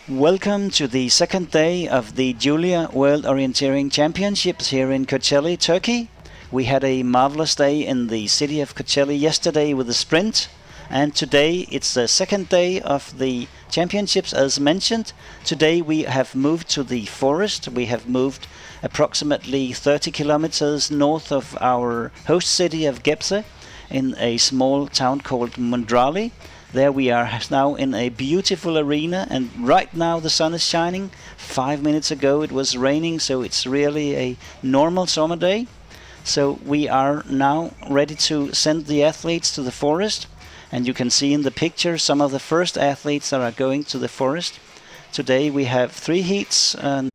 Welcome to the second day of the Julia World Orienteering Championships here in Kocaeli, Turkey. We had a marvelous day in the city of Kocaeli yesterday with the sprint, and today it's the second day of the championships as mentioned. Today we have moved to the forest. We have moved approximately 30 kilometers north of our host city of Jwoc in a small town called Mudarlı. There we are now in a beautiful arena, and right now the sun is shining. 5 minutes ago it was raining, so it's really a normal summer day. So we are now ready to send the athletes to the forest, and you can see in the picture some of the first athletes that are going to the forest. Today we have 3 heats, and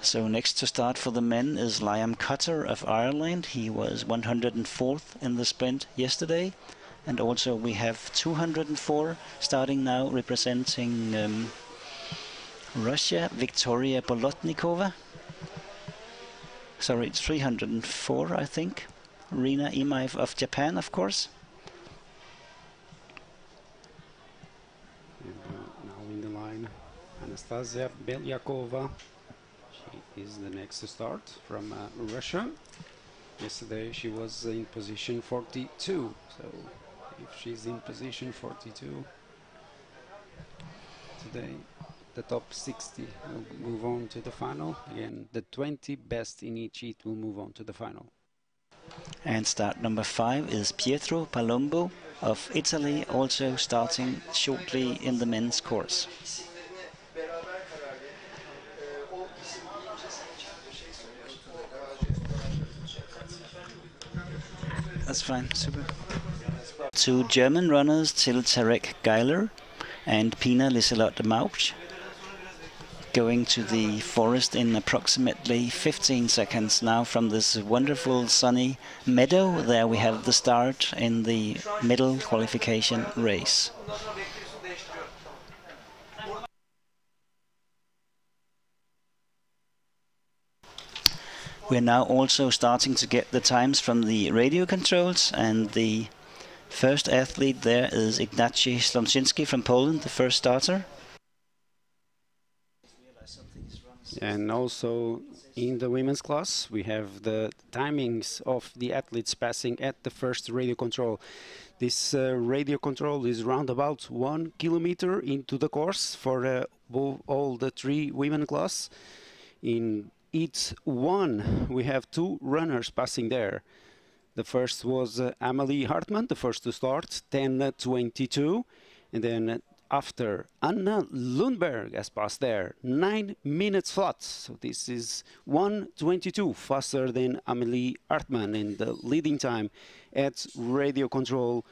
so next to start for the men is Liam Cutter of Ireland. He was 104th in the sprint yesterday. And also we have 204 starting now, representing Russia, Victoria Bolotnikova. Sorry, it's 304, I think. Rina Imaev of Japan, of course. Now in the line, Anastasia Belyakova. She is the next to start from Russia. Yesterday she was in position 42, so if she's in position 42 today, the top 60 will move on to the final. Again, the 20 best in each heat will move on to the final. And start number 5 is Pietro Palombo of Italy, also starting shortly in the men's course. That's fine, super. 2 German runners, Till Tarek Geiler and Pina Liselotte Mauch. going to the forest in approximately 15 seconds now from this wonderful sunny meadow. There we have the start in the middle qualification race. We're now also starting to get the times from the radio controls, and the first athlete there is Ignacy Slonczynski from Poland, the first starter. And also in the women's class, we have the timings of the athletes passing at the first radio control. This radio control is round about 1 kilometer into the course for all the three women class. In each one, we have two runners passing there. The first was Amelie Hartmann, the first to start, 10:22, and then after Anna Lundberg has passed there, 9 minutes flat. So this is 1:22 faster than Amelie Hartmann, and the leading time at radio control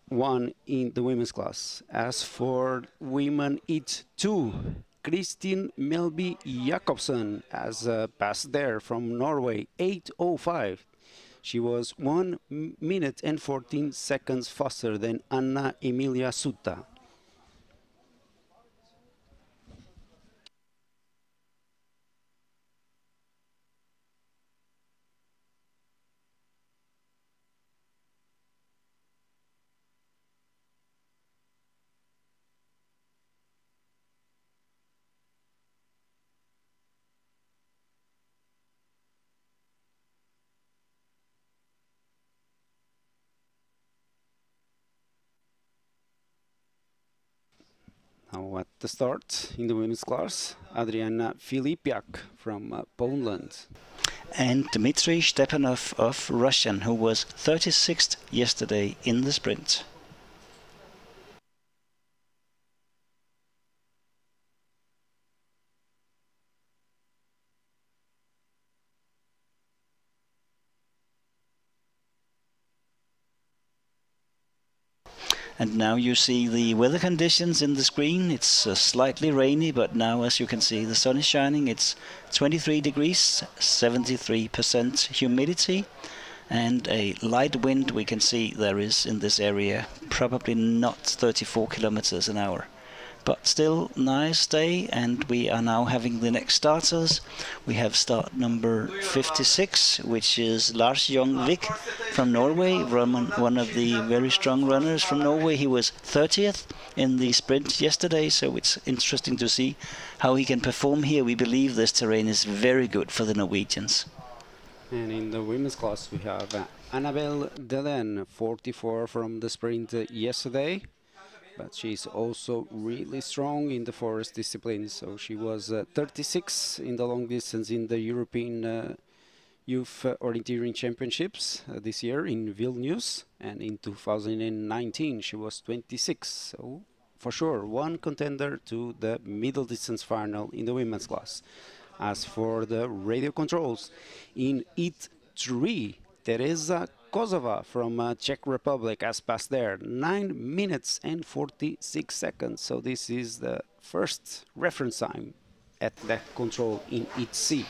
1 in the women's class. As for women, it's 2. Kristin Melby Jacobsen has passed there from Norway, 8:05. She was 1 minute and 14 seconds faster than Anna Emilia Sutta. Now at the start in the women's class, Adriana Filipiak from Poland. And Dmitry Stepanov of Russia, who was 36th yesterday in the sprint. And now you see the weather conditions in the screen. It's slightly rainy, but now as you can see the sun is shining. It's 23 degrees, 73% humidity, and a light wind we can see there is in this area, probably not 34 kilometers an hour. But still nice day, and we are now having the next starters. We have start number 56, which is Lars Jwoc from Norway, one of the very strong runners from Norway. He was 30th in the sprint yesterday, so it's interesting to see how he can perform here. We believe this terrain is very good for the Norwegians. And in the women's class we have Annabelle Delen, 44 from the sprint yesterday. But she's also really strong in the forest discipline. So she was 36 in the long distance in the European Youth Orienteering Championships this year in Vilnius. And in 2019 she was 26. So for sure, one contender to the middle distance final in the women's class. As for the radio controls, in EAT 3, Teresa Kozova from Czech Republic has passed there, 9 minutes and 46 seconds. So this is the first reference time at that control in EAT C.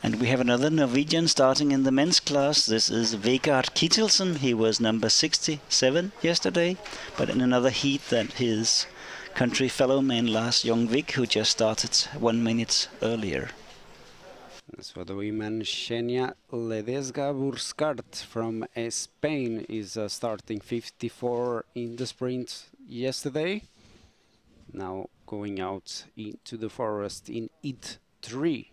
And we have another Norwegian starting in the men's class. This is Vegard Kittelsen. He was number 67 yesterday, but in another heat than his country fellow man Lars Jwoc, who just started 1 minute earlier. As for the women, Xenia Ledesga Burskart from Spain is starting 54 in the sprint yesterday. Now going out into the forest in EAT 3.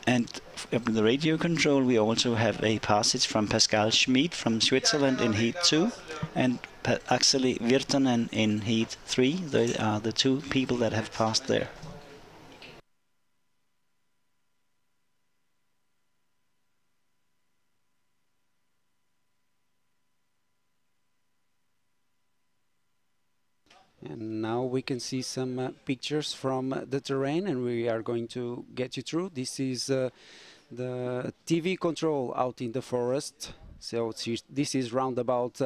And up in the radio control we also have a passage from Pascal Schmid from Switzerland in Heat 2 and Akseli Virtanen in Heat 3. They are the two people that have passed there. And now we can see some pictures from the terrain, and we are going to get you through. This is the TV control out in the forest. So this is round about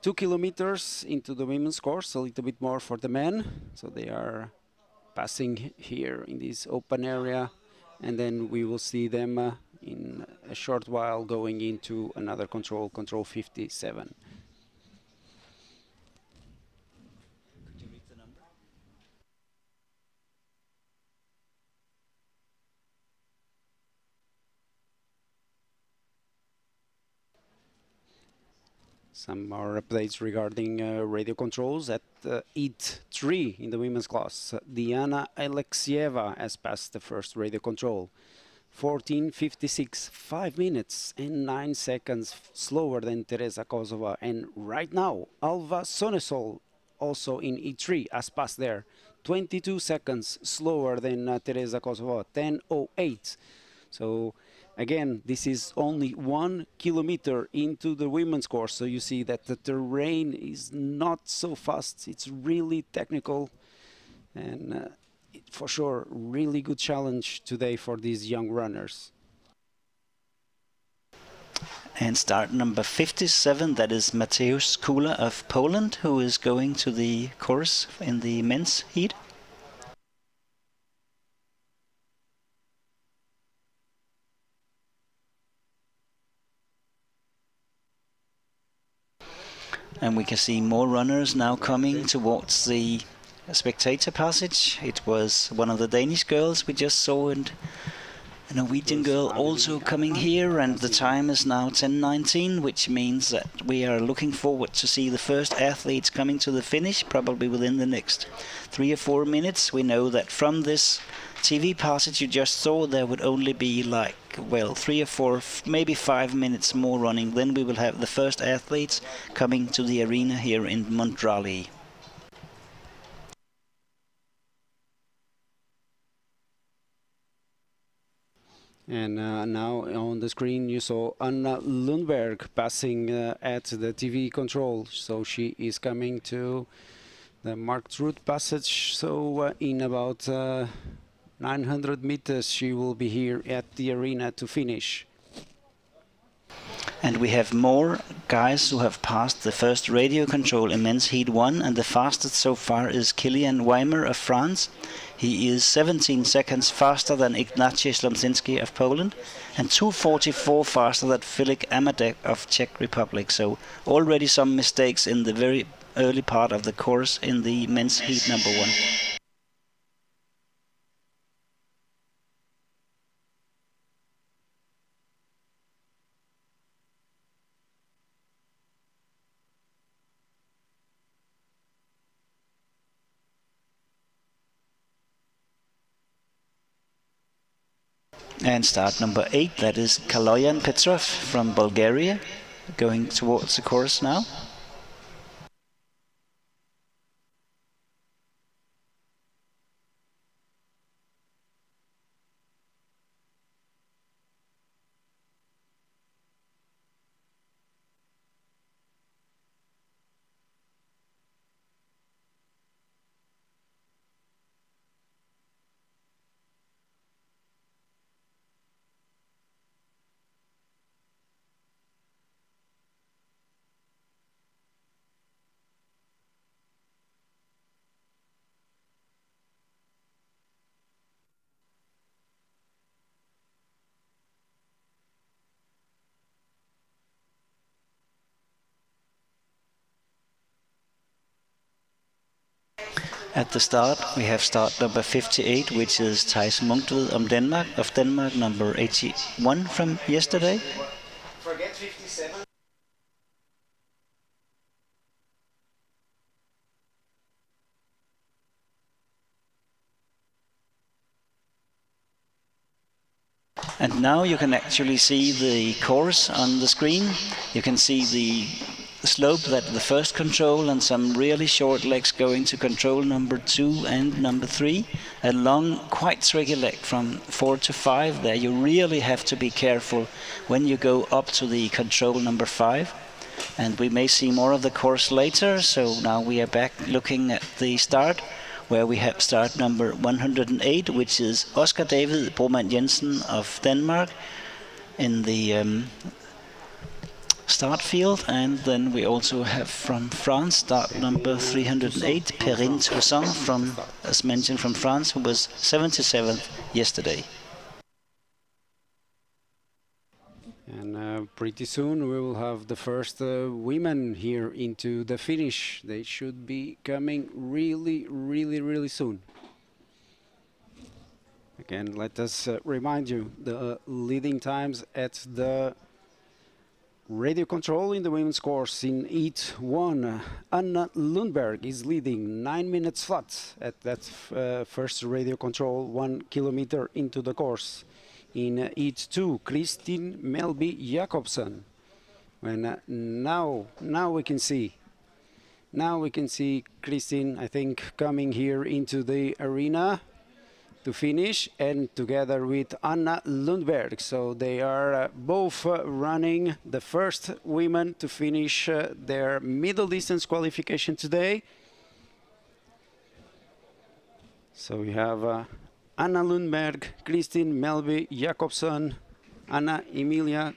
2 kilometers into the women's course, a little bit more for the men. So they are passing here in this open area, and then we will see them in a short while going into another control 57. Could you read the number? Some more updates regarding radio controls at EAT 3 in the women's class. Diana Alexieva has passed the first radio control. 14:56, 5 minutes and 9 seconds slower than Teresa Kozova. And right now, Alva Sonesol, also in E3, has passed there. 22 seconds slower than Teresa Kozova, 10:08. So again, this is only 1 kilometer into the women's course, so you see that the terrain is not so fast. It's really technical, and for sure, really good challenge today for these young runners. And start number 57, that is Mateusz Kula of Poland, who is going to the course in the men's heat. And we can see more runners now coming towards the spectator passage. It was one of the Danish girls we just saw, and a Norwegian girl also coming here, and the time is now 10:19, which means that we are looking forward to see the first athletes coming to the finish, probably within the next 3 or 4 minutes. We know that from this TV passage you just saw, there would only be like, well, 3 or 4, maybe 5 minutes more running. Then we will have the first athletes coming to the arena here in Mudarlı. And now on the screen you saw Anna Lundberg passing at the TV control. So she is coming to the marked route passage. So in about 900 meters she will be here at the arena to finish. And we have more guys who have passed the first radio control in men's heat 1, and the fastest so far is Kilian Weimer of France. He is 17 seconds faster than Ignacy Slomczynski of Poland, and 2:44 faster than Filip Amadek of Czech Republic. So already some mistakes in the very early part of the course in the men's heat number 1. And start number 8, that is Kaloyan Petrov from Bulgaria, going towards the course now. At the start, we have start number 58, which is Thijs Munchtved of Denmark, number 81 from yesterday. Forget 57. And now you can actually see the course on the screen. You can see the slope, that the first control, and some really short legs going to control number 2 and number 3. A long, quite tricky leg from 4 to 5 there. You really have to be careful when you go up to the control number 5. And we may see more of the course later. So now we are back looking at the start, where we have start number 108, which is Oscar David Broman Jensen of Denmark in the start field. And then we also have from France start number 308, Perrine Toussaint, from, as mentioned, from France, who was 77th yesterday. And pretty soon we will have the first women here into the finish. They should be coming really soon. Again, let us remind you the leading times at the radio control in the women's course. In heat 1, Anna Lundberg is leading 9 minutes flat at that first radio control, 1 kilometer into the course. In heat 2, Kristin Melby Jakobsen. When now we can see Kristin, I think, coming here into the arena to finish, and together with Anna Lundberg. So they are both running the first women to finish their middle distance qualification today. So we have Anna Lundberg, Kristin Melby Jakobsen, Anna Emilia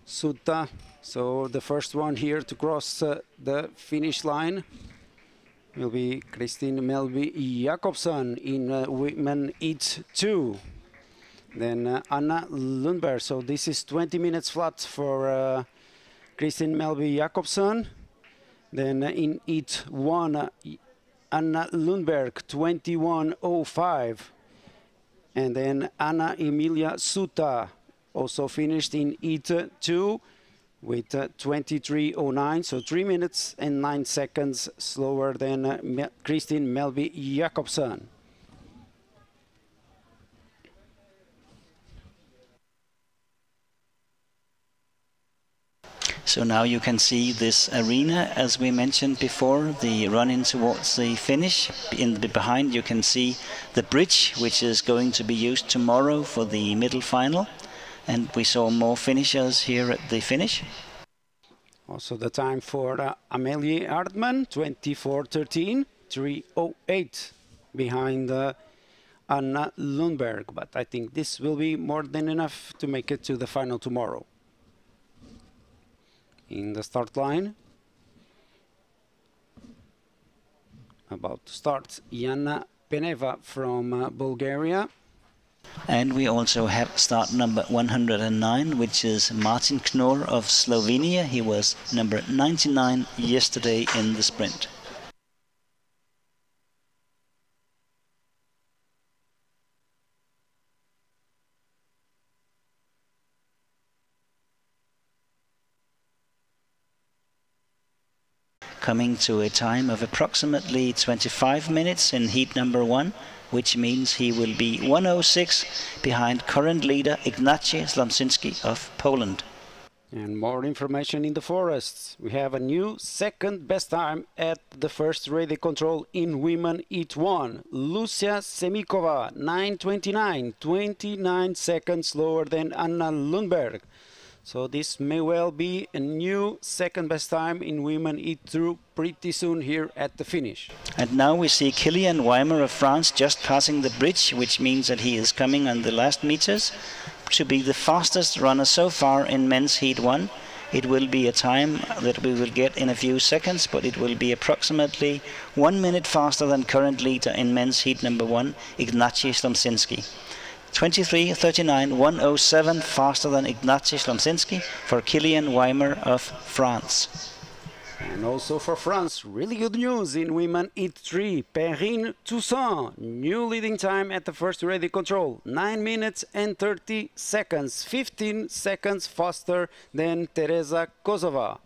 Sutta. So the first one here to cross the finish line will be Kristin Melby Jakobsen in women heat 2. Then Anna Lundberg. So this is 20 minutes flat for Kristin Melby Jakobsen. Then in heat 1, Anna Lundberg 21:05, and then Anna Emilia Sutta also finished in heat 2 with 23:09, so 3 minutes and 9 seconds slower than Kristin Melby Jakobsen. So now you can see this arena, as we mentioned before, the run-in towards the finish. In the behind you can see the bridge, which is going to be used tomorrow for the middle final. And we saw more finishers here at the finish. Also the time for Amelie Hartmann, 24:13, 3:08 behind Anna Lundberg. But I think this will be more than enough to make it to the final tomorrow. In the start line, about to start, Yana Peneva from Bulgaria. And we also have start number 109, which is Martin Knorr of Slovenia. He was number 99 yesterday in the sprint. Coming to a time of approximately 25 minutes in heat number 1, which means he will be 1:06 behind current leader Ignacy Slomczynski of Poland. And more information in the forests. We have a new second best time at the first radio control in women heat 1. Lucia Semikova, 9:29, 29 seconds slower than Anna Lundberg. So this may well be a new second best time in women heat 2 pretty soon here at the finish. And now we see Kilian Weimer of France just passing the bridge, which means that he is coming on the last meters to be the fastest runner so far in men's heat 1. It will be a time that we will get in a few seconds, but it will be approximately 1 minute faster than current leader in men's heat number 1, Ignacy Slomczynski. 23:39, 1:07 faster than Ignacy Slomczynski for Kilian Weimer of France. And also for France, really good news in women heat 3, Perrine Toussaint, new leading time at the first radio control, 9 minutes and 30 seconds, 15 seconds faster than Teresa Kozova.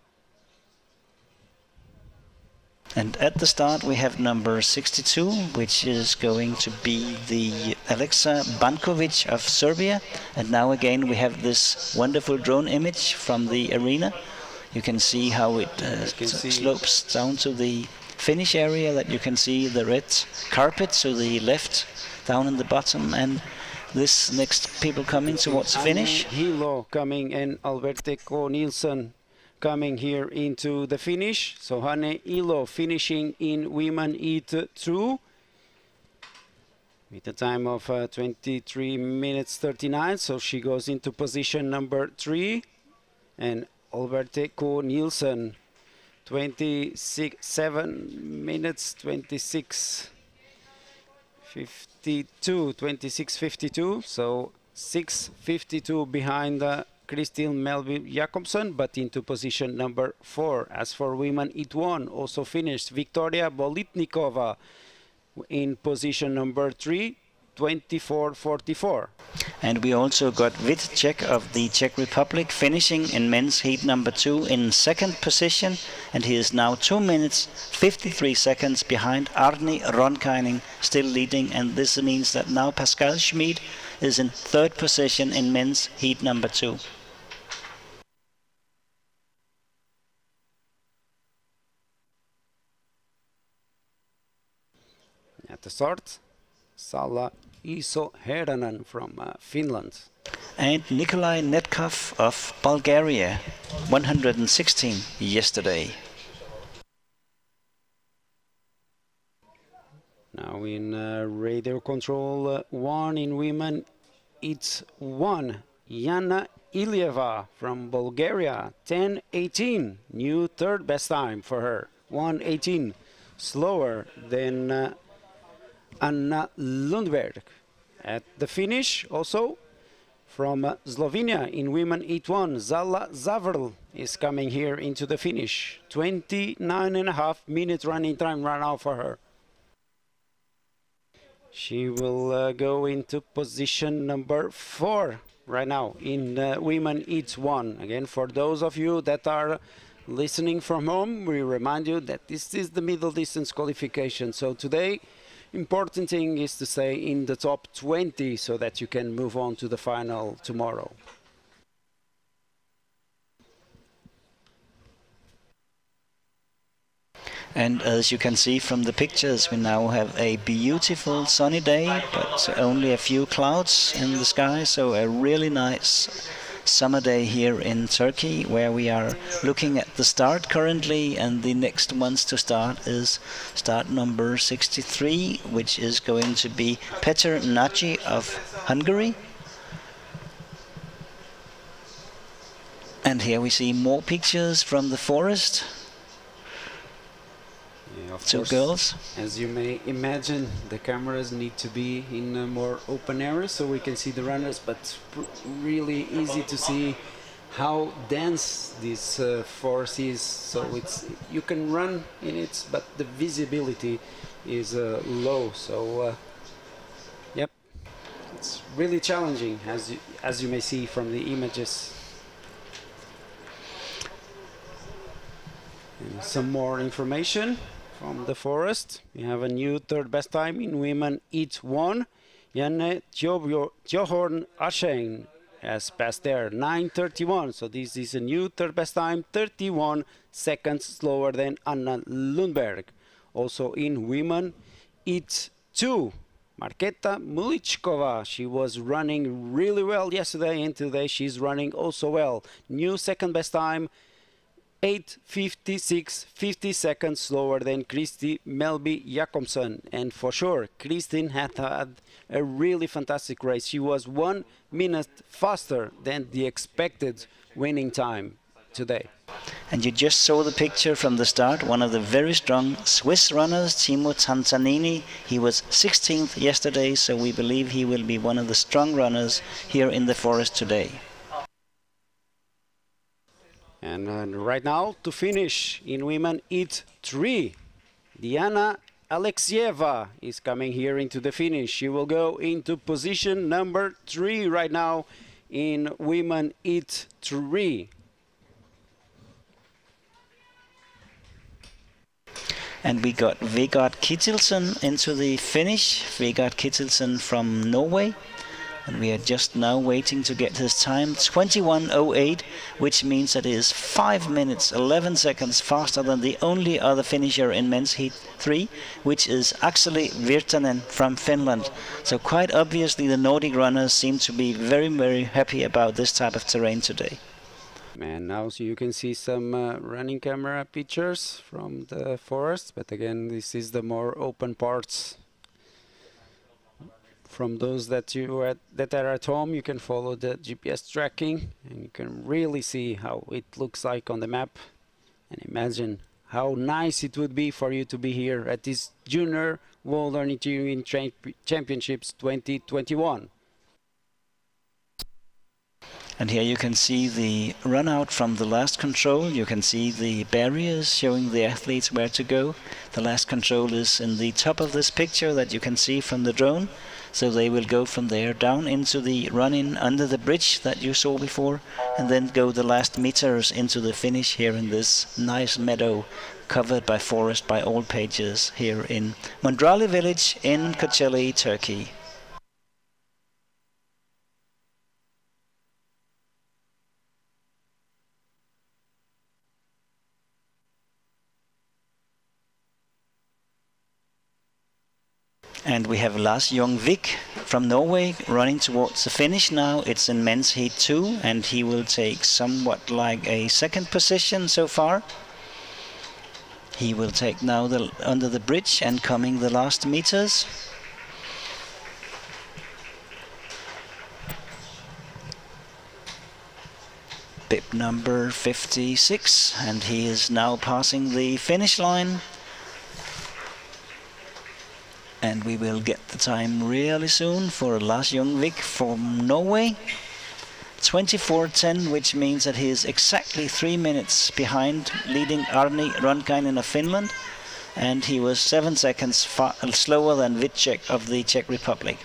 And at the start we have number 62, which is going to be the Alexa Bankovic of Serbia. And now again we have this wonderful drone image from the arena. You can see how it slopes down to the finish area, that you can see the red carpet to the left down in the bottom. And this next people coming towards the finish. Hilo coming and Alberte K. Nielsen coming here into the finish. So Hanne Ilo finishing in women heat 2 with a time of 23 minutes 39. So she goes into position number 3. and Alberte Ko Nielsen, 7 minutes 26:52, so 6:52 behind Christine Melby Jacobsen, but into position number 4. As for women, it won, also finished Victoria Bolitnikova in position number 3, 24:44. And we also got Jwoc of the Czech Republic finishing in men's heat number 2 in second position, and he is now 2 minutes 53 seconds behind Arni Ronkainen, still leading, and this means that now Pascal Schmid is in third position in men's heat number 2. At the start, Salla Iso-Heranen from Finland. And Nikolai Netkov of Bulgaria, 116 yesterday. Now in radio control 1 in women, it's 1. Yana Ilieva from Bulgaria, 10:18, new third best time for her, 1:18, slower than Anna Lundberg. At the finish, also from Slovenia in women heat 1, Zala Zavrl is coming here into the finish. 29.5 minute running time right now for her. She will go into position number 4 right now in women heat 1. Again, for those of you that are listening from home, we remind you that this is the middle distance qualification. So today, important thing is to stay in the top 20 so that you can move on to the final tomorrow. And as you can see from the pictures, we now have a beautiful sunny day, but only a few clouds in the sky, so a really nice summer day here in Turkey, where we are looking at the start currently, and the next ones to start is start number 63, which is going to be Peter Nagy of Hungary. And here we see more pictures from the forest. Yeah, of Two course, girls. as you may imagine, the cameras need to be in a more open area so we can see the runners, but really easy to see how dense this forest is. So you can run in it, but the visibility is low. So yep, it's really challenging, as you may see from the images. And some more information from the forest. We have a new third best time in women heat 1. Janne Johorn Ascheng has passed there, 9:31. So this is a new third best time, 31 seconds slower than Anna Lundberg. Also in women heat 2, Marketa Mulichkova. She was running really well yesterday, and today she's running also well. New second best time, 8:56, 50 seconds slower than Christy Melby Jacobsen. And for sure, Kristin had a really fantastic race. She was 1 minute faster than the expected winning time today. And you just saw the picture from the start, one of the very strong Swiss runners, Timo Tanzanini. He was 16th yesterday, so we believe he will be one of the strong runners here in the forest today. And right now, to finish in women heat 3, Diana Alexieva is coming here into the finish. She will go into position number 3 right now in women heat 3. And we got Vegard Kittelsen into the finish. Vegard Kittelsen from Norway. And we are just now waiting to get his time, 21:08, which means that he is 5 minutes 11 seconds faster than the only other finisher in men's heat 3, which is Akseli Virtanen from Finland. So quite obviously the Nordic runners seem to be very, very happy about this type of terrain today. And now so you can see some running camera pictures from the forest, but again, this is the more open parts From those that are at home, you can follow the GPS tracking and you can really see how it looks like on the map, and imagine how nice it would be for you to be here at this Junior World Orienteering Championships 2021. And here you can see the run out from the last control. You can see the barriers showing the athletes where to go. The last control is in the top of this picture that you can see from the drone. So they will go from there down into the run-in under the bridge that you saw before, and then go the last meters into the finish here in this nice meadow covered by forest by all pages here in Mudarlı village in Kocaeli, Turkey. And we have Lars Jwoc from Norway running towards the finish now. It's in men's heat 2, and he will take somewhat like a second position so far. He will take now under the bridge and coming the last meters. Bib number 56, and he is now passing the finish line. And we will get the time really soon for Lars Jwoc from Norway. 24:10, which means that he is exactly 3 minutes behind leading Arni Ronkainen of Finland. And he was 7 seconds slower than Jwoc of the Czech Republic.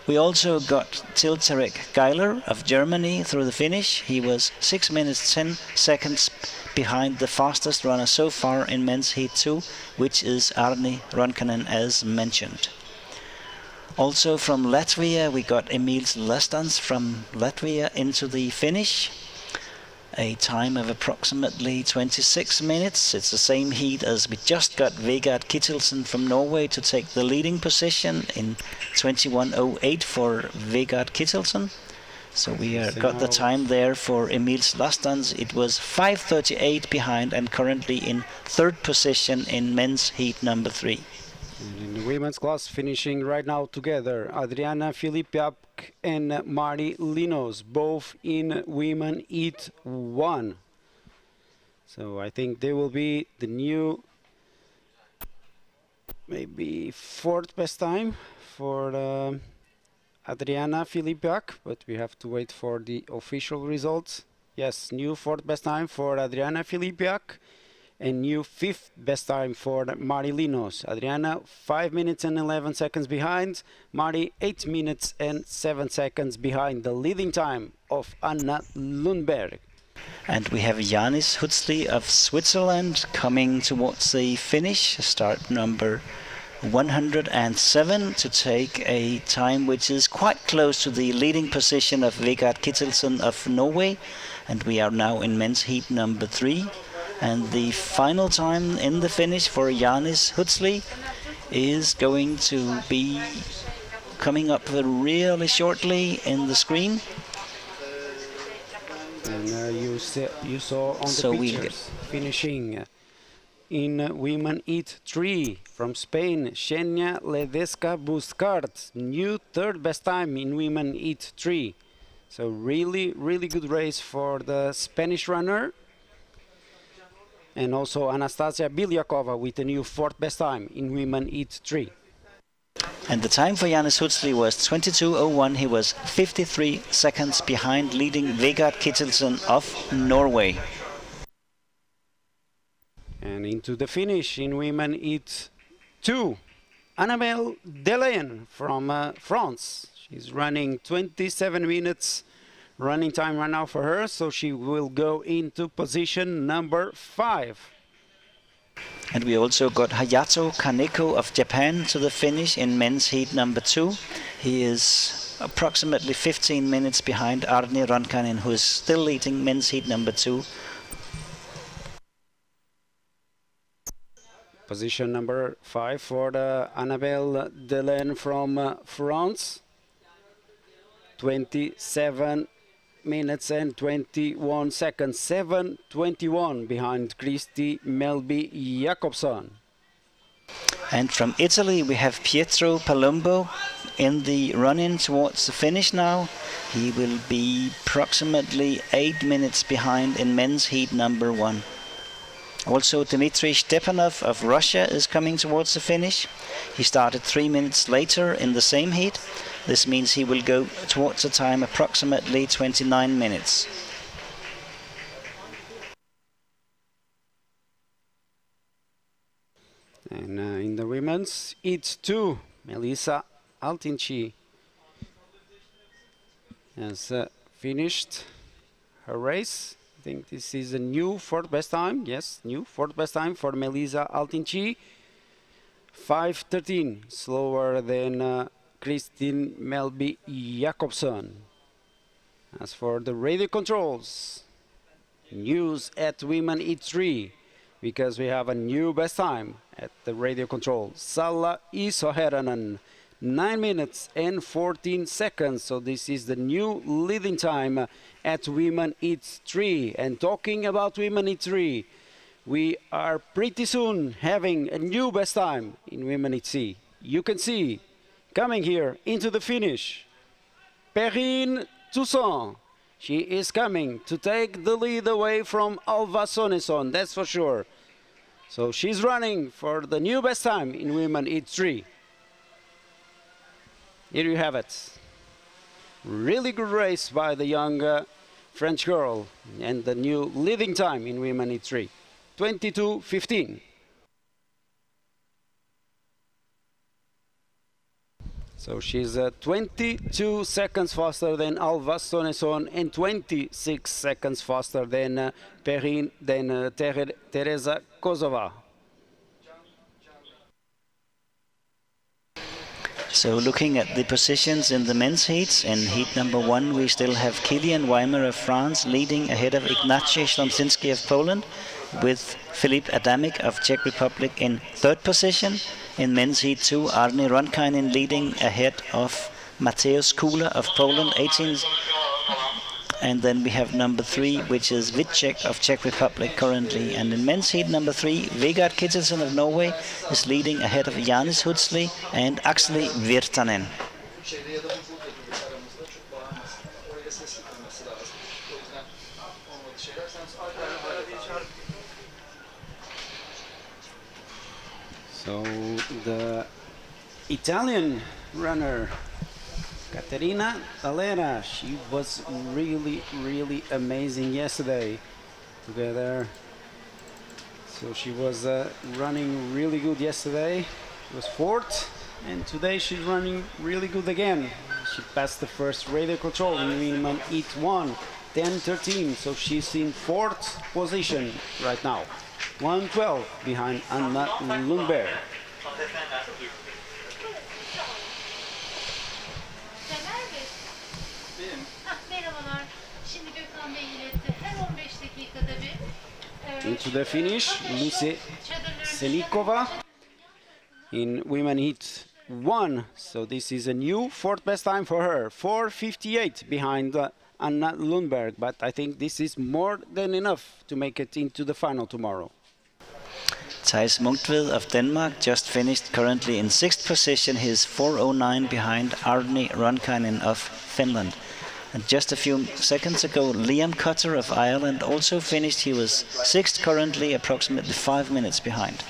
We also got Tiltarek Geiler of Germany through the finish. He was 6 minutes 10 seconds behind the fastest runner so far in men's heat 2, which is Arni Ronkainen as mentioned. Also from Latvia we got Emīls Lastans from Latvia into the finish. A time of approximately 26 minutes. It's the same heat as we just got Vegard Kittelsen from Norway to take the leading position in 21:08 for Vegard Kittelsen. So we got the time there for Emīls Lastans. It was 5:38 behind and currently in third position in men's heat number 3. And in the women's class, finishing right now together, Adriana Filipiak and Mari Linos, both in women heat 1. So I think they will be the new, maybe 4th best time for Adriana Filipiak, but we have to wait for the official results. Yes, new 4th best time for Adriana Filipiak and new 5th best time for Mari Linos. Adriana 5 minutes and 11 seconds behind, Mari 8 minutes and 7 seconds behind the leading time of Anna Lundberg. And we have Janis Hutzli of Switzerland coming towards the finish, start number 107, to take a time which is quite close to the leading position of Vegard Kittelsen of Norway. And we are now in men's heat number 3. And the final time in the finish for Janis Hutzli is going to be coming up really shortly in the screen. And you saw on the pictures finishing in women heat 3 from Spain, Xenia Ledesca Buscart, new 3rd best time in women heat 3. So really good race for the Spanish runner. And also Anastasia Bilyakova with a new 4th best time in women heat 3. And the time for Janis Hutzli was 22:01. He was 53 seconds behind leading Vegard Kittelsen of Norway. And into the finish in women heat 2, Annabelle Delaine from France. She's running 27 minutes running time right now for her, so she will go into position number 5. And we also got Hayato Kaneko of Japan to the finish in men's heat number 2. He is approximately 15 minutes behind Arni Ronkainen, who is still leading men's heat number 2. Position number 5 for the Annabelle Delaine from France. 27 minutes and 21 seconds, 7:21 behind Kristi Melby Jakobsson. And from Italy we have Pietro Palumbo in the run-in towards the finish now. He will be approximately 8 minutes behind in men's heat number 1. Also Dmitry Stepanov of Russia is coming towards the finish. He started 3 minutes later in the same heat. This means he will go towards a time approximately 29 minutes. And in the women's, it's 2. Melissa Altinci has finished her race. I think this is a new fourth best time. Yes, new fourth best time for Melissa Altinci. 5:13, slower than Kristin Melby Jakobsen. As for the radio controls, news at Women E3, because we have a new best time at the radio control. Salla Isoheranen, 9 minutes and 14 seconds. So this is the new leading time at Women E3. And talking about Women E3, we are pretty soon having a new best time in Women E3. You can see, coming here into the finish, Perrine Toussaint. She is coming to take the lead away from Alva Sonesson, that's for sure. So she's running for the new best time in Women E3. Here you have it. Really good race by the young French girl, and the new leading time in Women E3, 22:15. So she's 22 seconds faster than Alva Sonesson and 26 seconds faster than Teresa Kozova. So looking at the positions in the men's heats, in heat number 1 we still have Kilian Weimer of France leading ahead of Ignacy Ślączyński of Poland, with Filip Adamik of Czech Republic in 3rd position. In men's heat 2, Arne Ronkainen leading ahead of Mateusz Kula of Poland, 18. And then we have number 3, which is Jwoc of Czech Republic currently. And in men's heat number 3, Vegard Kittelsen of Norway is leading ahead of Janis Hudsli and Akseli Virtanen. So the Italian runner Caterina Alera, she was really amazing yesterday together. So she was running really good yesterday. She was 4th, and today she's running really good again. She passed the first radio control in Women Heat 1, 10:13. So she's in 4th position right now. 1:12 behind Anna Lundberg. Into the finish, Lucy Selikova in Women Heat 1. So this is a new 4th best time for her. 4:58 behind Anna Lundberg. But I think this is more than enough to make it into the final tomorrow. Theis Munchtved of Denmark just finished currently in 6th position. He is 4:09 behind Arne Ronkainen of Finland. And just a few seconds ago, Liam Cutter of Ireland also finished. He was 6th currently, approximately 5 minutes behind.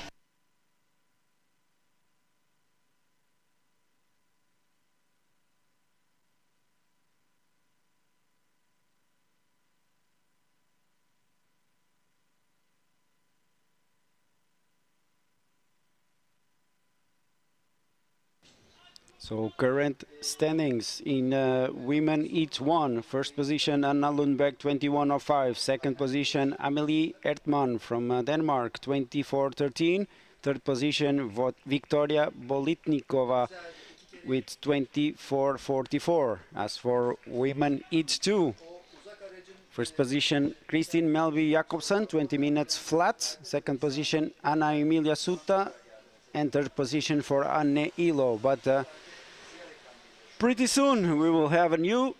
So current standings in Women Heat 1. 1st position Anna Lundberg, 21:05. 2nd position Amelie Ertmann from Denmark, 24:13. 3rd position Victoria Bolitnikova with 24:44. As for Women Heat 2, 1st position Kristin Melby Jakobsen, 20 minutes flat. 2nd position Anna Emilia Sutta, and 3rd position for Anne Ilo. But pretty soon we will have a new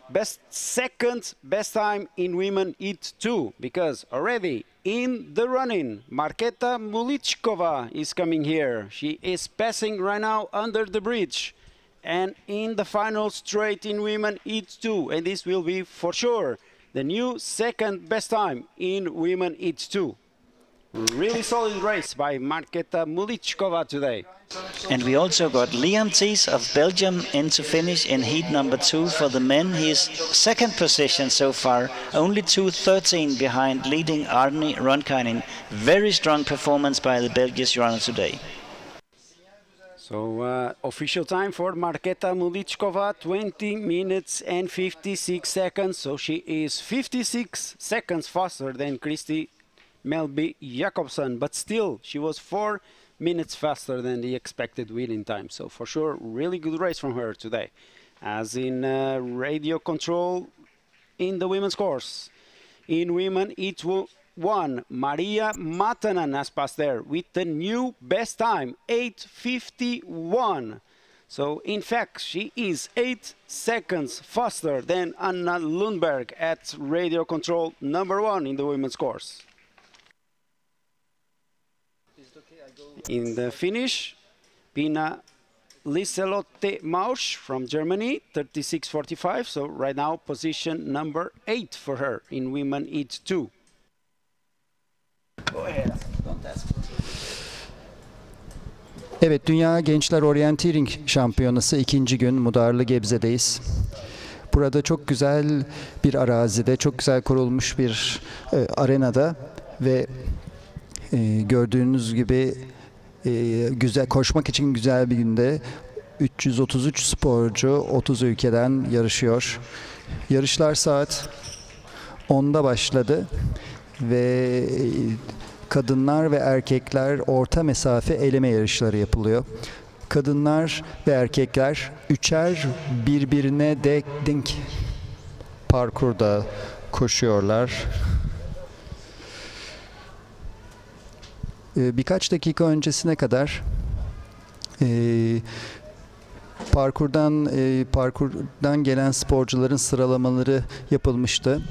second best time in women heat 2, because already in the running, Marketa Mulichkova is coming here. She is passing right now under the bridge. And in the final straight in women heat 2, and this will be for sure the new second best time in women heat 2. Really solid race by Marketa Mulichkova today. And we also got Liam Thies of Belgium in to finish in heat number 2 for the men. He is second position so far, only 2:13 behind leading Arni Ronkainen. Very strong performance by the Belgian runner today. So official time for Marketa Mulichkova, 20 minutes and 56 seconds. So she is 56 seconds faster than Kristi Melby Jakobsen, but still she was 4 minutes faster than the expected winning time. So for sure, really good race from her today. As in radio control in the women's course. In women, it won Maria Matanen has passed there with the new best time, 8:51. So in fact, she is 8 seconds faster than Anna Lundberg at radio control number 1 in the women's course. In the finish, Pina Liselotte Mausch from Germany, 36:45. So right now, position number 8 for her in women heat 2. Go ahead. Don't ask. Evet, Dünya Gençler Orienteering Şampiyonası ikinci gün Mudarlı Gebze'deyiz. Burada çok güzel bir arazide, çok güzel kurulmuş bir arenada ve gördüğünüz gibi güzel koşmak için güzel bir günde 333 sporcu 30 ülkeden yarışıyor. Yarışlar saat 10'da başladı ve kadınlar ve erkekler orta mesafe eleme yarışları yapılıyor. Kadınlar ve erkekler üçer birbirine denk parkurda koşuyorlar. Birkaç dakika öncesine kadar parkurdan gelen sporcuların sıralamaları yapılmıştı.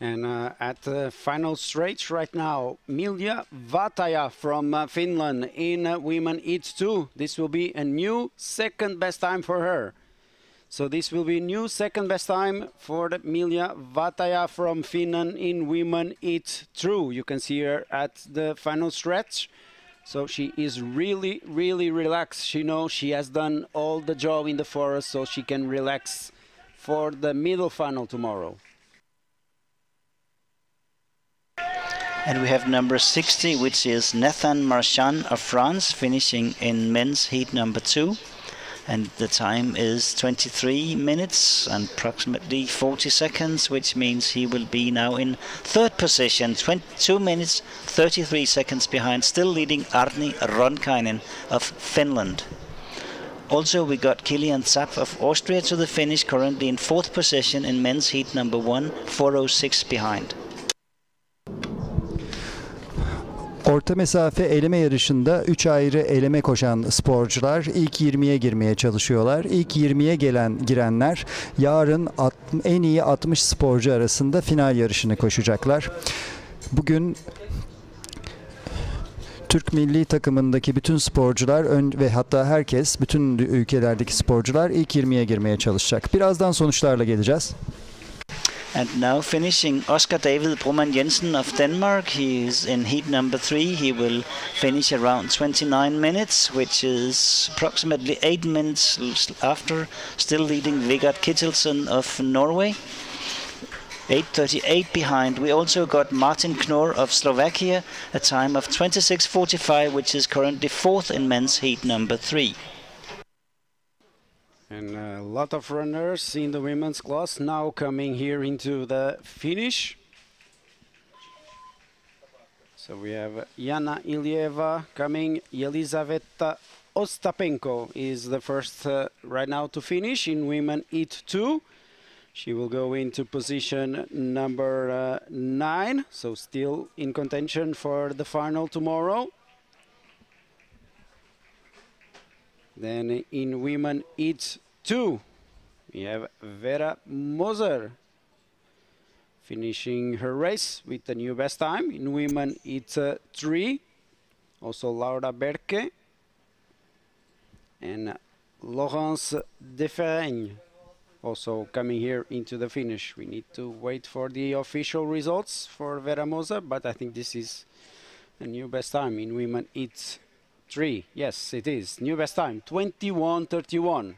And at the final straight right now, Milja Vataja from Finland in women heat 2. This will be a new second best time for her. So this will be new second best time for the Milja Vataja from Finland in women heat 2. You can see her at the final stretch. So she is really, really relaxed. She knows she has done all the job in the forest, so she can relax for the middle final tomorrow. And we have number 60, which is Nathan Marchand of France, finishing in men's heat number 2. And the time is 23 minutes and approximately 40 seconds, which means he will be now in third position, 22 minutes, 33 seconds behind, still leading Arni Ronkainen of Finland. Also, we got Kilian Zapp of Austria to the finish, currently in fourth position in men's heat number 1, 4:06 behind. Orta mesafe eleme yarışında 3 ayrı eleme koşan sporcular ilk 20'ye girmeye çalışıyorlar. İlk 20'ye girenler yarın en iyi 60 sporcu arasında final yarışını koşacaklar. Bugün Türk milli takımındaki bütün sporcular ve hatta herkes, bütün ülkelerdeki sporcular ilk 20'ye girmeye çalışacak. Birazdan sonuçlarla geleceğiz. And now finishing Oscar David Broman Jensen of Denmark. He is in heat number 3. He will finish around 29 minutes, which is approximately 8 minutes after, still leading Vegard Kittelsen of Norway. 8:38 behind. We also got Martin Knorr of Slovakia, a time of 26:45, which is currently fourth in men's heat number 3. And a lot of runners in the women's class now coming here into the finish. So we have Yana Ilieva coming. Yelizaveta Ostapenko is the first right now to finish in women heat 2. She will go into position number 9, so still in contention for the final tomorrow. Then in women heat 2, we have Vera Moser finishing her race with a new best time. In women heat 3, also Laura Berke and Laurence Deferaigne also coming here into the finish. We need to wait for the official results for Vera Moser, but I think this is a new best time in women heat 3. Yes, it is. New best time, 21:31.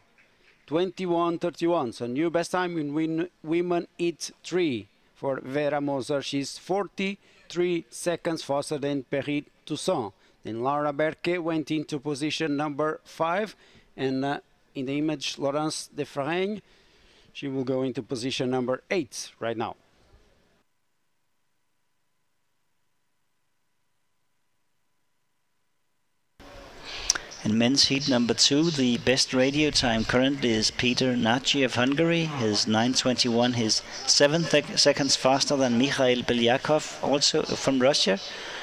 21:31. So new best time in women heat 3 for Vera Moser. She's 43 seconds faster than Perrine Toussaint. Then Laura Berke went into position number 5, and in the image, Laurence Deferaigne, she will go into position number 8 right now. In men's heat number 2, the best radio time currently is Peter Nagy of Hungary. His 9:21, his 7 seconds faster than Mikhail Belyakov, also from Russia,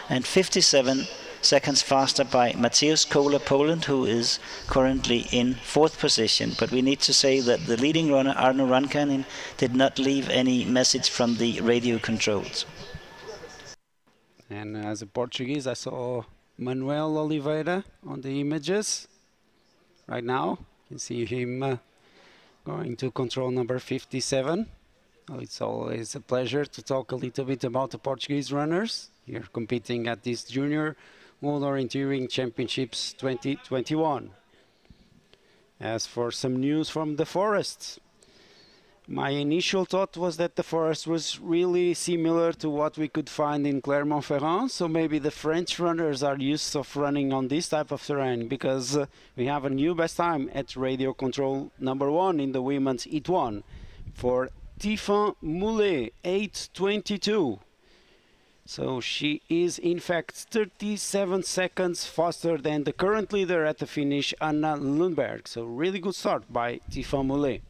and 57 seconds faster by Mateusz Kola, Poland, who is currently in 4th position. But we need to say that the leading runner, Arno Rankanen, did not leave any message from the radio controls. And as a Portuguese, I saw Manuel Oliveira on the images right now. You can see him going to control number 57. Oh, it's always a pleasure to talk a little bit about the Portuguese runners here competing at this Junior World Orienteering Championships 2021. As for some news from the forest, my initial thought was that the forest was really similar to what we could find in Clermont-Ferrand, so maybe the French runners are used to running on this type of terrain, because we have a new best time at radio control number 1 in the women's heat 1 for Tiffin Moulet, 8:22. So she is in fact 37 seconds faster than the current leader at the finish, Anna Lundberg. So really good start by Tiffin Moulet.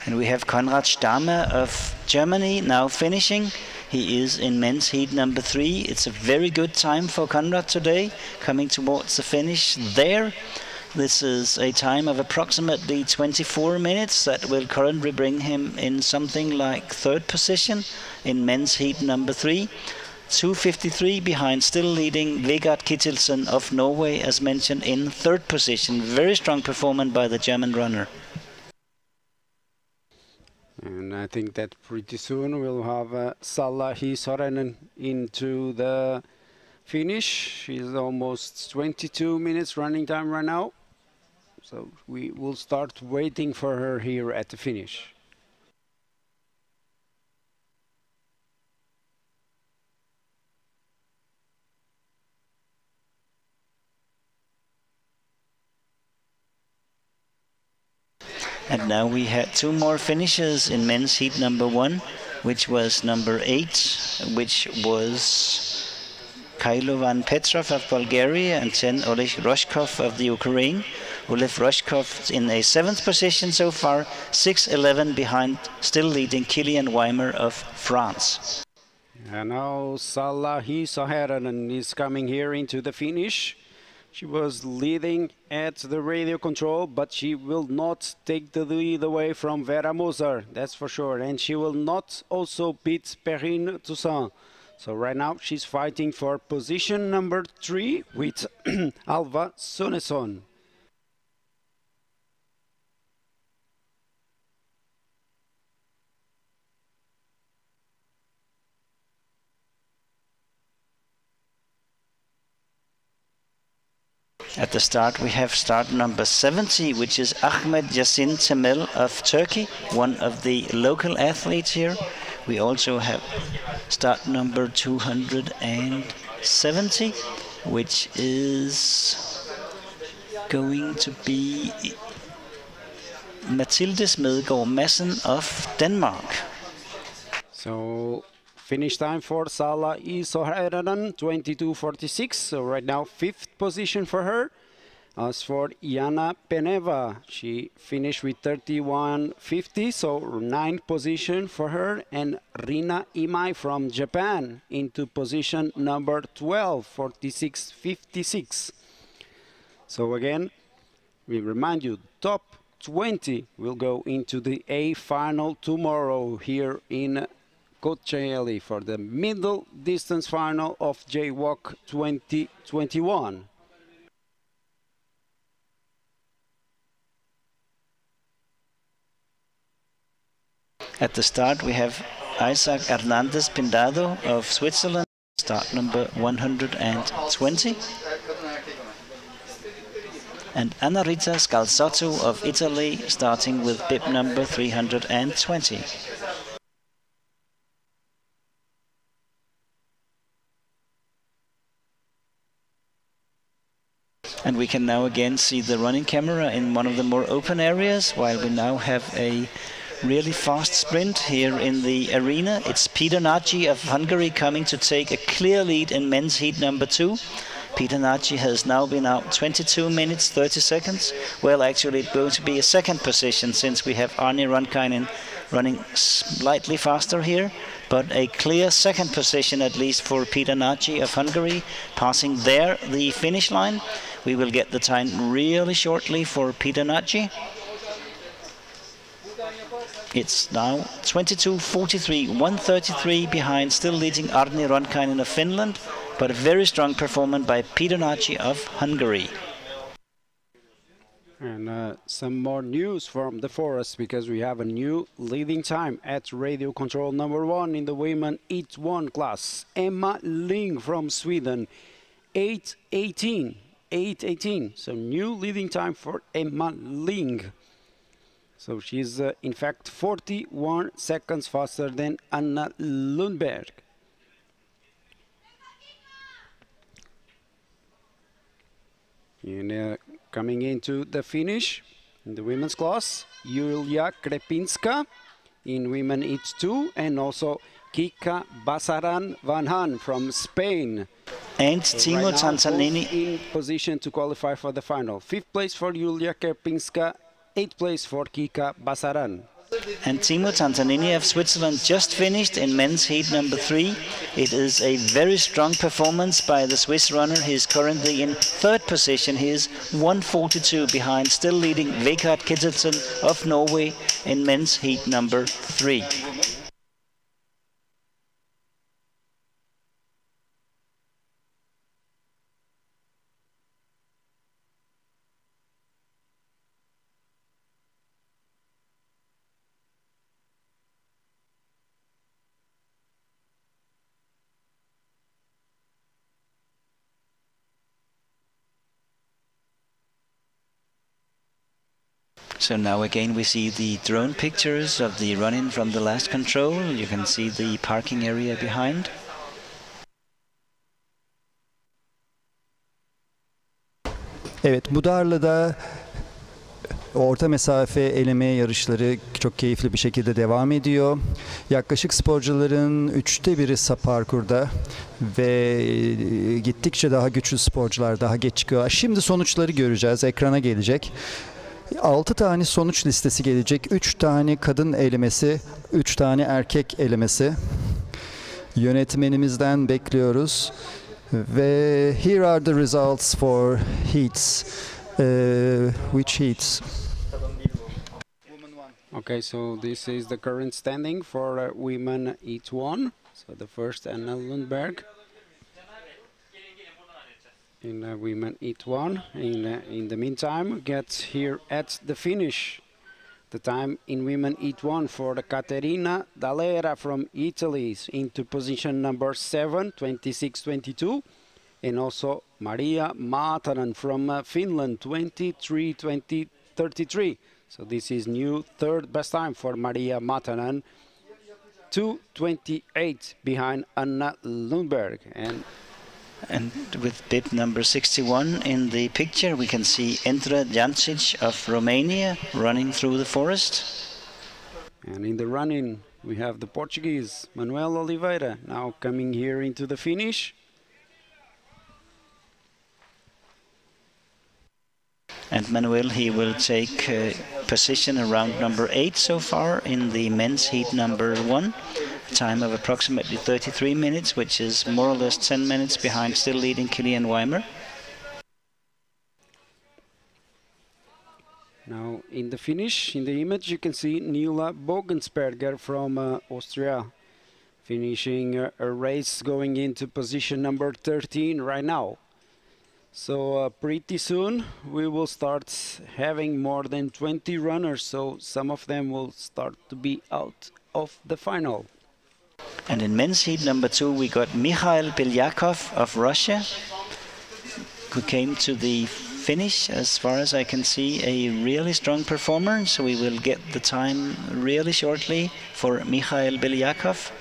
And we have Konrad Stammer of Germany now finishing. He is in men's heat number 3. It's a very good time for Konrad today, coming towards the finish there. This is a time of approximately 24 minutes that will currently bring him in something like 3rd position in men's heat number 3. 2:53 behind, still leading Vegard Kittelsen of Norway, as mentioned, in 3rd position. Very strong performance by the German runner. And I think that pretty soon we'll have Salahi Sorenen into the finish. She's almost 22 minutes running time right now. So we will start waiting for her here at the finish. And now we had 2 more finishes in men's heat number 1, which was number 8, which was Kailovan Petrov of Bulgaria, and then Oleg Roshkov of the Ukraine. Oleg Roshkov in a 7th position so far, 6:11 behind, still leading Kilian Weimer of France. And now Salahi Sorenen is coming here into the finish. She was leading at the radio control, but she will not take the lead away from Vera Moser, that's for sure. And she will not also beat Perrine Toussaint. So right now she's fighting for position number 3 with Alva Sonesson. At the start we have start number 70, which is Ahmet Yasin Temel of Turkey, one of the local athletes here. We also have start number 270, which is going to be Mathilde Smedegaard Madsen of Denmark. So finish time for Salahi Sorenen, 22:46. So right now 5th position for her. As for Jana Peneva, she finished with 31:50, so 9th position for her. And Rina Imai from Japan into position number 12, 46:56. So again, We remind you, top 20 will go into the A final tomorrow here in Kocaeli for the middle distance final of Jwoc 2021. At the start, we have Isaac Hernandez Pindado of Switzerland, start number 120. And Anna Rita Scalzotto of Italy, starting with bib number 320. And we can now again see the running camera in one of the more open areas, while we now have a really fast sprint here in the arena. It's Peter Nagy of Hungary coming to take a clear lead in men's heat number 2. Peter Nagy has now been out 22 minutes 30 seconds. Well, actually it's going to be a second position, since we have Arni Rankainen running slightly faster here, but a clear second position at least for Peter Nagy of Hungary, passing there the finish line. We will get the time really shortly for Peter Nagy. It's now 22:43, 1:33 behind, still leading Arni Rankainen of Finland, but a very strong performance by Peter Nagy of Hungary. And some more news from the forest, because we have a new leading time at radio control number 1 in the women Heat 1 class. Emma Ling from Sweden, 8:18. 8:18. So new leading time for Emma Ling. So she's in fact 41 seconds faster than Anna Lundberg. And coming into the finish in the women's class, Julia Krepinska in women Heat 2, and also Kika Basaran Vanhan from Spain. And Timo right Tanzanini in position to qualify for the final. 5th place for Julia Krepinska, 8th place for Kika Basaran. And Timo Tanzanini of Switzerland just finished in men's heat number 3. It is a very strong performance by the Swiss runner. He is currently in 3rd position. He is 1:42 behind, still leading Vegard Kittelsen of Norway in men's heat number 3. So now again we see the drone pictures of the run-in from the last control. You can see the parking area behind. Evet, Mudarlı'da orta mesafe eleme yarışları çok keyifli bir şekilde devam ediyor. Yaklaşık sporcuların 1/3'ü parkurda ve gittikçe daha güçlü sporcular daha geç çıkıyor. Şimdi sonuçları göreceğiz, ekrana gelecek. 6 tane sonuç listesi gelecek. 3 tane kadın elemesi, 3 tane erkek elemesi. Yönetmenimizden bekliyoruz. Ve here are the results for heats. Which heats? Okay, so this is the current standing for women Heat 1. So the first Anna Lundberg in women Heat 1. In the meantime, get here at the finish. The time in women Heat 1 for Caterina Dallera from Italy is into position number 7, 26:22. And also Maria Matanen from Finland, 23:33. So this is new third best time for Maria Matanen, 2:28 behind Anna Lundberg. And with bib number 61 in the picture, we can see Indra Jancic of Romania running through the forest. And in the running, we have the Portuguese Manuel Oliveira now coming here into the finish. And Manuel, he will take position around number 8 so far in the men's heat number 1. A time of approximately 33 minutes, which is more or less 10 minutes behind, still leading Kilian Weimer. Now in the finish, in the image, you can see Nila Bogensberger from Austria finishing a race going into position number 13 right now. So pretty soon we will start having more than 20 runners, so some of them will start to be out of the final. And in men's heat number 2 we got Mikhail Belyakov of Russia, who came to the finish, as far as I can see, a really strong performer. So we will get the time really shortly for Mikhail Belyakov.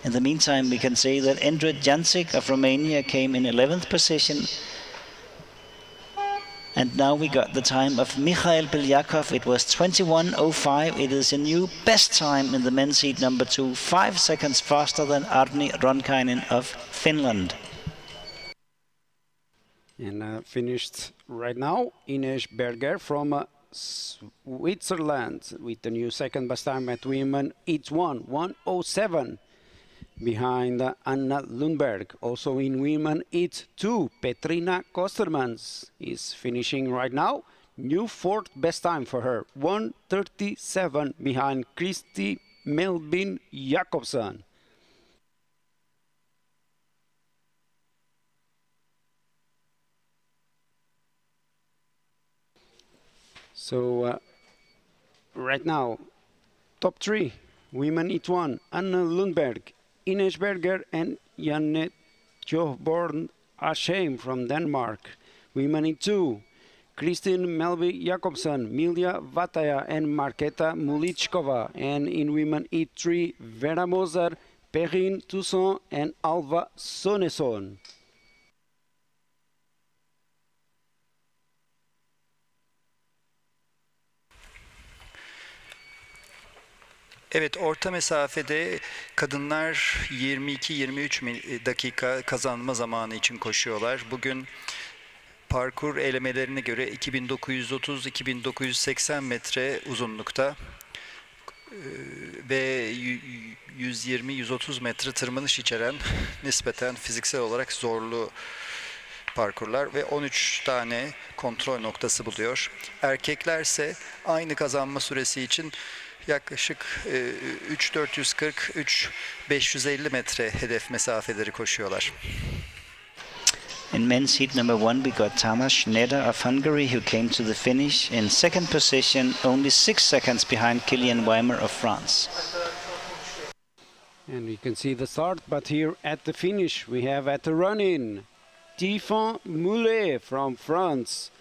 In the meantime, we can say that Endrit Jancic of Romania came in 11th position. And now we got the time of Mikhail Belyakov. It was 21:05. It is a new best time in the men's heat number 2, 5 seconds faster than Arni Ronkainen of Finland. And finished right now, Ines Berger from Switzerland with the new second best time at women Heat 1, 1:07. Behind Anna Lundberg. Also in women Heat 2, Petrina Kostermans is finishing right now. New fourth best time for her, 1:37 behind Kristi Melvin Jakobsen. So right now, top 3, women Heat 1, Anna Lundberg, Ines Berger and Janne Tjofborn Asheim from Denmark. Women Heat 2, Kristin Melby Jakobsen, Milja Vataja and Marketa Mulichkova. And in women Heat 3, Vera Moser, Perrine Toussaint and Alva Sonesson. Evet, orta mesafede kadınlar 22-23 dakika kazanma zamanı için koşuyorlar. Bugün parkur elemelerine göre 2930-2980 metre uzunlukta ve 120-130 metre tırmanış içeren nispeten fiziksel olarak zorlu parkurlar ve 13 tane kontrol noktası buluyor. Erkeklerse aynı kazanma süresi için yaklaşık 3.440-3.550 metre hedef mesafeleri koşuyorlar. In men's heat number 1 we got Tamás Schneider of Hungary, who came to the finish in second position, only 6 seconds behind Kilian Weimer of France. And you can see the start, but here at the finish we have at the run-in Tiffany Moulet from France.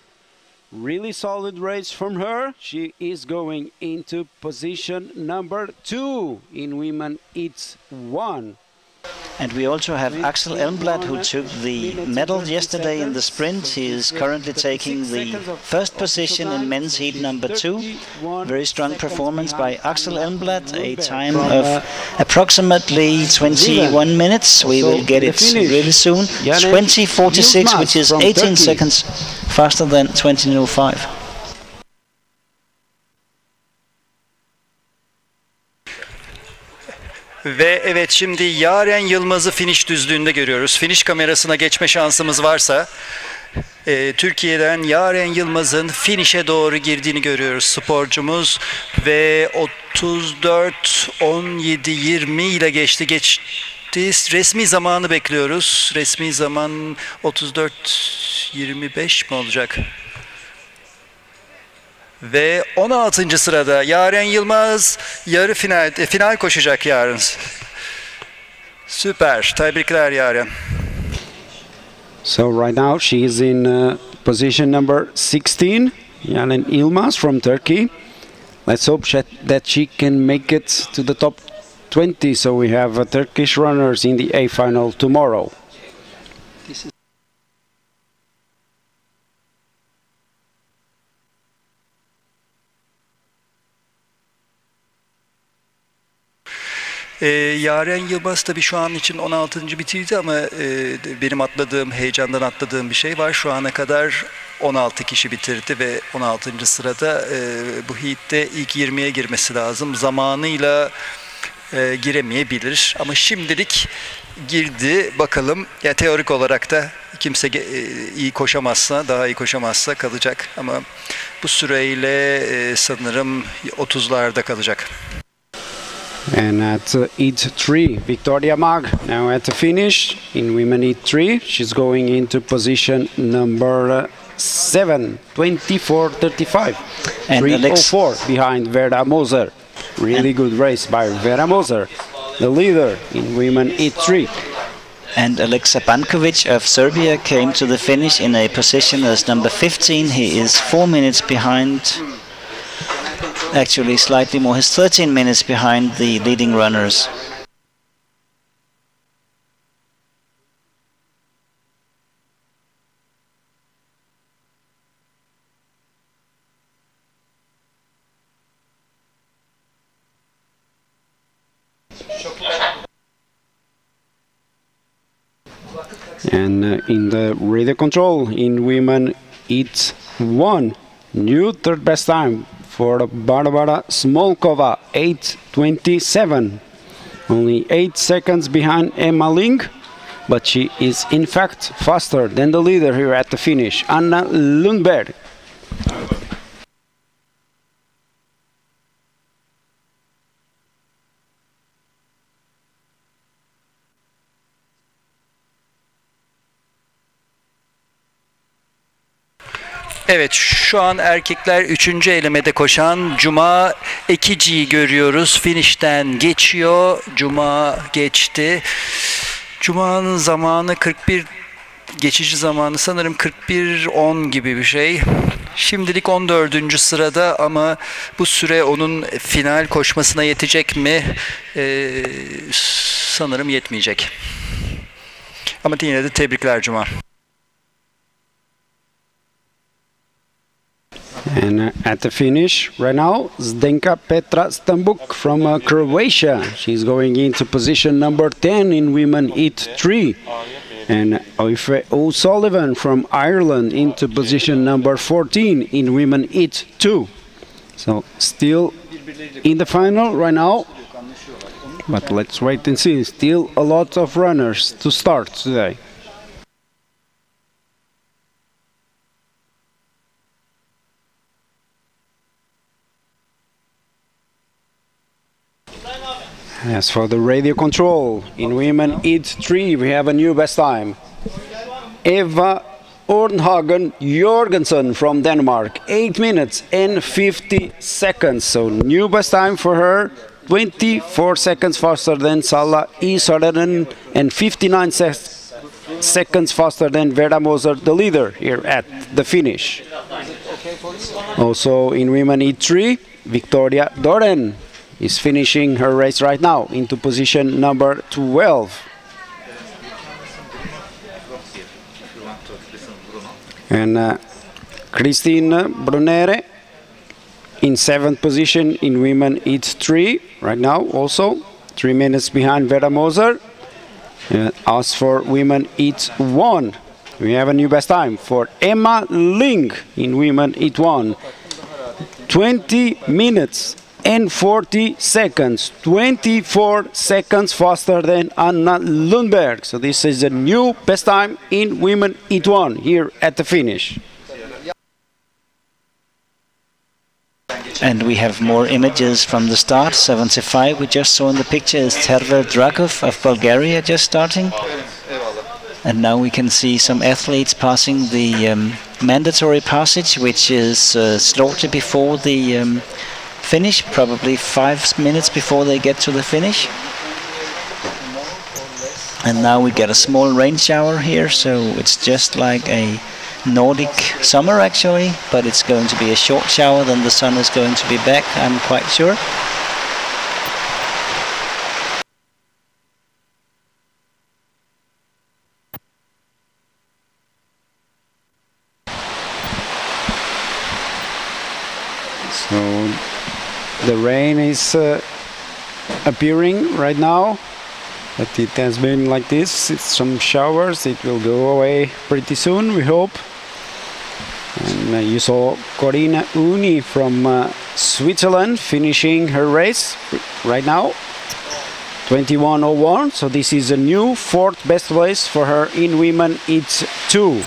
Really solid race from her. She is going into position number 2 in women Heat 1. And we also have Axel Elmblad, who took the medal yesterday in the sprint. He is currently taking the first position in men's heat number 2. Very strong performance by Axel Elmblad, a time of approximately 21 minutes. We will get it really soon. 20:46, which is 18 seconds faster than 20:05. Ve evet, şimdi Yaren Yılmaz'ı finish düzlüğünde görüyoruz. Finish kamerasına geçme şansımız varsa Türkiye'den Yaren Yılmaz'ın finish'e doğru girdiğini görüyoruz sporcumuz ve 34-17-20 ile geçti. Resmi zamanı bekliyoruz. Resmi zaman 34-25 mi olacak? Ve 16. sırada Yaren Yılmaz yarı final koşacak yarın. Süper. Tebrikler Yaren. So right now she is in position number 16, Yaren Yılmaz from Turkey. Let's hope that she can make it to the top 20, so we have Turkish runners in the A final tomorrow. Yaren Yılmaz tabii şu an için 16. bitirdi ama benim heyecandan atladığım bir şey var. Şu ana kadar 16 kişi bitirdi ve 16. sırada bu heat'te ilk 20'ye girmesi lazım. Zamanıyla giremeyebilir ama şimdilik girdi. Bakalım, ya teorik olarak da kimse iyi koşamazsa, daha iyi koşamazsa kalacak ama Bu süreyle sanırım 30'larda kalacak. And at heat 3, Victoria Mag now at the finish in women heat 3. She's going into position number 7, 24:35. And 3:04 behind Vera Moser. Really good race by Vera Moser, the leader in women heat 3. And Alexa Bankovic of Serbia came to the finish in a position as number 15. He is 4 minutes behind, actually slightly more, he's 13 minutes behind the leading runners. And in the radio control in women heat 1, new third best time for Barbara Smolkova, 8:27. Only 8 seconds behind Emma Ling, but she is in fact faster than the leader here at the finish, Anna Lundberg. Evet, şu an erkekler 3. elemede koşan Cuma Ekici'yi görüyoruz. Finişten geçiyor. Cuma geçti. Cuma'nın zamanı 41, geçici zamanı sanırım 41:10 gibi bir şey. Şimdilik 14. sırada ama bu süre onun final koşmasına yetecek mi? Sanırım yetmeyecek. Ama yine de tebrikler Cuma. And at the finish right now, Zdenka Petra Stambuk from Croatia. She's going into position number 10 in women heat 3. And Oife O'Sullivan from Ireland into position number 14 in women heat 2. So still in the final right now. But let's wait and see. Still a lot of runners to start today. As for the radio control, in women heat 3 we have a new best time. Eva Ornhagen Jorgensen from Denmark, 8 minutes and 50 seconds. So new best time for her, 24 seconds faster than Salla Isarinen and 59 seconds faster than Vera Moser, the leader here at the finish. Also in women heat 3, Victoria Doren is finishing her race right now into position number 12. And Christine Brunere in 7th position in women heat 3 right now, also 3 minutes behind Vera Moser. As for women heat 1, we have a new best time for Emma Ling in women heat 1. 20 minutes and 40 seconds, 24 seconds faster than Anna Lundberg. So this is a new best time in women heat 1 here at the finish. And we have more images from the start. 75 we just saw in the picture is Tervel Dragov of Bulgaria just starting. And now we can see some athletes passing the mandatory passage, which is slaughtered before the finish, probably 5 minutes before they get to the finish. And now we get a small rain shower here, so it's just like a Nordic summer actually, but it's going to be a short shower, then the sun is going to be back, I'm quite sure. So the rain is appearing right now, but it has been like this. It's some showers. It will go away pretty soon, we hope. And you saw Corina Uni from Switzerland finishing her race right now, 21:01. So this is a new 4th best place for her in women heat 2.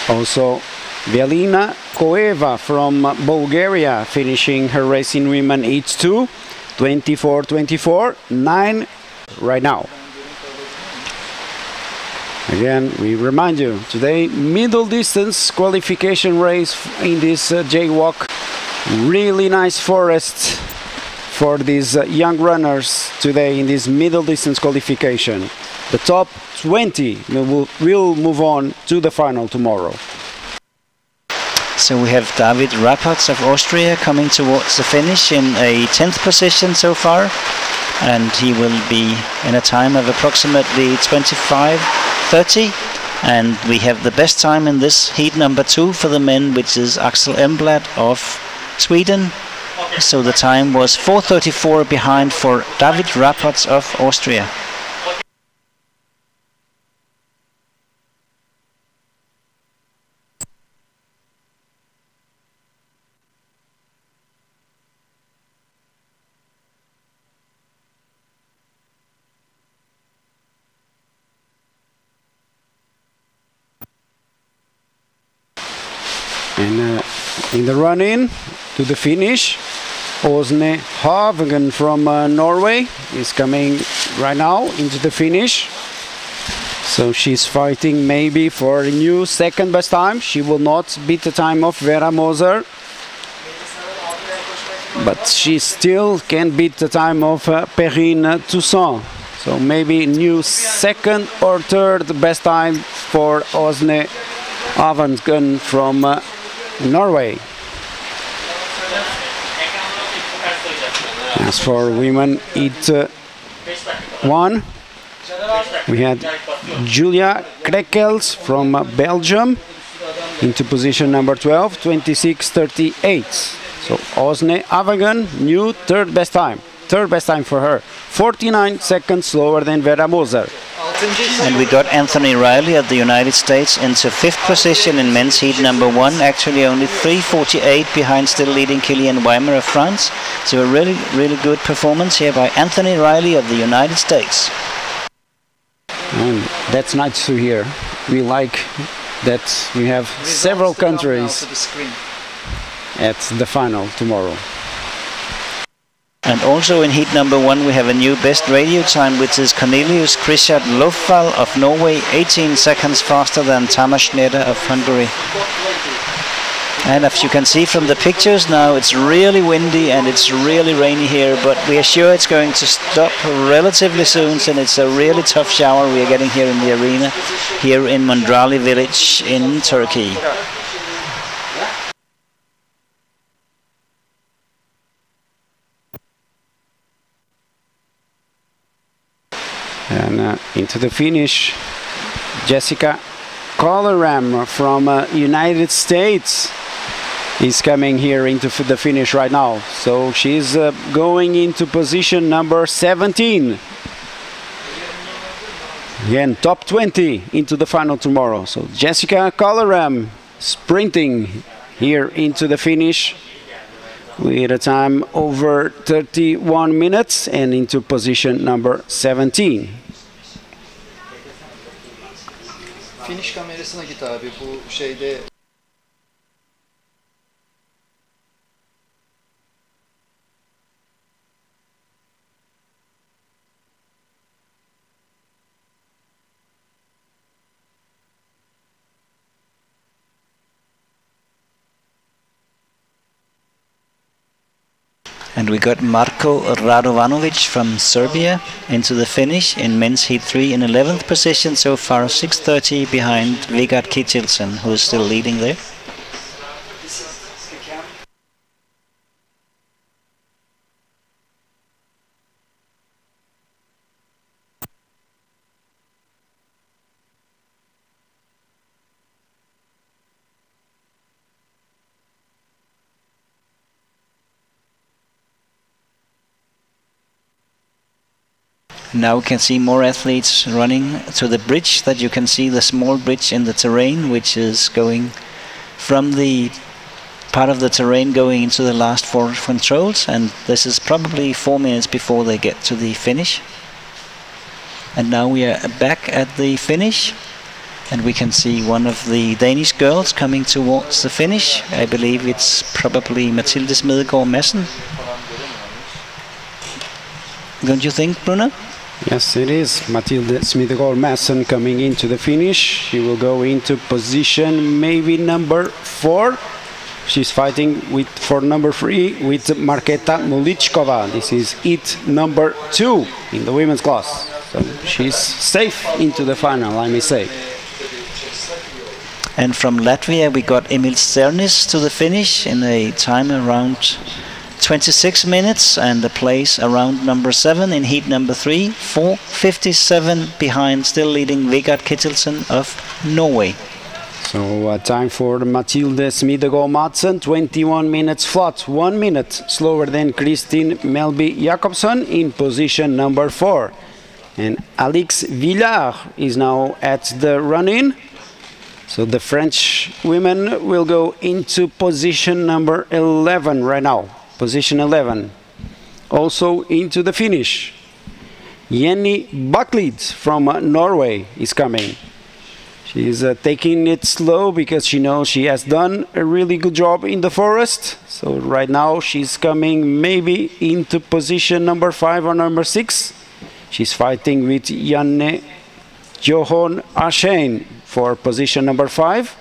Also Velina Koeva from Bulgaria, finishing her race in women heat 2, 24-24, 9 right now. Again, we remind you, today middle distance qualification race in this Jwoc. Really nice forest for these young runners today in this middle distance qualification. The top 20 will move on to the final tomorrow. So we have David Rapatz of Austria coming towards the finish in a 10th position so far, and he will be in a time of approximately 25:30. And we have the best time in this heat number 2 for the men, which is Axel Emblad of Sweden. So the time was 4:34 behind for David Rapatz of Austria. And in the run-in to the finish, Åsne Hagen from Norway is coming right now into the finish. So she's fighting maybe for a new second best time. She will not beat the time of Vera Moser, but she still can beat the time of Perrine Toussaint. So maybe new second or third best time for Åsne Hagen from Norway. As for women heat 1, we had Julia Krekels from Belgium into position number 12, 26:38. So Åsne Hagen, new third best time for her, 49 seconds slower than Vera Moser. And we got Anthony Riley of the United States into 5th position in men's heat number 1, actually only 3:48 behind still leading Kilian Weimer of France. So a really good performance here by Anthony Riley of the United States. And that's nice to hear. We like that we have several countries at the final tomorrow. And also in heat number 1 we have a new best radio time, which is Cornelius Christian Lofval of Norway, 18 seconds faster than Tamas Schneider of Hungary. And as you can see from the pictures now, it's really windy and it's really rainy here, but we are sure it's going to stop relatively soon, and it's a really tough shower we are getting here in the arena, here in Mudarlı village in Turkey. And into the finish, Jessica Colleram from United States is coming here into the finish right now. So she's going into position number 17. Again, top 20 into the final tomorrow. So Jessica Colleram sprinting here into the finish with a time over 31 minutes and into position number 17. Finish kamerasına git abi, bu şeyde. And we got Marko Radovanovic from Serbia into the finish in men's heat 3 in 11th position so far, 6:30 behind Vigard Kittelsen, who is still leading there. Now we can see more athletes running to the bridge, that you can see the small bridge in the terrain, which is going from the part of the terrain going into the last 4 controls, and this is probably 4 minutes before they get to the finish. And now we are back at the finish, And we can see one of the Danish girls coming towards the finish. I believe it's probably Mathilde Smedegaard Madsen. Don't you think, Bruno? Yes, it is. Mathilde Smedegaard Madsen coming into the finish. She will go into position maybe number 4. She's fighting for number 3 with Marketa Mulichkova. This is it number 2 in the women's class. So she's safe into the final, I may say. And from Latvia we got Emil Cernis to the finish in a time around 26 minutes and a place around number 7 in heat number 3, 4:57 behind, still leading Vegard Kittelsen of Norway. So time for Mathilde Smedegaard Madsen, 21 minutes flat, 1 minute slower than Kristin Melby Jakobsen in position number 4. And Alix Villard is now at the run-in. So the French women will go into position number 11 right now. Position 11. Also into the finish. Jenny Bucklid from Norway is coming. She's taking it slow because she knows she has done a really good job in the forest. So right now she's coming maybe into position number 5 or number 6. She's fighting with Janne Johan Ashein for position number 5.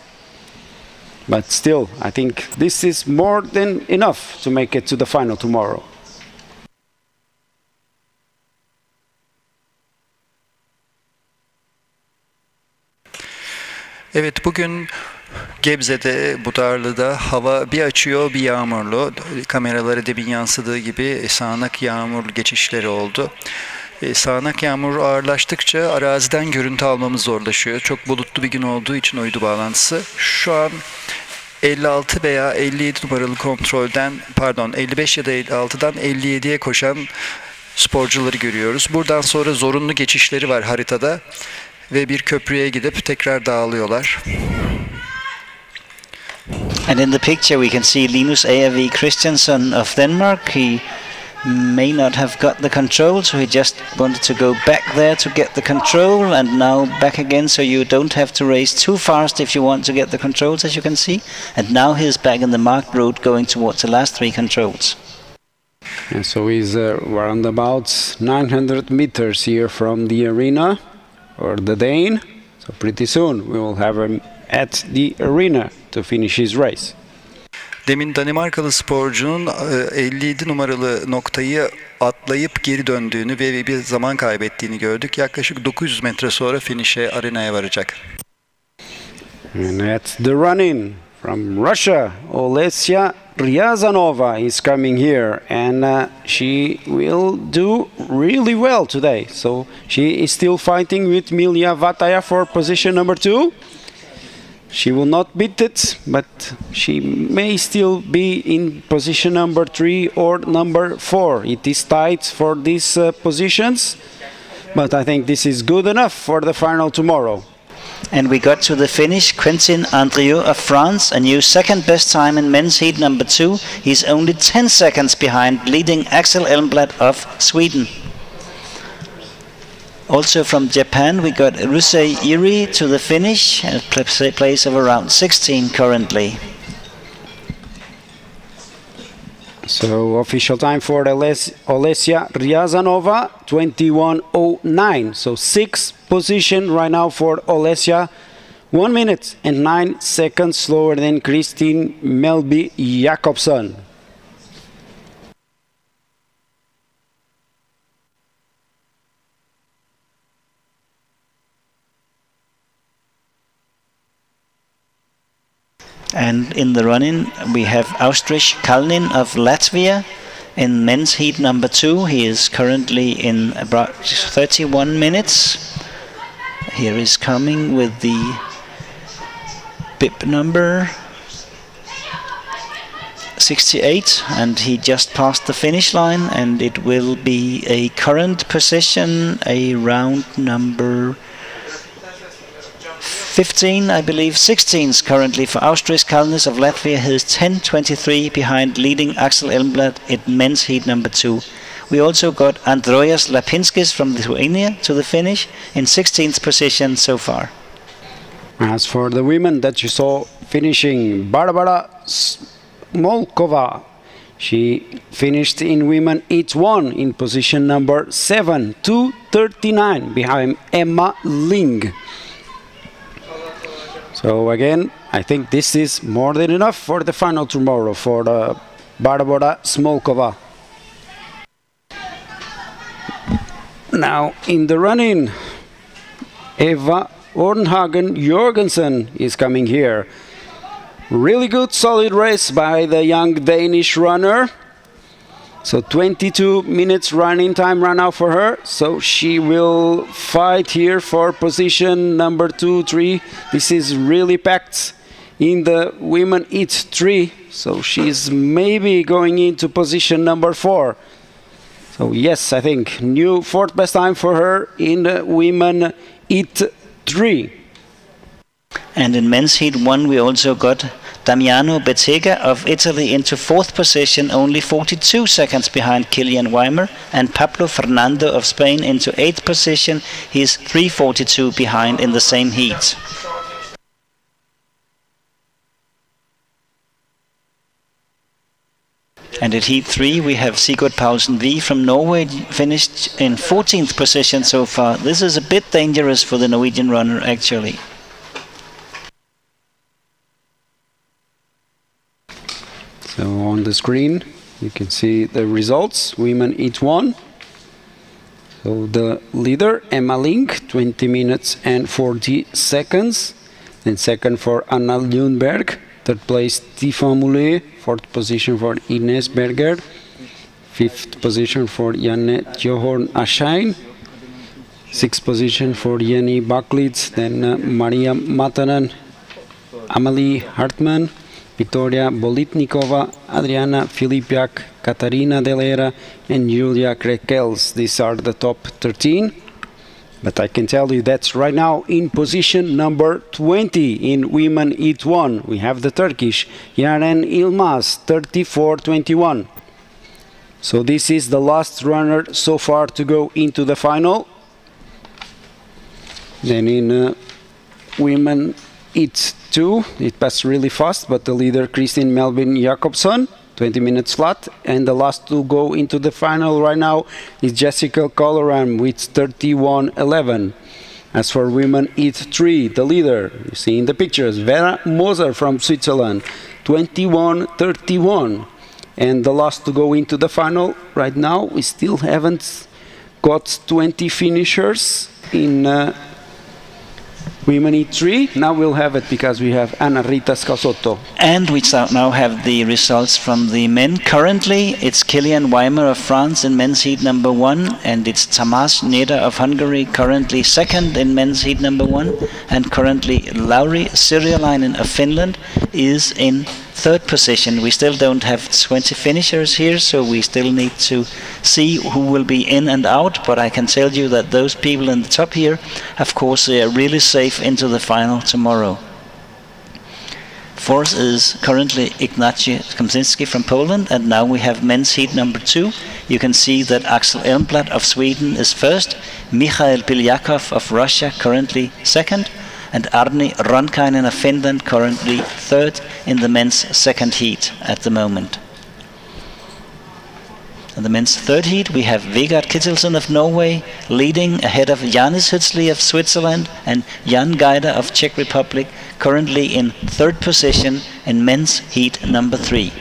But still, I think this is more than enough to make it to the final tomorrow. Evet, bugün Gebze'de, Mudarlı'da hava bir açıyor bir yağmurlu. Kameralara demin yansıdığı gibi sağanak yağmur geçişleri oldu. Sağanak yağmur ağırlaştıkça araziden görüntü almamız zorlaşıyor. Çok bulutlu bir gün olduğu için uydu bağlantısı. Şu an 56 veya 57 numaralı kontrolden, pardon 55 ya da 56'dan 57'ye koşan sporcuları görüyoruz. Buradan sonra zorunlu geçişleri var haritada ve bir köprüye gidip tekrar dağılıyorlar. And in the picture we can see Linus A.V. Christiansen of Denmark. He may not have got the control, so he just wanted to go back there to get the control, and now back again, so you don't have to race too fast if you want to get the controls, as you can see. And now he's back in the marked route going towards the last 3 controls. And so he's around about 900 meters here from the arena, or the Dane. So pretty soon we will have him at the arena to finish his race. Demin Danimarkalı sporcunun 57 numaralı noktayı atlayıp geri döndüğünü ve bir zaman kaybettiğini gördük. Yaklaşık 900 metre sonra finish'e, arenaya varacak. And at the run-in from Russia, Olesya Ryazanova is coming here, and she will do really well today. So she is still fighting with Milja Vataya for position number 2. She will not beat it, but she may still be in position number 3 or number 4. It is tight for these positions, but I think this is good enough for the final tomorrow. And we got to the finish. Quentin Andrieux of France, a new second best time in men's heat number 2. He's only 10 seconds behind leading Axel Elmblad of Sweden. Also from Japan we got Rusei Iri to the finish, at a place of around 16 currently. So official time for Olesya Ryazanova, 21:09. So 6th position right now for Olesya, 1 minute and 9 seconds slower than Kristin Melby Jakobsen. And in the run-in we have Austrich Kalnin of Latvia in men's heat number 2. He is currently in about 31 minutes. Here is coming with the bib number 68, and he just passed the finish line, and it will be a current position around number 15, I believe. 16 currently for Austrich Kalnis of Latvia. He is 10:23 behind leading Axel Elmblad in men's heat number 2. We also got Androjas Lapinskis from Lithuania to the finish in 16th position so far. As for the women that you saw finishing, Barbara Smolkova, she finished in women heat 1 in position number 7, 2:39 behind Emma Ling. So again, I think this is more than enough for the final tomorrow for Barbara Smolkova. Now in the running, Eva Ornhagen Jorgensen is coming here. Really good, solid race by the young Danish runner. So 22 minutes running time run out for her. So she will fight here for position number 2, 3. This is really packed in the women heat 3. So she's maybe going into position number 4. So yes, I think new 4th best time for her in the women heat 3. And in men's heat 1 we also got Damiano Bettega of Italy into 4th position, only 42 seconds behind Kilian Weimer, and Pablo Fernando of Spain into 8th position. He's 3:42 behind in the same heat. And at heat 3 we have Sigurd Paulsen V from Norway, finished in 14th position so far. This is a bit dangerous for the Norwegian runner actually. So on the screen you can see the results. Women heat 1. So the leader Emma Link, 20 minutes and 40 seconds. Then second for Anna Lundberg. Third place Tifan Moulet. 4th position for Ines Berger. 5th position for Janne Johorn Ashain. 6th position for Jenny Baklitz. Then Maria Matanen, Amalie Hartmann, Victoria Bolitnikova, Adriana Filipiak, Katarina Delera, and Julia Krekels. These are the top 13. But I can tell you that's right now in position number 20 in women heat 1. We have the Turkish Yaren Ilmaz, 34:21. So this is the last runner so far to go into the final. Then in women heat 2, it passed really fast, but the leader Kristin Melvin Jakobsson, 20 minutes flat, and the last to go into the final right now is Jessica Coloran with 31:11. As for women heat 3, the leader, you see in the pictures, Vera Moser from Switzerland, 21:31. And the last to go into the final right now, we still haven't got 20 finishers in women heat 3. Now we'll have it because we have Anna Rita Scalzotto. And we now have the results from the men. Currently it's Kilian Weimer of France in men's heat number 1, and it's Tamás Neda of Hungary currently 2nd in men's heat number 1, and currently Lauri Sirjalainen of Finland is in 3rd position. We still don't have 20 finishers here, so we still need to see who will be in and out, but I can tell you that those people in the top here, of course, they are really safe into the final tomorrow. 4th is currently Ignacy Komczynski from Poland, and now we have men's heat number 2. You can see that Axel Elmblad of Sweden is 1st, Mikhail Bilyakov of Russia currently 2nd, and Arni Ronkainen of Finland currently 3rd in the men's 2nd heat at the moment. In the men's 3rd heat we have Vegard Kittelsen of Norway leading ahead of Janis Hutzli of Switzerland and Jan Gaida of Czech Republic, currently in 3rd position in men's heat number 3.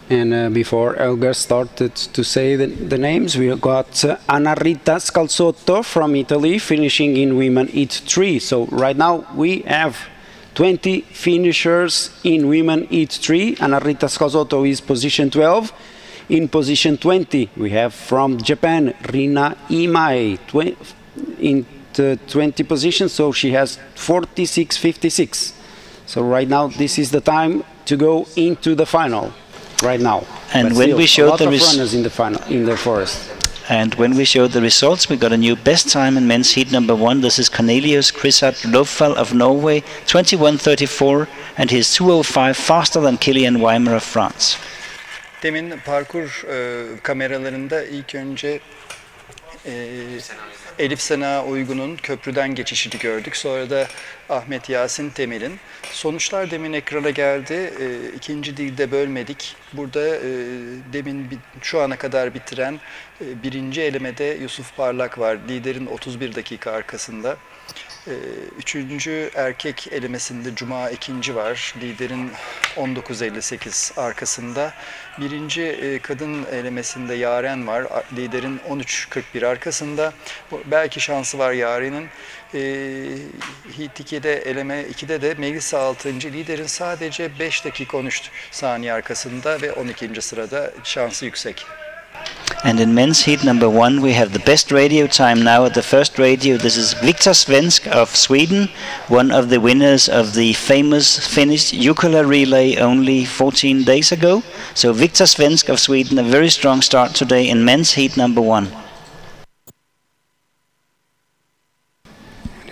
And before Elgar started to say the names, we got Anna Rita Scalzotto from Italy finishing in women heat 3. So right now we have 20 finishers in women heat 3. Anna Rita Scalzotto is position 12. In position 20 we have from Japan Rina Imai in the 20 position, so she has 46:56. So right now this is the time to go into the final. Right now, and but when still, we showed the runners in the final in the forest. And when we showed the results, we got a new best time in men's heat number 1. This is Cornelius Krisat Lofal of Norway, 21:34, and he's 2:05 faster than Kilian Weimer of France. Demin parkur kameralarında ilk önce Elif Sena Uygun'un köprüden geçişini gördük. Sonra da Ahmet Yasin Temel'in. Sonuçlar demin ekrana geldi. İkinci dilde bölmedik. Burada demin şu ana kadar bitiren birinci elemede Yusuf Parlak var. Liderin 31 dakika arkasında. Üçüncü erkek elemesinde Cuma ikinci var. Liderin 19.58 arkasında. Birinci kadın elemesinde Yaren var. Liderin 13.41 arkasında. Belki şansı var Yaren'in. Heat 2'de, eleme 2'de de Melisa 6. Liderin sadece 5 dakika 13 saniye arkasında ve 12. sırada şansı yüksek. And in men's heat number 1 we have the best radio time now at the first radio. This is Viktor Svensk of Sweden, one of the winners of the famous Finnish Jwoc relay only 14 days ago. So Viktor Svensk of Sweden, a very strong start today in men's heat number 1.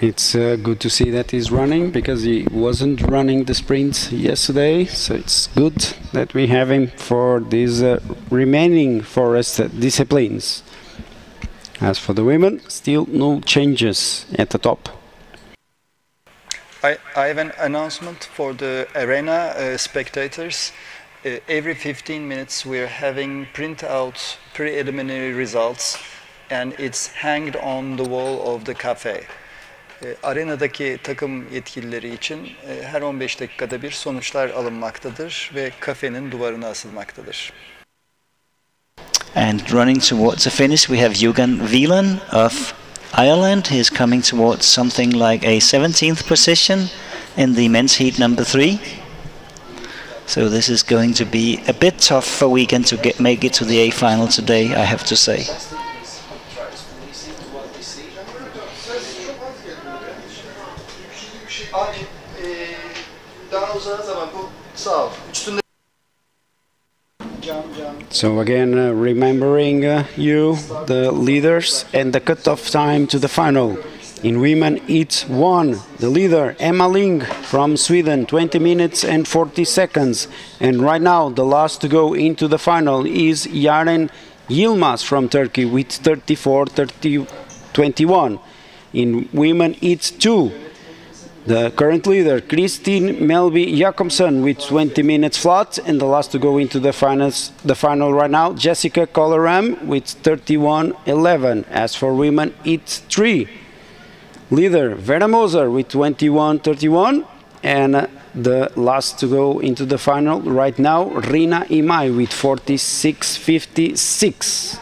It's good to see that he's running, because he wasn't running the sprints yesterday, so it's good that we have him for these remaining forest disciplines. As for the women, still no changes at the top. I have an announcement for the arena spectators. Every 15 minutes we're having print out preliminary results, and it's hanged on the wall of the cafe. Arenadaki takım yetkilileri için her 15 dakikada bir sonuçlar alınmaktadır ve kafenin duvarına asılmaktadır. And running towards the finish we have Jwoc Whelan of Ireland. He is coming towards something like a 17th position in the men's heat number 3. So this is going to be a bit tough for Wigan to make it to the A final today, I have to say. So again, remembering you, the leaders, and the cut-off time to the final. In women, it's 1. The leader, Emma Ling from Sweden, 20 minutes and 40 seconds. And right now, the last to go into the final is Yaren Yilmaz from Turkey with 34-21. In women, it's 2. The current leader, Christine Melby Jakobsen with 20 minutes flat, and the last to go into the final right now, Jessica Coloram with 31.11. As for women, it's 3. Leader, Vera Moser with 21.31, and the last to go into the final right now, Rina Imai with 46.56.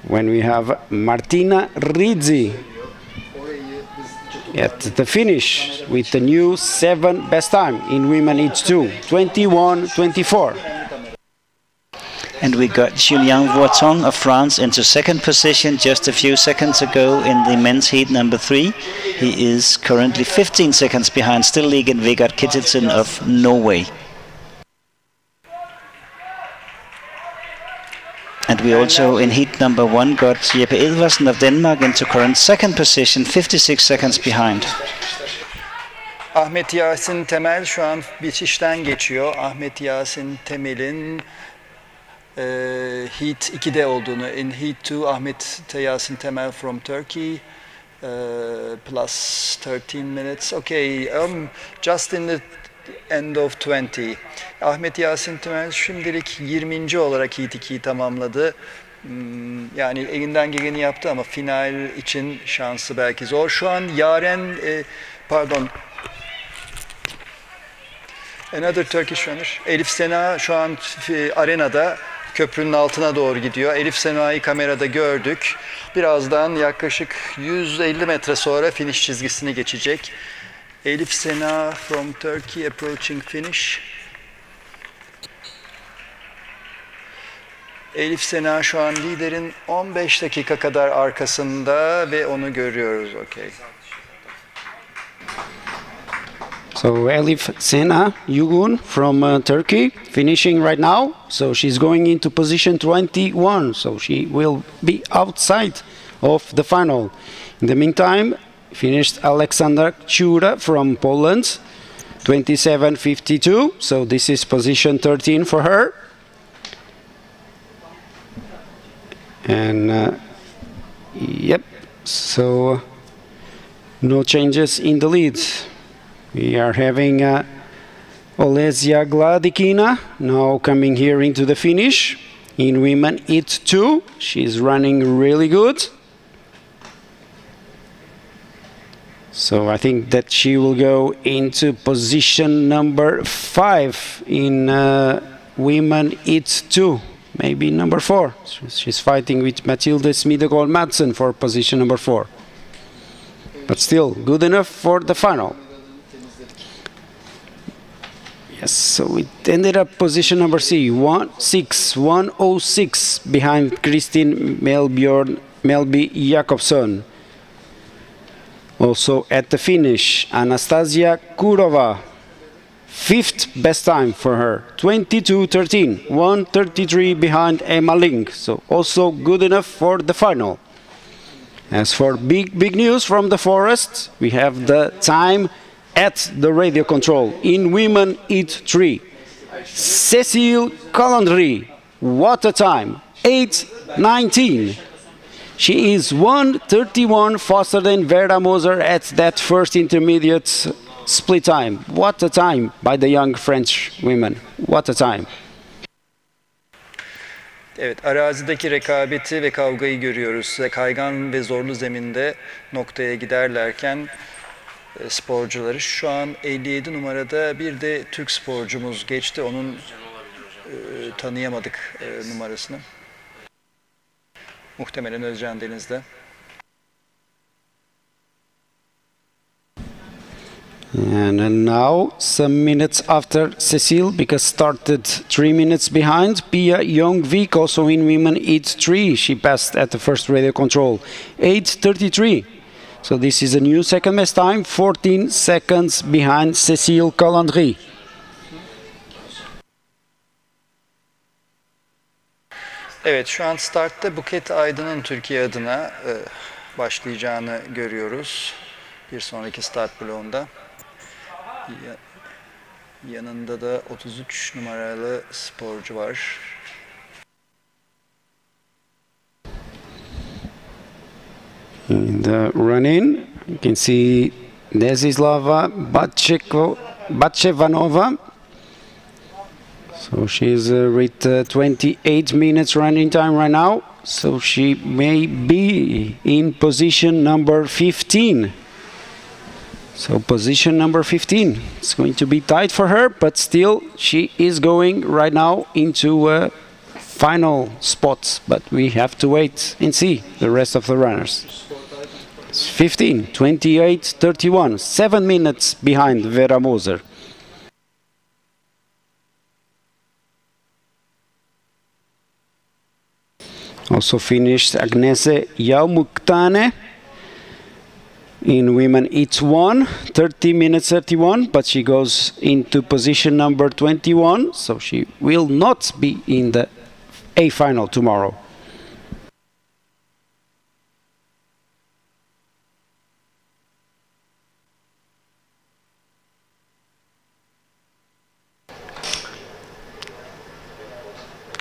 When we have Martina Rizzi at the finish with the new 7 best time in women each 2, 21-24. And we got Julien Voiton of France into second position just a few seconds ago in the men's heat number 3. He is currently 15 seconds behind Stillegen Vegard Kittelsen of Norway. And we also in heat number 1 got Jeppe Edvardsen of Denmark into current second position, 56 seconds behind. Ahmet Yasin Temel şu an bitişten geçiyor. Ahmet Yasin Temel'in Heat 2'de olduğunu, in Heat 2 Ahmet Yasin Temel from Turkey, plus 13 minutes. Okay, just in the end of 20. Ahmet Yasin Temel şimdilik 20. olarak Heat 2'yi tamamladı. Yani elinden geleni yaptı ama final için şansı belki zor. Şu an Yaren, another Turkish runner, Elif Sena şu an arenada köprünün altına doğru gidiyor. Elif Sena'yı kamerada gördük. Birazdan yaklaşık 150 metre sonra finish çizgisini geçecek. Elif Sena from Turkey approaching finish. Elif Sena şu an liderin 15 dakika kadar arkasında ve onu görüyoruz. Okay. So Elif Sena Yugun from Turkey finishing right now. So she's going into position 21. So she will be outside of the final. In the meantime, finished Alexander Chura from Poland, 27.52. So this is position 13 for her. And yep, so no changes in the lead. We are having Olesia Gladikina now coming here into the finish. In women heat 2, she's running really good. So I think that she will go into position number 5 in women heat 2, maybe number 4. She's fighting with Mathilde Smidegaard Madsen for position number 4. But still, good enough for the final. Yes, so it ended up position number 106 behind Kristin Melby Jakobsson. Also at the finish, Anastasia Kurova, 5th best time for her, 22:13, 1:33 behind Emma Link, so also good enough for the final. As for big news from the forest, we have the time at the radio control in women heat 3. Cécile Calandry, what a time, 8:19. She is 1:31 faster than Vera Moser at that first intermediate split time. What a time by the young French women. What a time. Evet, arazideki rekabeti ve kavgayı görüyoruz. Kaygan ve zorlu zeminde noktaya giderlerken sporcuları. Şu an 57 numarada bir de Türk sporcumuz geçti. Onun tanıyamadık numarasını. Muhtemelen Özcan Deniz'de. And now, some minutes after Cécile, because started 3 minutes behind, Pia Jongvik, also in women heat 3. She passed at the first radio control, 8:33. So this is a new second best time, 14 seconds behind Cécile Calandry. Evet, şu an startta Buket Aydın'ın Türkiye adına başlayacağını görüyoruz. Bir sonraki start bloğunda. Yanında da 33 numaralı sporcu var. In the run-in, you can see Desislava Batchevanova. So she's with 28 minutes running time right now. So she may be in position number 15. So position number 15. It's going to be tight for her, but still she is going right now into final spots. But we have to wait and see the rest of the runners. It's 15, 28, 31, 7 minutes behind Vera Moser. Also finished Agnese Jaumuktane in women heat 1, 30 minutes 31, but she goes into position number 21, so she will not be in the A final tomorrow.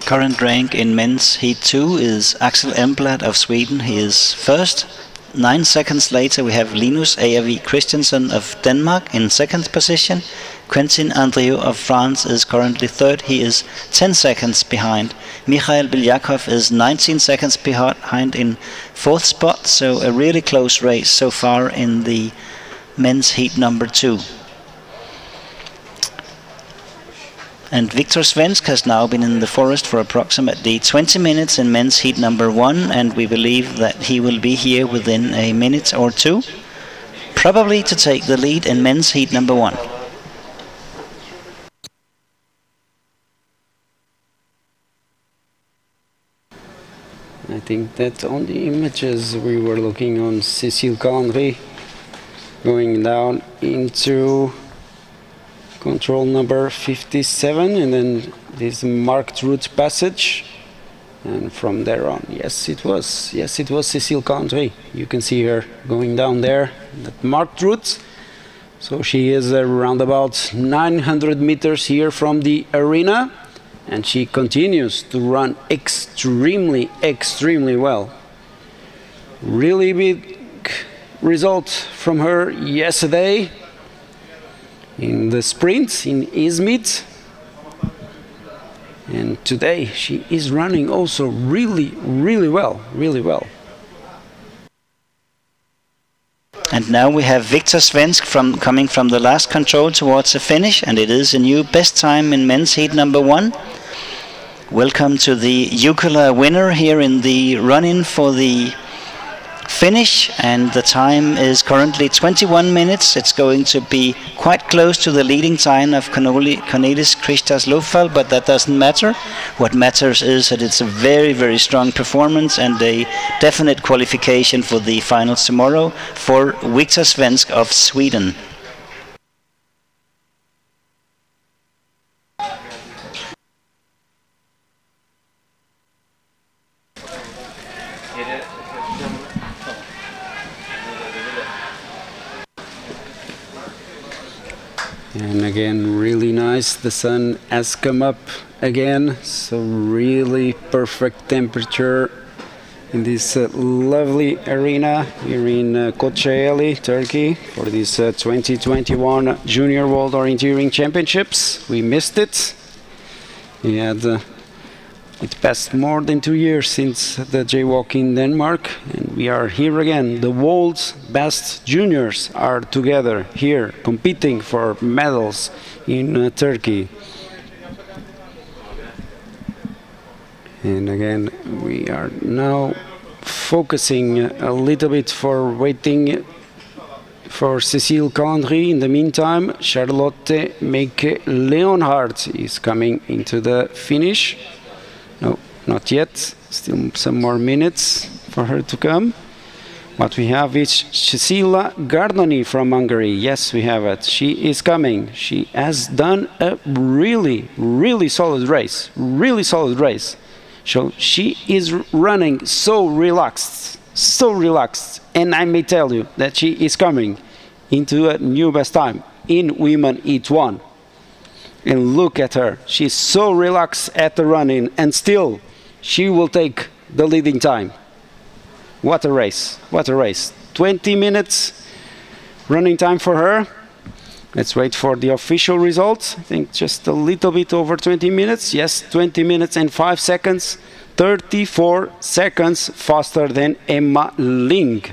Current rank in men's heat 2 is Axel Emblad of Sweden. He is first. 9 seconds later we have Linus A.V. Christensen of Denmark in second position. Quentin Andrieu of France is currently third. He is 10 seconds behind. Mikhail Bilyakov is 19 seconds behind in fourth spot. So a really close race so far in the men's heat number 2. And Viktor Svensk has now been in the forest for approximately 20 minutes in men's heat number 1, and we believe that he will be here within a minute or two, probably to take the lead in men's heat number 1. I think that on the images we were looking on Cécile Calandry going down into control number 57, and then this marked route passage, and from there on, yes it was Cécile Calandry. You can see her going down there, that marked route. So she is around about 900 meters here from the arena, and she continues to run extremely well. Really big result from her yesterday in the sprint in Izmit, and today she is running also really well. And now we have Victor Svensk coming from the last control towards the finish, and it is a new best time in men's heat number 1. Welcome to the Jwoc winner here in the run-in for the finish, and the time is currently 21 minutes. It's going to be quite close to the leading time of Cornelis Christas Lofal, but that doesn't matter. What matters is that it's a very strong performance and a definite qualification for the finals tomorrow for Victor Svensk of Sweden. And again, really nice. The sun has come up again, so really perfect temperature in this lovely arena here in Kocaeli, Turkey, for this 2021 Junior World Orienteering Championships. We missed it. We had it passed more than 2 years since the Jwoc in Denmark, and we are here again. The world's best juniors are together here, competing for medals in Turkey. And again, we are now focusing a little bit for waiting for Cécile Calandry. In the meantime, Charlotte Meike Leonhardt is coming into the finish. No, not yet. Still some more minutes for her to come. What we have is Cecilia Gardoni from Hungary. Yes, we have it. She is coming. She has done a really solid race. So she is running so relaxed. And I may tell you that she is coming into a new best time in Women Heat 1. And look at her. She's so relaxed at the run-in, and still she will take the leading time. What a race. 20 minutes running time for her. Let's wait for the official results. I think just a little bit over 20 minutes. Yes, 20 minutes and 5 seconds. 34 seconds faster than Emma Ling.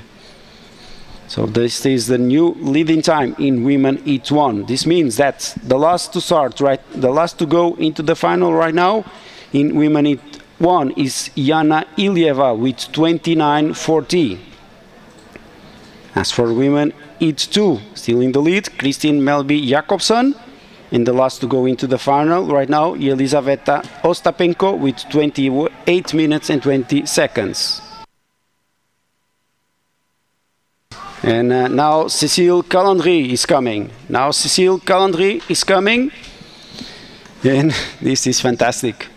So this is the new leading time in Women Heat 1. This means that the last to start, the last to go into the final right now in Women Heat 1 is Jana Ilieva with 29:40. As for Women Heat 2, still in the lead, Kristin Melby Jakobsen. And the last to go into the final right now, Yelizaveta Ostapenko with 28 minutes and 20 seconds. And now Cécile Calandry is coming. And this is fantastic.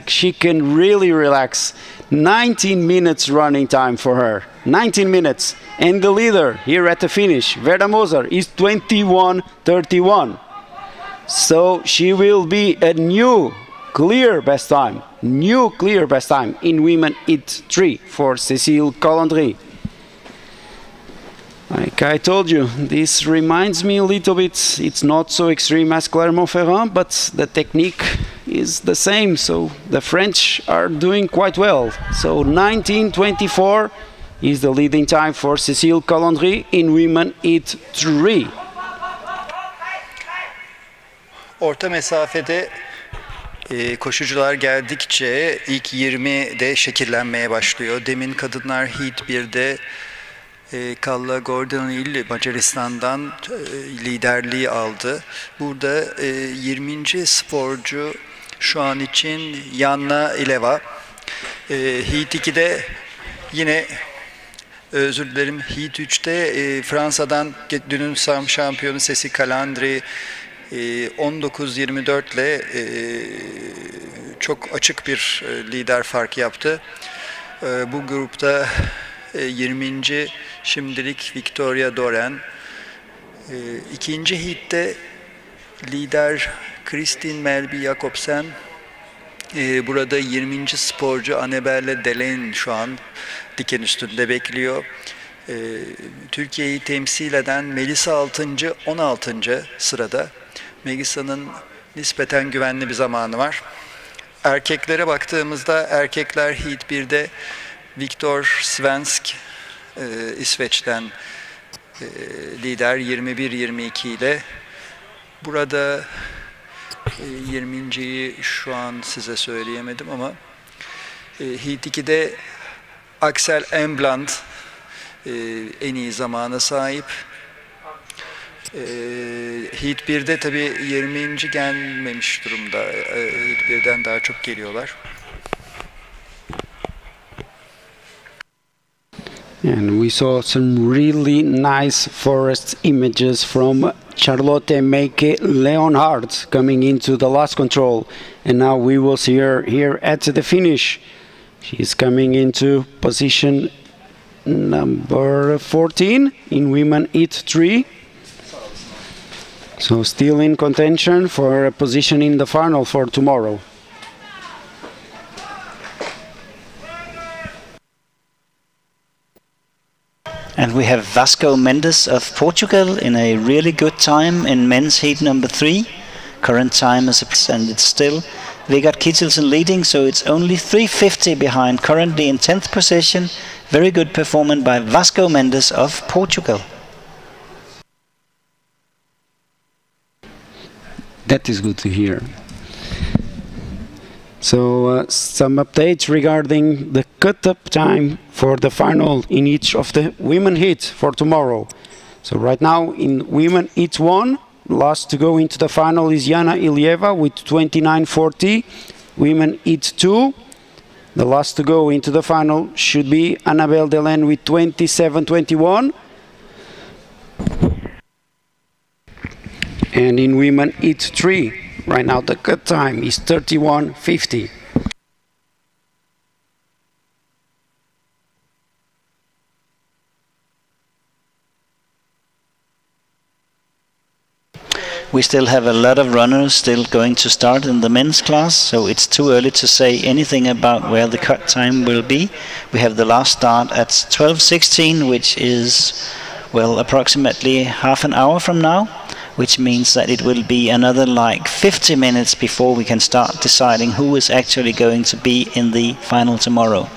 She can really relax. 19 minutes running time for her. 19 minutes. And the leader here at the finish, Verda Moser, is 21:31. So she will be a new clear best time in Women Heat 3 for Cécile Calandry. Like I told you, this reminds me a little bit, it's not so extreme as Clermont-Ferrand, but the technique is the same, so the French are doing quite well. So 19:24 is the leading time for Cécile Calandry in Women Heat 3. Orta mesafede koşucular geldikçe ilk 20 de şekillenmeye başlıyor. Demin kadınlar Heat 1'de Kalla Gordonil Macaristan'dan liderliği aldı. Burada 20. sporcu şu an için Jana Ileva. Heat 2'de yine özür dilerim, Heat 3'te Fransa'dan dünün şampiyonu Cécile Calandry 19-24 ile çok açık bir lider fark yaptı. Bu grupta 20. şimdilik Victoria Doren. İkinci heat'te lider Kristin Melby Jakobsen. Burada 20. sporcu Annabelle Delaine şu an diken üstünde bekliyor. Türkiye'yi temsil eden Melisa 16. sırada. Melisa'nın nispeten güvenli bir zamanı var. Erkeklere baktığımızda erkekler Heat 1'de Viktor Svensk İsveç'ten lider 21-22 ile. Burada 20.yi şu an size söyleyemedim ama Heat 2'de Axel Embland en iyi zamana sahip. Heat 1'de tabii 20. gelmemiş durumda. Heat 1'den daha çok geliyorlar. And we saw some really nice forest images from Charlotte Meike Leonhardt coming into the last control. And now we will see her here at the finish. She is coming into position number 14 in women Heat 3. So still in contention for a position in the final for tomorrow. And we have Vasco Mendes of Portugal in a really good time in men's heat number 3. Current time is, and it's still Vegard Kittelsen leading, so it's only 3:50 behind, currently in 10th position. Very good performance by Vasco Mendes of Portugal. That is good to hear. So some updates regarding the cut-up time for the final in each of the women heats for tomorrow. So right now in women heat 1, last to go into the final is Yana Ilieva with 29:40. Women heat 2, the last to go into the final should be Annabelle Delaine with 27:21. And in women heat 3, right now the cut time is 31:50. We still have a lot of runners still going to start in the men's class, so it's too early to say anything about where the cut time will be. We have the last start at 12:16, which is, well, approximately half an hour from now, which means that it will be another like 50 minutes before we can start deciding who is actually going to be in the final tomorrow.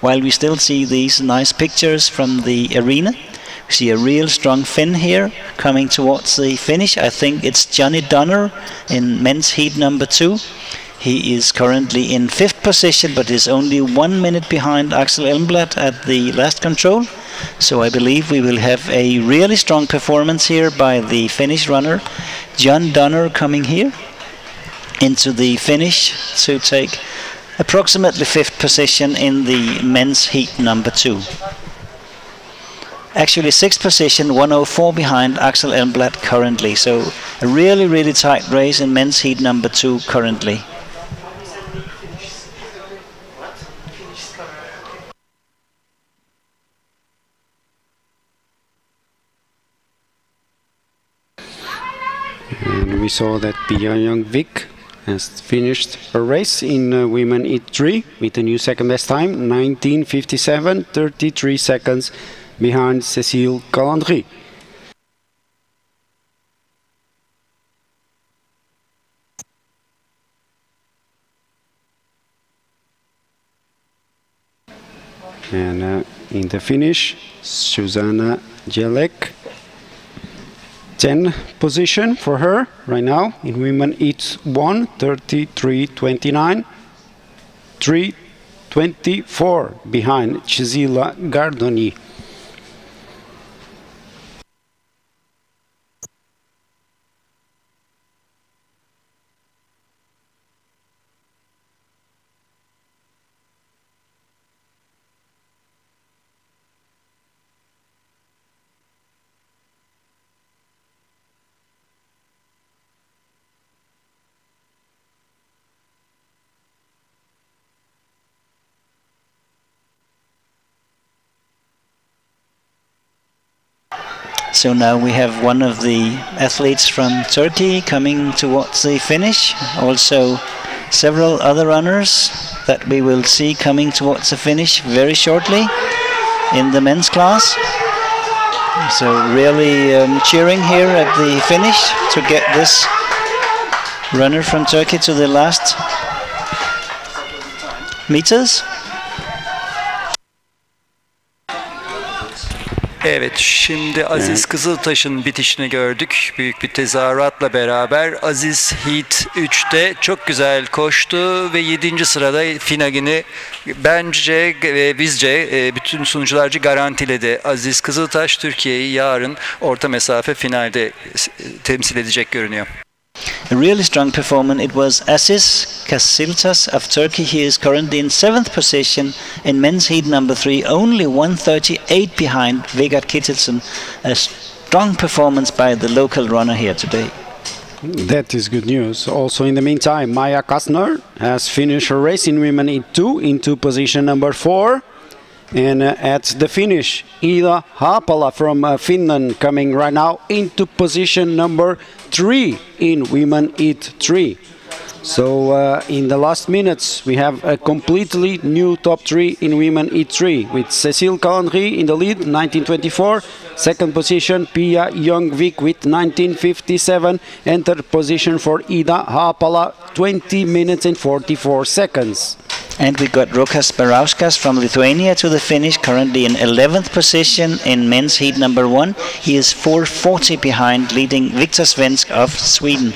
While we still see these nice pictures from the arena, we see a real strong Finn here coming towards the finish. I think it's Johnny Donner in men's heat number 2. He is currently in 5th position, but is only 1 minute behind Axel Elmblad at the last control. So I believe we will have a really strong performance here by the Finnish runner, John Donner, coming here into the finish to take approximately 5th position in the men's heat number 2. Actually 6th position, 1:04 behind Axel Elmblad currently. So a really tight race in men's heat number 2 currently. And we saw that Pia Young-Vik has finished her race in women heat 3 with a new second best time, 19:57, 33 seconds behind Cécile Calandry. And in the finish, Susanna Jelek, 10th position for her right now in women heat 1, 33:29, 3:24 behind Chisila Gardoni. So now we have one of the athletes from Turkey coming towards the finish. Also several other runners that we will see coming towards the finish very shortly in the men's class. So really cheering here at the finish to get this runner from Turkey to the last meters. Evet, şimdi Aziz Kızıltaş'ın bitişini gördük. Büyük bir tezahüratla beraber Aziz Heat 3'te çok güzel koştu ve 7. sırada finalini bence ve bizce bütün sunucularcı garantiledi. Aziz Kızıltaş Türkiye'yi yarın orta mesafe finalde temsil edecek görünüyor. A really strong performance. It was Aziz Kızıltaş of Turkey. He is currently in 7th position in men's heat number 3, only 1:38 behind Vegard Kittelsen. A strong performance by the local runner here today. That is good news. Also in the meantime, Maja Kastner has finished her race in women heat 2 into position number 4. And at the finish, Ida Haapala from Finland coming right now into position number 3 in women heat 3. So in the last minutes, we have a completely new top 3 in women heat 3 with Cécile Calandry in the lead, 1924. Second position, Pia Jwoc with 1957. And third position for Ida Haapala, 20 minutes and 44 seconds. And we got Rokas Barauskas from Lithuania to the finish, currently in 11th position in men's heat number 1. He is 4:40 behind, leading Viktor Svensk of Sweden.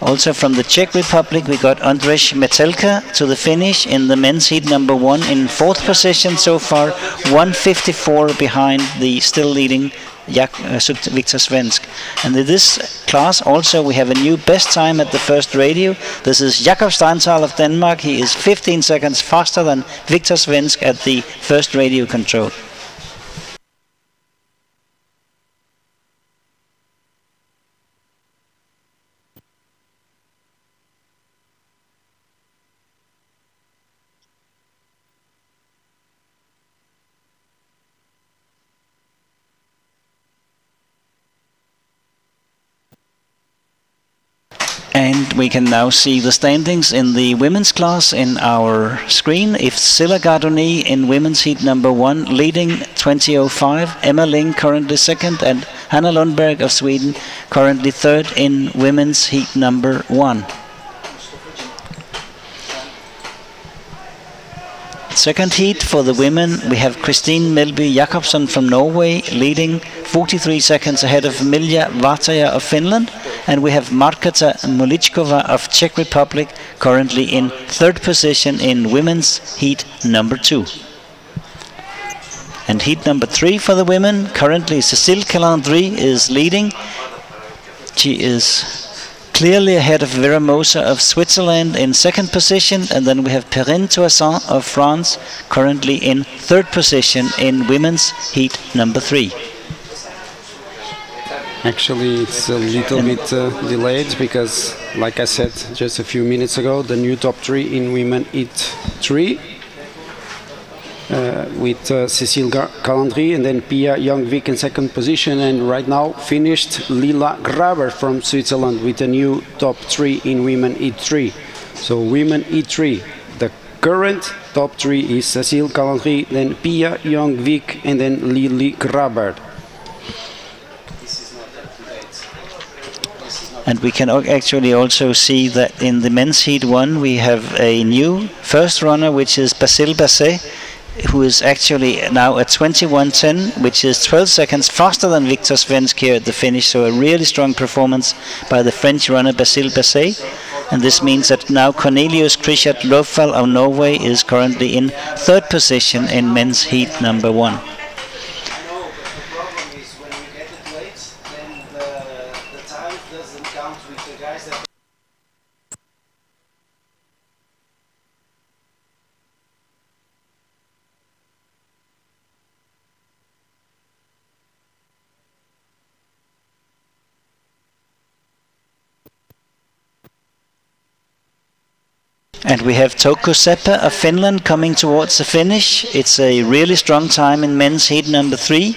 Also from the Czech Republic, we got Andrej Metelka to the finish in the men's heat number 1 in 4th position so far, 1:54 behind the still leading Viktor Svensk. And in this class also we have a new best time at the first radio. This is Jakob Steinthal of Denmark. He is 15 seconds faster than Viktor Svensk at the first radio control. And we can now see the standings in the women's class in our screen. If Silla Gardoni in women's heat number 1 leading 20:05, Emma Ling currently second, and Hanna Lundberg of Sweden currently third in women's heat number 1. Second heat for the women, we have Christine Melby Jakobsen from Norway leading 43 seconds ahead of Milja Vataja of Finland, and we have Marketa Molichkova of Czech Republic currently in third position in women's heat number 2. And heat number 3 for the women, currently Cécile Calandry is leading. She is clearly ahead of Vera Moser of Switzerland in second position, and then we have Perrine Toussaint of France currently in third position in women's heat number 3. Actually, it's a little bit delayed because, like I said just a few minutes ago, the new top 3 in women heat 3 with Cécile Calandry and then Pia Jwoc in second position, and right now finished Lila Graber from Switzerland with a new top 3 in women heat 3. So women heat 3, the current top 3 is Cécile Calandry, then Pia Jwoc and then Lili Graber. And we can actually also see that in the men's heat 1 we have a new first runner, which is Basile Basset, who is actually now at 21:10, which is 12 seconds faster than Viktor Svensk here at the finish. So a really strong performance by the French runner Basile Basset. And this means that now Cornelius Krishat Lofval of Norway is currently in third position in men's heat number 1. And we have Touko Seppa of Finland coming towards the finish. It's a really strong time in men's heat number 3.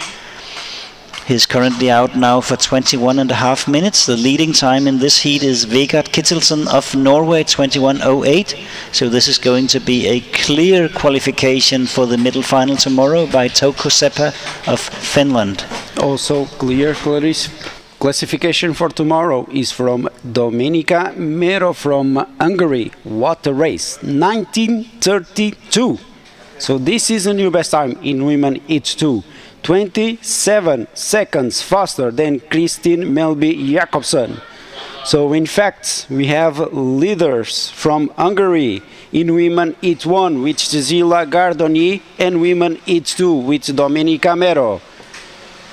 He's currently out now for 21.5 minutes. The leading time in this heat is Vegard Kittelsen of Norway, 21.08. So this is going to be a clear qualification for the middle final tomorrow by Jwoc Sepä of Finland. Also clear classification for tomorrow is from Domenica Mero from Hungary. What a race, 19:32. So this is a new best time in women heat 2. 27 seconds faster than Kristin Melby Jakobsen. So in fact, we have leaders from Hungary in women heat 1 with Cecilia Gardoni and women heat 2 with Domenica Mero.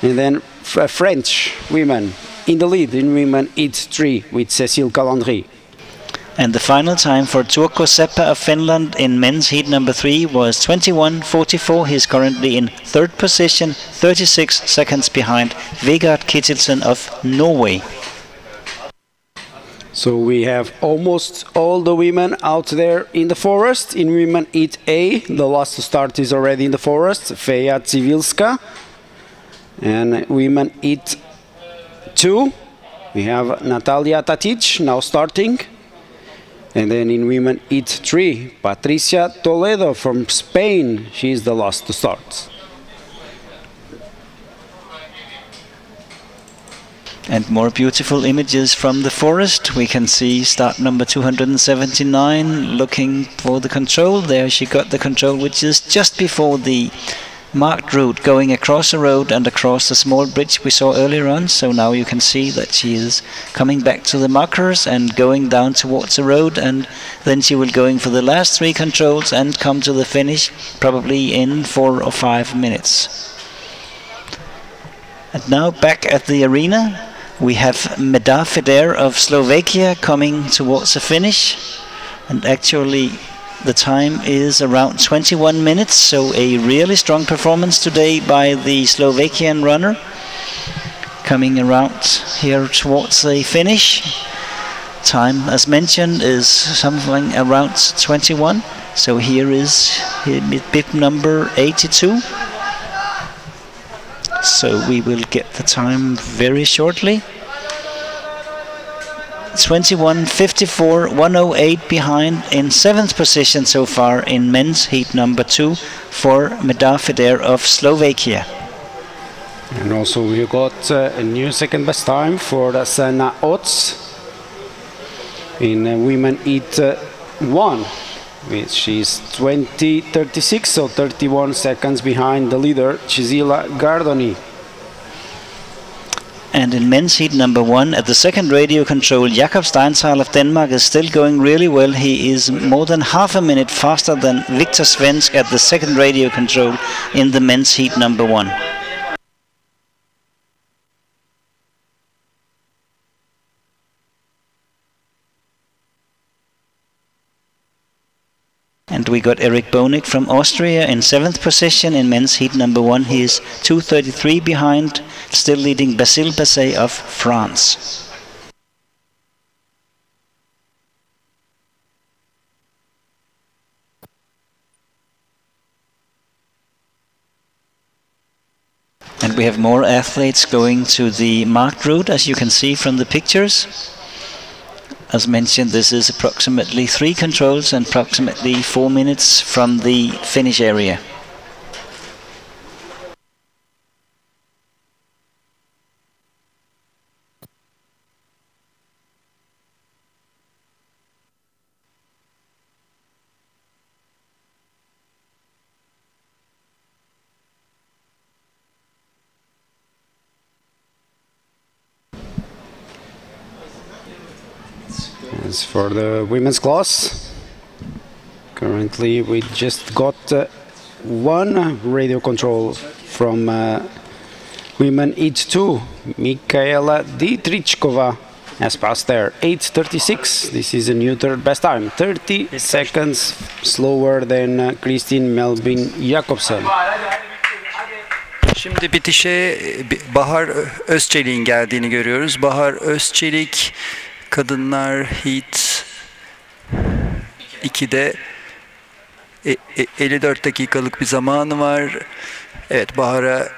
And then French women in the lead in women heat 3 with Cécile Calandry. And the final time for Jwoc Sepä of Finland in men's heat number 3 was 21:44. He's currently in third position, 36 seconds behind Vegard Kittelsen of Norway. So we have almost all the women out there in the forest. In women heat A, the last to start is already in the forest, Feja Civilska. And women heat 2, we have Natalia Tatic now starting. And then in women heat 3, Patricia Toledo from Spain. She's the last to start. And more beautiful images from the forest. We can see start number 279 looking for the control. There she got the control, which is just before the marked route, going across a road and across the small bridge we saw earlier on. So now you can see that she is coming back to the markers and going down towards the road, and then she will going for the last 3 controls and come to the finish probably in 4 or 5 minutes. And now back at the arena we have Meda Feder of Slovakia coming towards the finish, and actually the time is around 21 minutes, so a really strong performance today by the Slovakian runner. Coming around here towards the finish. Time, as mentioned, is something around 21. So here is bib number 82. So we will get the time very shortly. 21:54, 108 behind, in 7th position so far in men's heat number 2 for Meda Feder of Slovakia. And also we got a new second best time for Sana Ots in women heat 1, which is 20:36, so 31 seconds behind the leader Cecilia Gardoni. And in men's heat number 1, at the second radio control, Jakob Steinthal of Denmark is still going really well. He is more than half a minute faster than Victor Svensk at the second radio control in the men's heat number 1. And we got Erik Bonig from Austria in 7th position in men's heat number 1. He is 2:33 behind, still leading Basile Basset of France. And we have more athletes going to the marked route, as you can see from the pictures. As mentioned, this is approximately 3 controls and approximately 4 minutes from the finish area. As for the women's class, currently we just got 1 radio control from women heat 2. Mikaela Dietrichkova has passed there, 8:36. This is a new third best time, 30 seconds slower than Kristin Melby Jakobsen. Şimdi bitişe Bahar Özçelik'in geldiğini görüyoruz. Bahar Özçelik kadınlar heat 2'de 54 dakikalık bir zamanı var. Evet, Bahar'a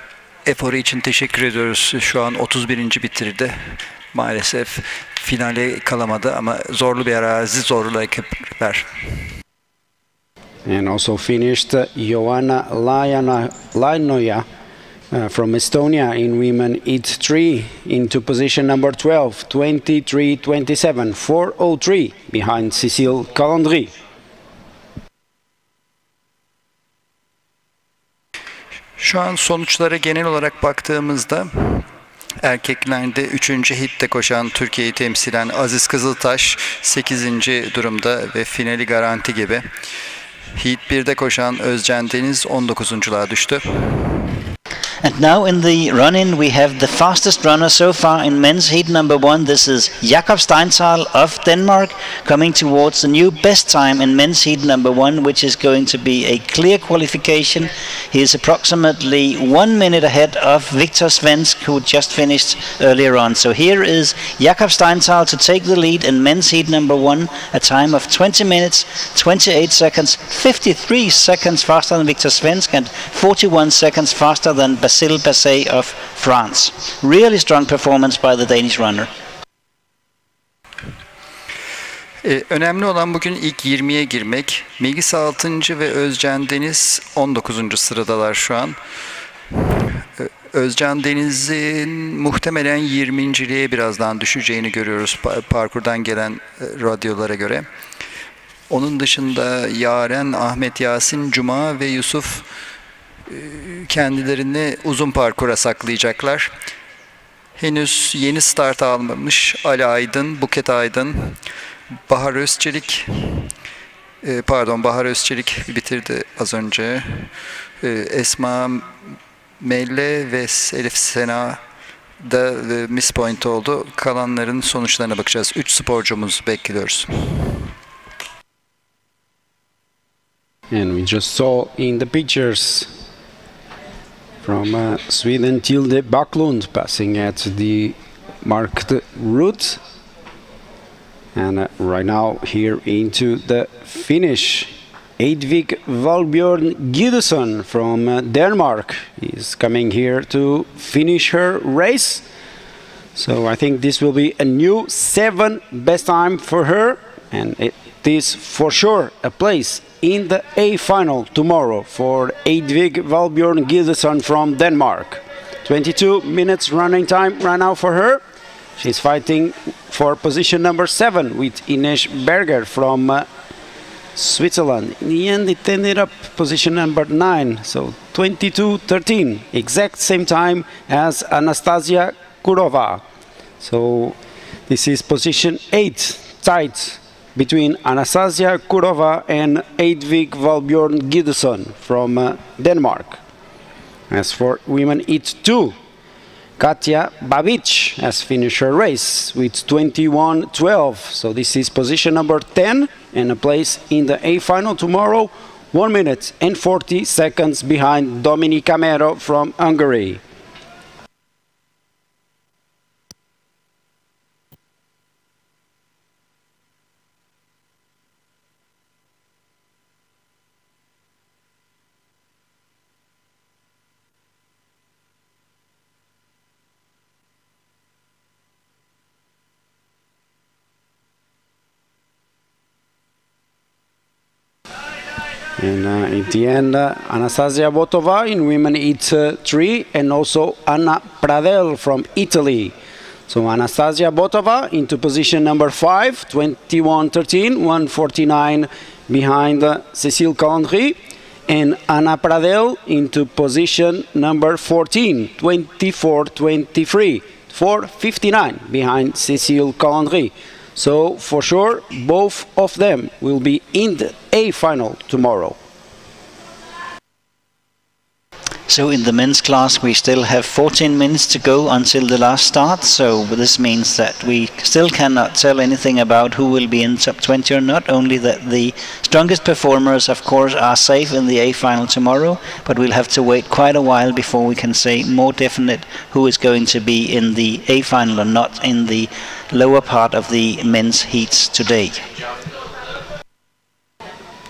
eforu için teşekkür ediyoruz. Şu an 31. bitirdi. Maalesef finale kalamadı ama zorlu bir arazi, zorlu ekipler. And also finished Joanna Lainoja from Estonia in women heat 3 into position number 12, 23-27, 4:03 behind Cécile Calandry. Şu an sonuçlara genel olarak baktığımızda erkeklerde 3. heatte koşan Türkiye'yi temsilen Aziz Kızıltaş 8. durumda ve finali garanti gibi. Heat 1'de koşan Özcan Deniz 19.luğa düştü. And now in the run-in we have the fastest runner so far in men's heat number 1. This is Jakob Steinthal of Denmark coming towards the new best time in men's heat number 1, which is going to be a clear qualification. He is approximately 1 minute ahead of Victor Svensk, who just finished earlier on. So here is Jakob Steinthal to take the lead in men's heat number 1, a time of 20 minutes, 28 seconds, 53 seconds faster than Victor Svensk and 41 seconds faster than Basile Basset of France. Really strong performance by the Danish runner. Önemli olan bugün ilk 20'ye girmek. Megis 6. ve Özcan Deniz 19. sıradalar şu an. Özcan Deniz'in muhtemelen 20.liğe birazdan düşeceğini görüyoruz parkurdan gelen radyolara göre. Onun dışında Yaren, Ahmet Yasin, Cuma ve Yusuf kendilerini uzun parkura saklayacaklar. Henüz yeni start almamış Ali Aydın, Buket Aydın, Bahar Özçelik bitirdi az önce. Esma Melle ve Elif Sena da miss point oldu. Kalanların sonuçlarına bakacağız. 3 sporcumuz bekliyoruz. And we just saw in the pictures from Sweden, Tilde Backlund passing at the marked route. And right now here into the finish, Eidvig Valbjørn Gidesson from Denmark is coming here to finish her race. So I think this will be a new 7 best time for her, and it is for sure a place in the A final tomorrow for Eidvig Valbjørn Gidesson from Denmark. 22 minutes running time right now for her. She's fighting for position number 7 with Ines Berger from Switzerland. In the end, it ended up position number 9, so 22:13, exact same time as Anastasia Kurova. So this is position 8, tight between Anastasia Kurova and Eidvig Valbjørn Gidesson from Denmark. As for women heat 2, Katja Babic has finished her race with 21:12. So this is position number 10 and a place in the A final tomorrow, 1 minute and 40 seconds behind Dominika Mero from Hungary. And at the end, Anastasia Botova in women heat 3 and also Anna Pradel from Italy. So Anastasia Botova into position number 5, 21:13, 1:49 behind Cécile Calandry. And Anna Pradel into position number 14, 24:23, 4:59 behind Cécile Calandry. So for sure, both of them will be in the A final tomorrow. So in the men's class we still have 14 minutes to go until the last start, so this means that we still cannot tell anything about who will be in top 20 or not, only that the strongest performers of course are safe in the A final tomorrow, but we'll have to wait quite a while before we can say more definite who is going to be in the A final or not in the lower part of the men's heats today.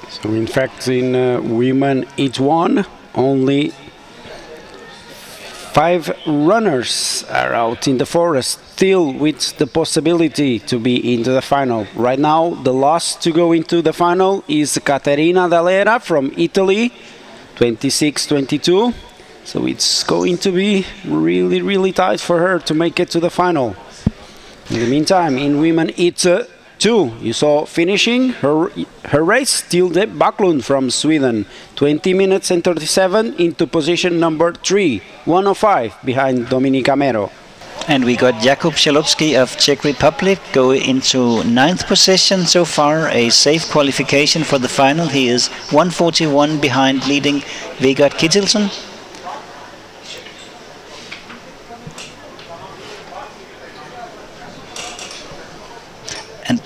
So in fact in women heat 1 only 5 runners are out in the forest, still with the possibility to be into the final. Right now, the last to go into the final is Caterina Dallera from Italy, 26-22. So it's going to be really, really tight for her to make it to the final. In the meantime, in women it's 2, you saw finishing her race, Tilde Backlund from Sweden, 20 minutes and 37 into position number 3, 105 behind Dominika Mero. And we got Jakub Szelowski of Czech Republic going into 9th position so far, a safe qualification for the final. He is 141 behind leading Vegard Kittelsen. And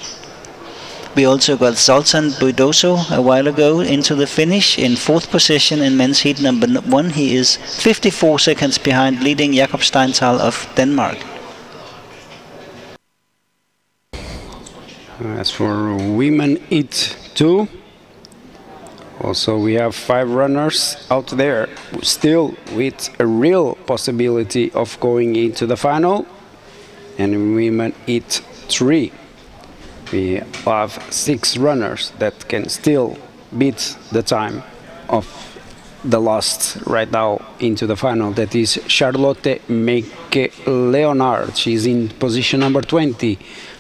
we also got Zoltan Buidoso a while ago into the finish in 4th position in men's heat number 1. He is 54 seconds behind leading Jakob Steinthal of Denmark. As for women heat 2, also we have 5 runners out there, still with a real possibility of going into the final. And in women heat 3, we have 6 runners that can still beat the time of the last right now into the final. That is Charlotte Meike Leonard. She's in position number 20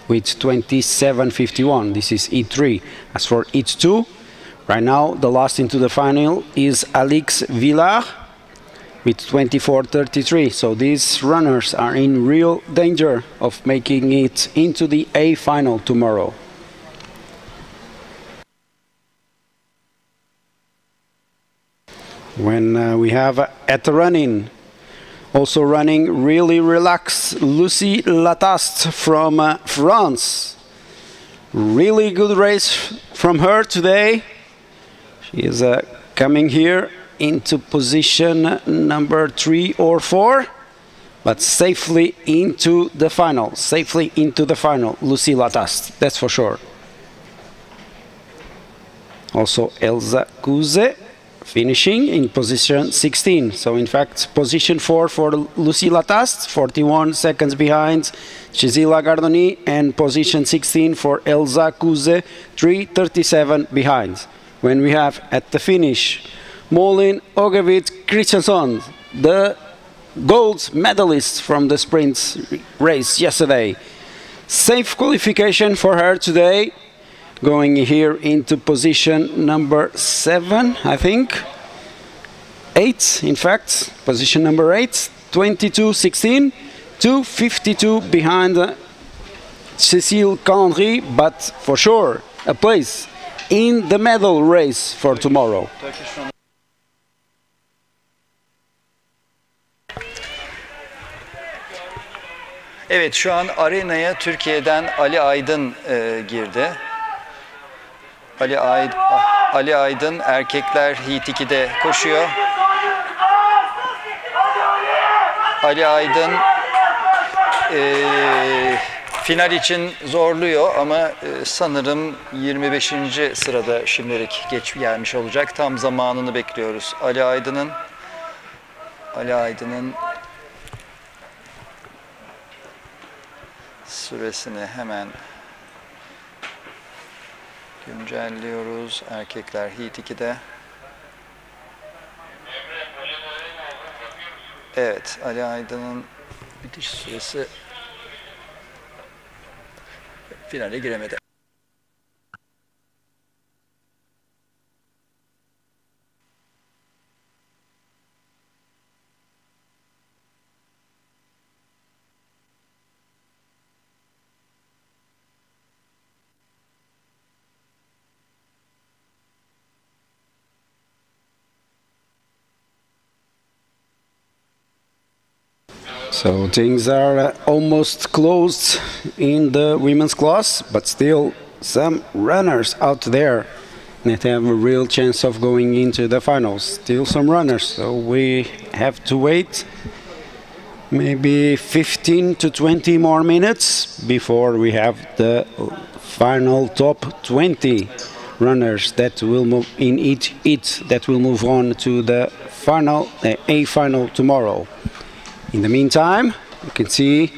with 27.51. This is E3. As for E2, right now the last into the final is Alix Villard with 24.33. So these runners are in real danger of making it into the A final tomorrow. When we have at the running, also running really relaxed, Lucie Lataste from France. Really good race from her today. She is coming here into position number 3 or 4, but safely into the final. Safely into the final, Lucie Lataste, that's for sure. Also Elsa Kuze finishing in position 16. So in fact, position 4 for Lucie Lataste, 41 seconds behind Cecilia Gardoni, and position 16 for Elsa Kuze, 3:37 behind. When we have at the finish, Malin Ågervik Christiansson, the gold medalist from the sprint race yesterday. Safe qualification for her today, going here into position number 7, I think. 8, in fact, position number 8, 22:16, 2:52 behind Cécile Calandry, but for sure a place in the medal race for tomorrow. Evet, şu an arenaya Türkiye'den Ali Aydın girdi. Ali Aydın erkekler Heat 2'de koşuyor. Ali Aydın final için zorluyor ama sanırım 25. sırada şimdilik gelmiş olacak. Tam zamanını bekliyoruz. Ali Aydın'ın süresini hemen güncelliyoruz. Erkekler Heat 2'de. Evet, Ali Aydın'ın bitiş süresi finale giremedi. So things are almost closed in the women's class, but still some runners out there that have a real chance of going into the finals. Still some runners, so we have to wait maybe 15 to 20 more minutes before we have the final top 20 runners that will move in each that will move on to the final, the A final tomorrow. In the meantime, you can see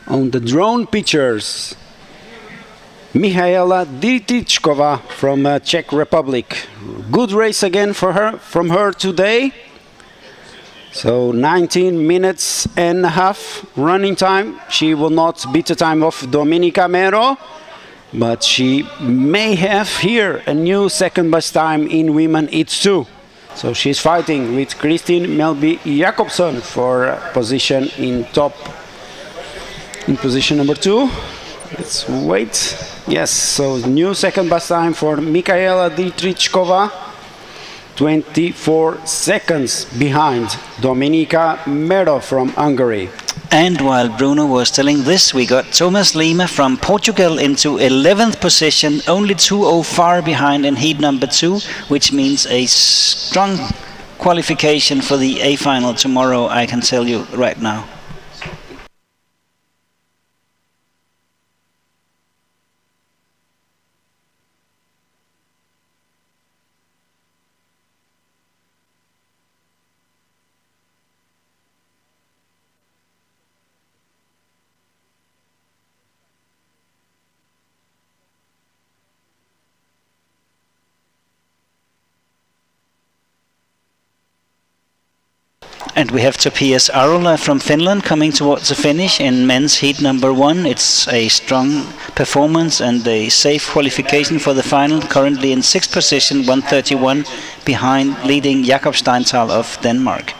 on the drone pictures Mihaela Diritrichkova from Czech Republic. Good race again from her today. So 19 minutes and a half running time. She will not beat the time of Dominica Mero, but she may have here a new second best time in women It's2. So she's fighting with Kristin Melby Jakobsen for position in position number 2. Let's wait. Yes, so new second best time for Mihaela Diritrichkova. 24 seconds behind Dominica Mero from Hungary. And while Bruno was telling this, we got Thomas Lima from Portugal into 11th position, only 2:0 far behind in heat number 2, which means a strong qualification for the A final tomorrow, I can tell you right now. And we have Topias Arola from Finland coming towards the finish in men's heat number 1. It's a strong performance and a safe qualification for the final. Currently in 6th position, 131 behind leading Jakob Steinthal of Denmark.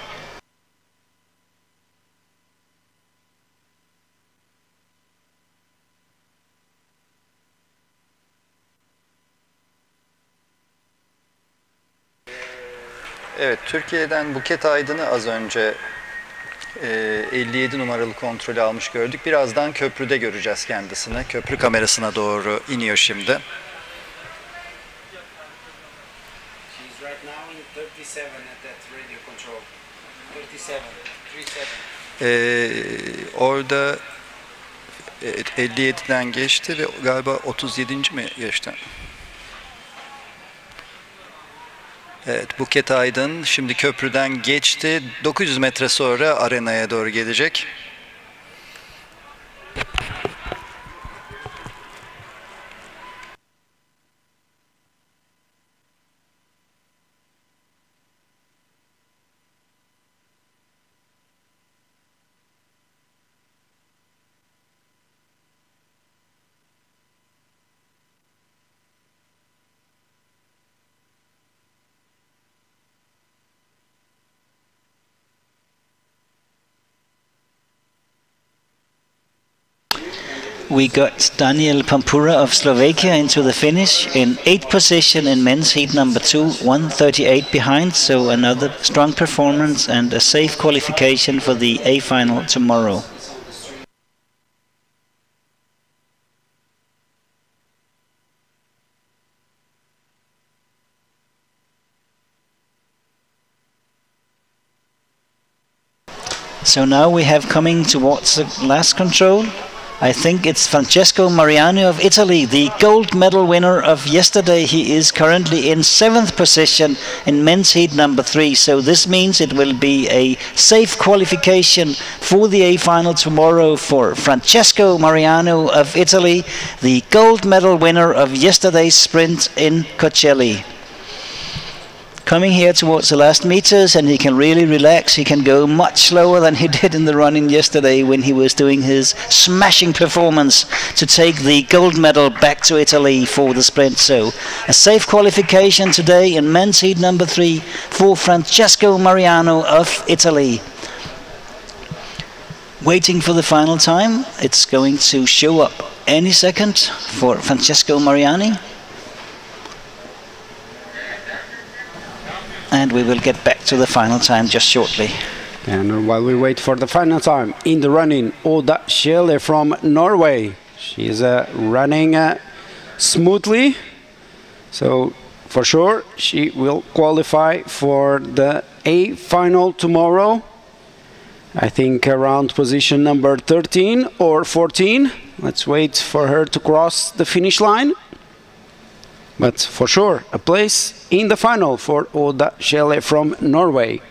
Evet, Türkiye'den Buket Aydın'ı az önce 57 numaralı kontrolü almış gördük. Birazdan köprüde göreceğiz kendisini. Köprü kamerasına doğru iniyor şimdi. She's right now in 37 at that radio control. 37. Orada 57'den geçti ve galiba 37. mi geçti? Evet, Buket Aydın şimdi köprüden geçti. 900 metre sonra arenaya doğru gelecek. We got Daniel Pampura of Slovakia into the finish in 8th position in men's heat number 2, 138 behind, so another strong performance and a safe qualification for the A final tomorrow. So now we have coming towards the last control. I think it's Francesco Mariano of Italy, the gold medal winner of yesterday. He is currently in 7th position in men's heat number 3. So this means it will be a safe qualification for the A final tomorrow for Francesco Mariano of Italy, the gold medal winner of yesterday's sprint in Kocaeli. Coming here towards the last meters, and he can really relax. He can go much slower than he did in the running yesterday when he was doing his smashing performance to take the gold medal back to Italy for the sprint. So a safe qualification today in men's heat number 3 for Francesco Mariano of Italy. Waiting for the final time. It's going to show up any second for Francesco Mariani. And we will get back to the final time just shortly. And while we wait for the final time, in the running, Oda Schelle from Norway. She's running smoothly, so for sure she will qualify for the A final tomorrow. I think around position number 13 or 14. Let's wait for her to cross the finish line. But for sure, a place in the final for Oda Schelle from Norway.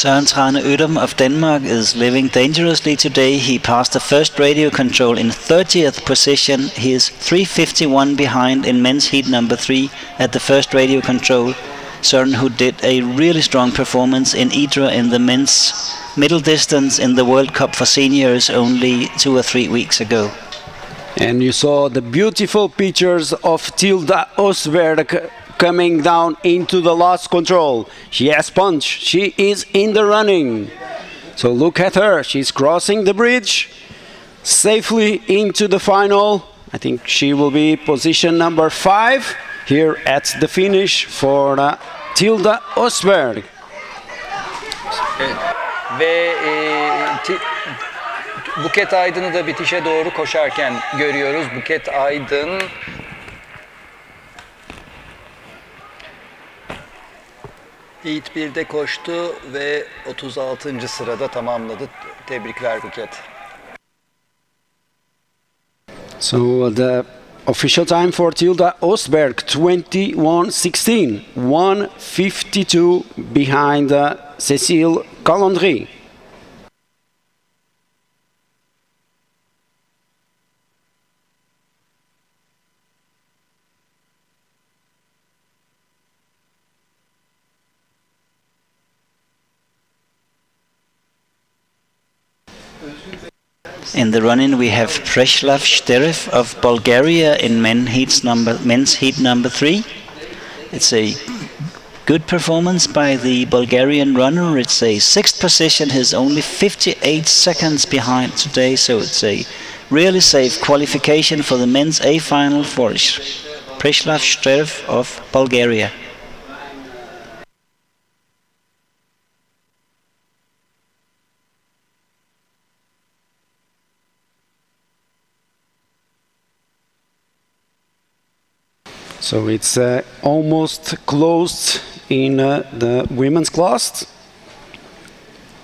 Søren Trane Ødum of Denmark is living dangerously today. He passed the first radio control in 30th position. He is 3:51 behind in men's heat number 3 at the first radio control. Søren, who did a really strong performance in Idre in the men's middle distance in the World Cup for seniors only 2 or 3 weeks ago. And you saw the beautiful pictures of Tilda Osberg coming down into the last control. She has punch. She is in the running. So look at her. She's crossing the bridge safely into the final. I think she will be position number 5 here at the finish for Tilda Osberg. Ve Buket Aydın'ı da bitişe doğru koşarken görüyoruz. Buket Aydın Heat 1'de koştu ve 36. sırada tamamladı. Tebrikler Buket. So the official time for Tilda Osberg 21:16, 1:52 behind Cécile Calandry. In the run-in we have Preslav Sterev of Bulgaria in men's heat number 3. It's a good performance by the Bulgarian runner. It's a 6th position. He's only 58 seconds behind today, so it's a really safe qualification for the men's A final for Preslav Sterev of Bulgaria. So it's almost closed in the women's class.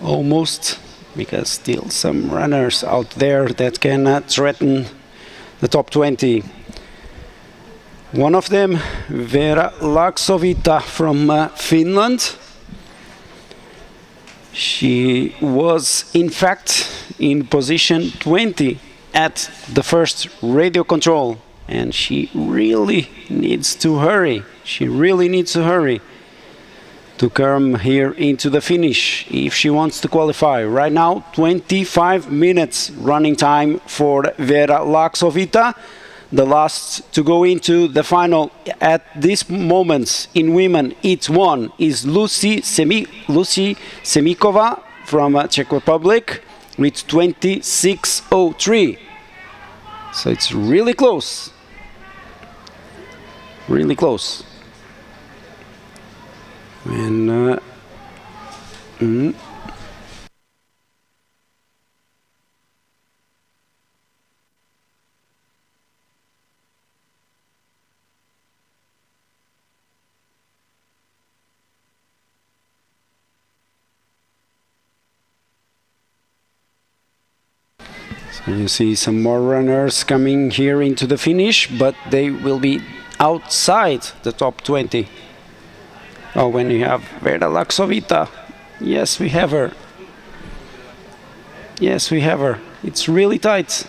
Almost, because still some runners out there that can threaten the top 20. One of them, Vera Laksovita from Finland. She was in fact in position 20 at the first radio control. And she really needs to hurry. She really needs to hurry to come here into the finish if she wants to qualify. Right now, 25 minutes running time for Vera Laksovita. The last to go into the final at this moment in women, Heat 1 is Lucy Semikova from Czech Republic with 26:03. So it's really close. Really close. And so you see some more runners coming here into the finish, but they will be outside the top 20. Oh, when you have Vera Laksovita, yes, we have her. Yes, we have her. It's really tight,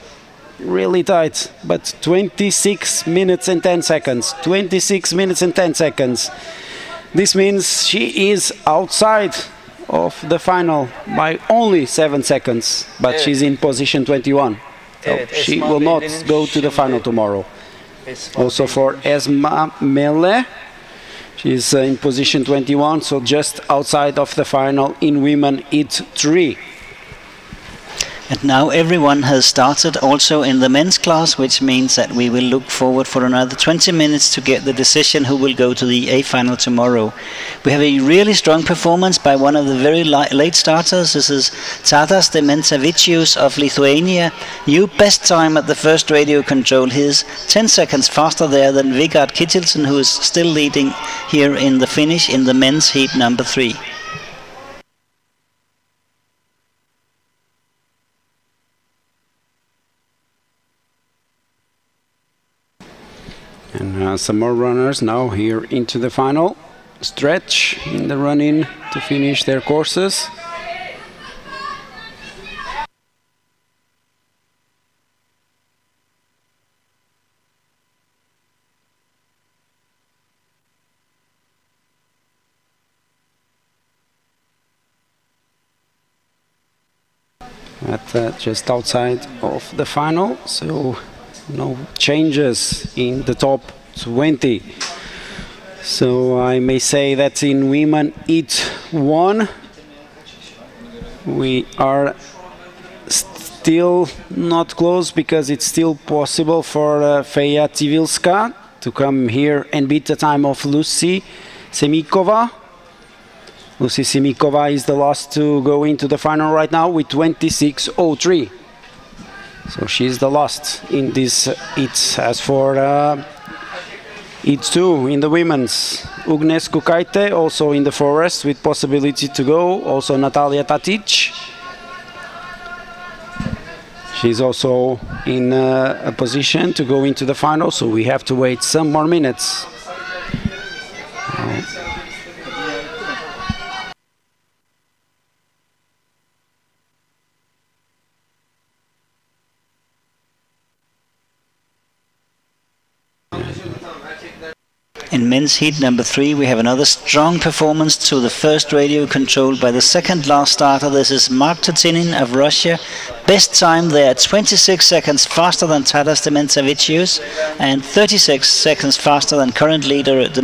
but 26 minutes and 10 seconds. 26 minutes and 10 seconds. This means she is outside of the final by only 7 seconds, but she's in position 21. So she will not go to the final tomorrow. Also for Esma Mele, she's in position 21, so just outside of the final in women Heat 3. And now everyone has started also in the men's class, which means that we will look forward for another 20 minutes to get the decision who will go to the A final tomorrow. We have a really strong performance by one of the very late starters. This is Tadas Dementavicius of Lithuania. New best time at the first radio control. He is 10 seconds faster there than Vigard Kittelsen, who is still leading here in the finish in the men's heat number 3. And some more runners now here into the final stretch in the run-in to finish their courses. just outside of the final, so no changes in the top 20. So I may say that in women heat 1 we are still not close, because it's still possible for Feja Civilska to come here and beat the time of Lucy Semikova. Lucy Semikova is the last to go into the final right now with 26.03. So she's the last in this heat. As for heat 2 in the women's, Ugnes Kukaite also in the forest with possibility to go. Also Natalia Tatic. She's also in a position to go into the final, so we have to wait some more minutes. In men's heat number 3, we have another strong performance to the first radio controlled by the second last starter. This is Mark Tatinin of Russia. Best time there, 26 seconds faster than Tadas Dementavicius and 36 seconds faster than current leader at the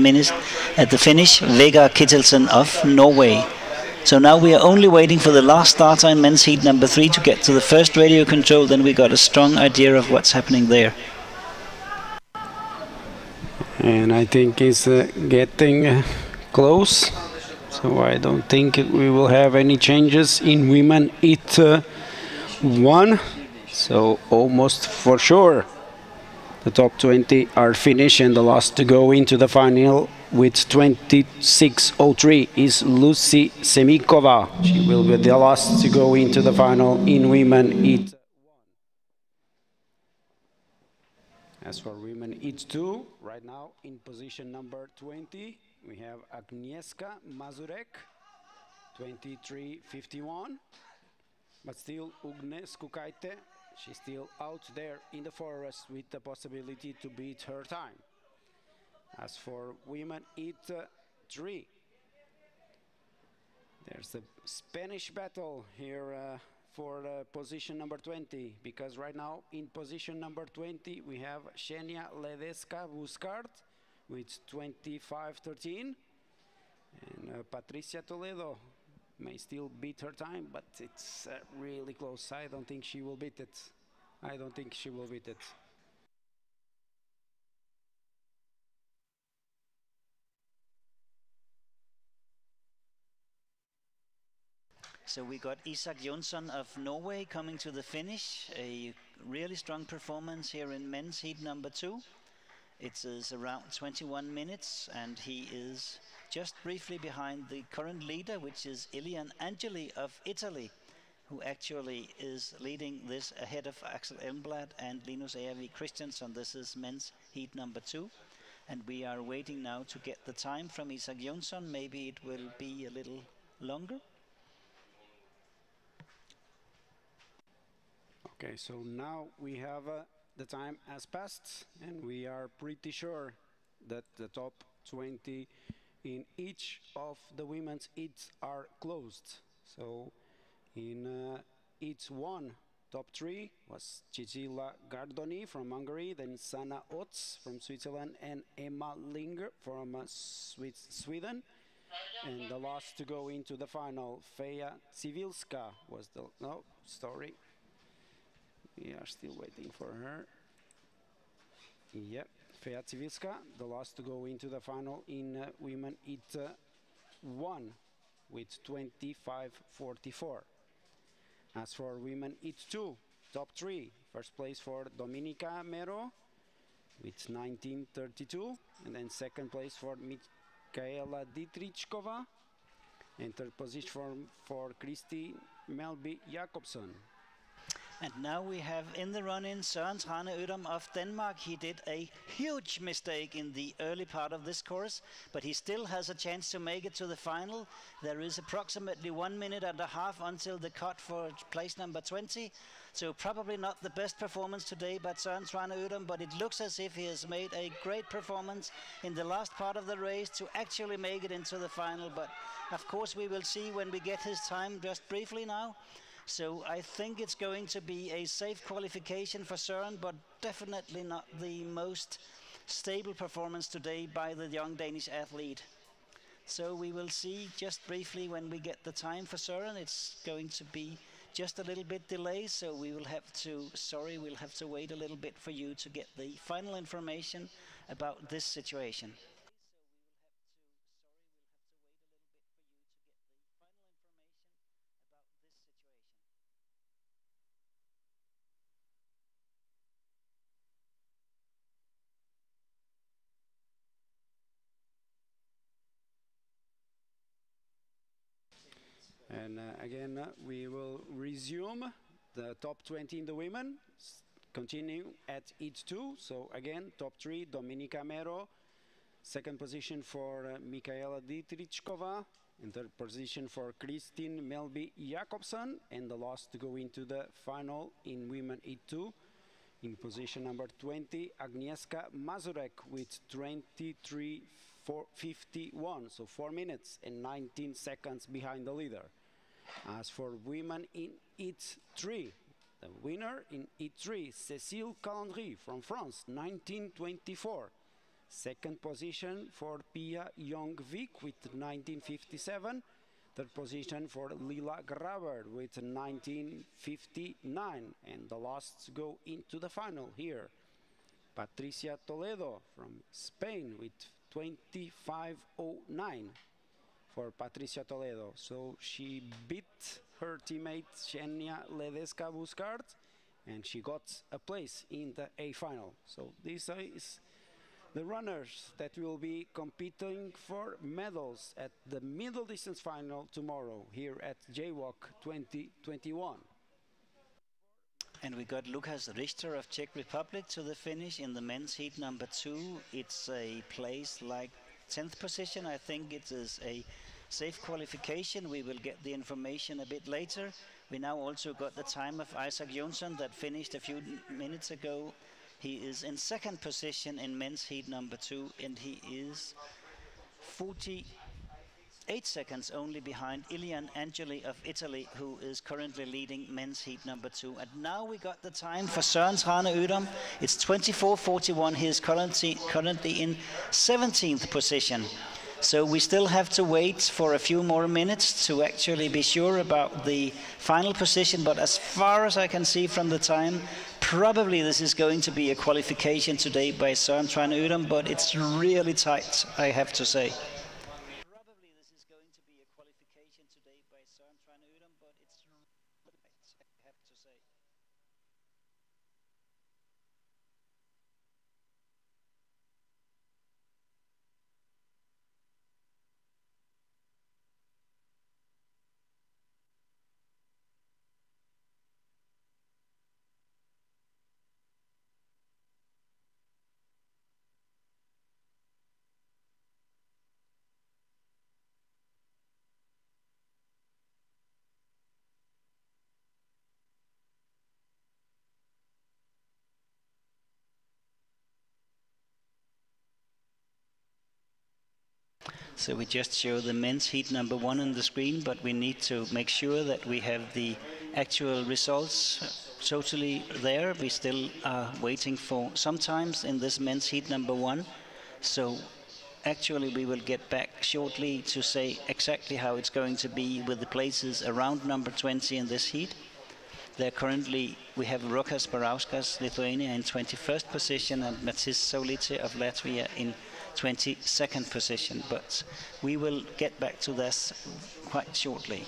finish, Vegard Kittelsen of Norway. So now we are only waiting for the last starter in men's heat number 3 to get to the first radio control. Then we got a strong idea of what's happening there. And I think it's getting close, so I don't think we will have any changes in women heat 1. So almost for sure the top 20 are finished, and the last to go into the final with 26.03 is Lucy Semikova. She will be the last to go into the final in women heat 1. As for women heat 2, right now in position number 20, we have Agnieszka Mazurek, 23.51. But still, Ugnes Kukaite, she's still out there in the forest with the possibility to beat her time. As for women heat 3, there's a Spanish battle here for position number 20, because right now in position number 20 we have Xenia Ledesca Buscart with 25.13, and Patricia Toledo may still beat her time, but it's really close. I don't think she will beat it. I don't think she will beat it. So we got Isak Jonsson of Norway coming to the finish. A really strong performance here in men's heat number 2. It is around 21 minutes, and he is just briefly behind the current leader, which is Ilian Angeli of Italy, who actually is leading this ahead of Axel Elmblad and Linus A.V. Christiansen. This is men's heat number 2. And we are waiting now to get the time from Isak Jonsson. Maybe it will be a little longer. Okay, so now we have the time has passed, and we are pretty sure that the top 20 in each of the women's heats are closed. So in heat 1, top 3 was Cecilia Gardoni from Hungary, then Sanna Otz from Switzerland, and Emma Linger from Sweden. And the last to go into the final, Feja Civilska was the... No, sorry. We are still waiting for her. Yep, Feja Civilska, the last to go into the final in women heat 1 with 25.44. As for women heat 2, top 3, first place for Dominika Mero with 19.32, and then second place for Mikaela Dietrichkova, and third position for Kristi Melby Jakobsen. And now we have in the run-in Søren Trane Ødom of Denmark. He did a huge mistake in the early part of this course, but he still has a chance to make it to the final. There is approximately 1 minute and a half until the cut for place number 20. So probably not the best performance today by Søren Trane Ødom, but it looks as if he has made a great performance in the last part of the race to actually make it into the final. But of course we will see when we get his time just briefly now. So I think it's going to be a safe qualification for Søren, but definitely not the most stable performance today by the young Danish athlete. So we will see just briefly when we get the time for Søren. It's going to be just a little bit delay, so we'll have to wait a little bit for you to get the final information about this situation. And again, we will resume the top 20 in the women, continue at heat 2. So again, top 3, Dominika Mero. Second position for Mikaela Dietrichkova. In third position for Kristin Melby Jakobsen. And the last to go into the final in women heat 2. In position number 20, Agnieszka Mazurek with 23:51, so 4 minutes and 19 seconds behind the leader. As for women in heat 3, the winner in heat 3, Cécile Calandry from France, 19:24. Second position for Pia Jong-Vik with 19:57. Third position for Lila Graber with 19:59. And the last to go into the final here, Patricia Toledo from Spain with 25:09 for Patricia Toledo. So she beat her teammate Xenia Ledesca Buscard and she got a place in the A final. So this is the runners that will be competing for medals at the middle distance final tomorrow here at Jwoc 2021. And we got Lukas Richter of Czech Republic to the finish in the men's heat number 2. It's a place like 10th position. I think it is a safe qualification. We will get the information a bit later. We now also got the time of Isaac Jonsson that finished a few minutes ago. He is in second position in men's heat number 2, and he is 48 seconds only behind Ilian Angeli of Italy, who is currently leading men's heat number 2. And now we got the time for Søren Thrane Ødom. It's 24:41. He is currently in 17th position. So we still have to wait for a few more minutes to actually be sure about the final position. But as far as I can see from the time, probably this is going to be a qualification today by Søren Thrane Ødom, but it's really tight, I have to say. Probably this is going to be a qualification today by Søren Thrane Ødom, but it's really tight, I have to say. So we just show the men's heat number 1 on the screen, but we need to make sure that we have the actual results totally there. We still are waiting for sometimes in this men's heat number 1. So actually we will get back shortly to say exactly how it's going to be with the places around number 20 in this heat. There currently we have Rokas Barauskas, Lithuania, in 21st position, and Matis Saulite of Latvia in 22nd position. But we will get back to this quite shortly.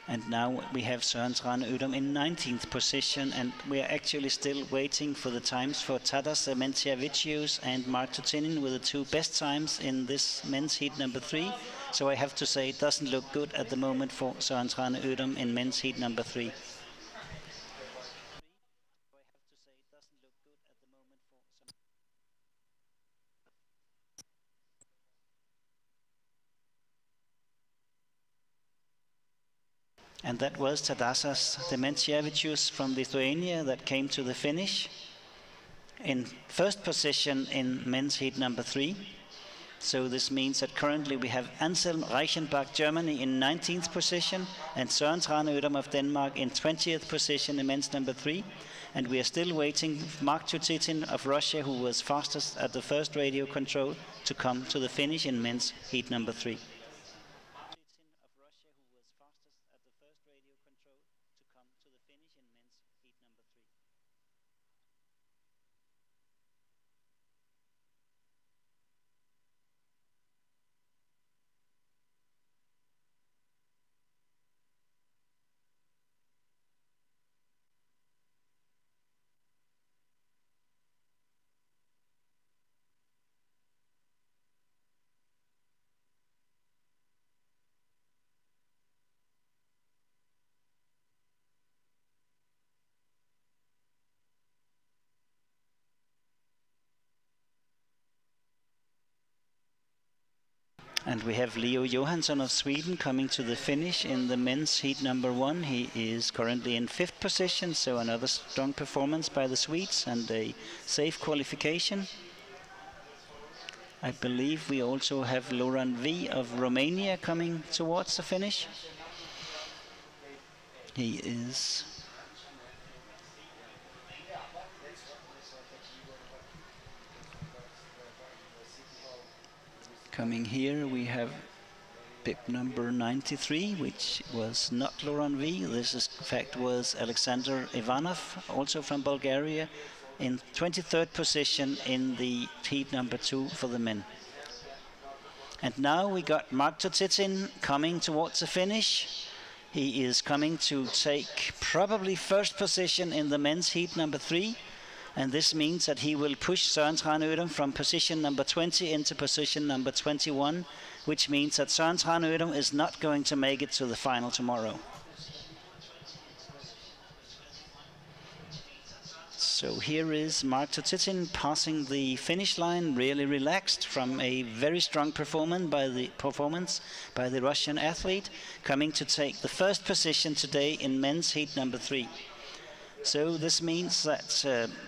And now we have Søren Trane Ødum in 19th position, and we are actually still waiting for the times for Tadas Menciavicius and Mark Tutinin with the two best times in this men's heat number 3. So I have to say it doesn't look good at the moment for Søren Trane Ødum in men's heat number 3. And that was Tadasas Demenciavicius from Lithuania that came to the finish in first position in men's heat number 3. So this means that currently we have Anselm Reichenbach, Germany in 19th position, and Søren Trane Ødum of Denmark in 20th position in men's number 3. And we are still waiting for Mark Tutitin of Russia, who was fastest at the first radio control, to come to the finish in men's heat number 3. And we have Leo Johansson of Sweden coming to the finish in the men's heat number 1. He is currently in 5th position, so another strong performance by the Swedes and a safe qualification. I believe we also have Loran V of Romania coming towards the finish. He is coming here. We have bib number 93, which was not Loran V. This in fact was Alexander Ivanov, also from Bulgaria, in 23rd position in the heat number 2 for the men. And now we got Mark Tutitin coming towards the finish. He is coming to take probably first position in the men's heat number 3. And this means that he will push Søren Trane Ødum from position number 20 into position number 21, which means that Søren Trane Ødum is not going to make it to the final tomorrow. So here is Mark Tutitin passing the finish line, really relaxed from a very strong performance by the Russian athlete, coming to take the first position today in men's heat number 3. So this means that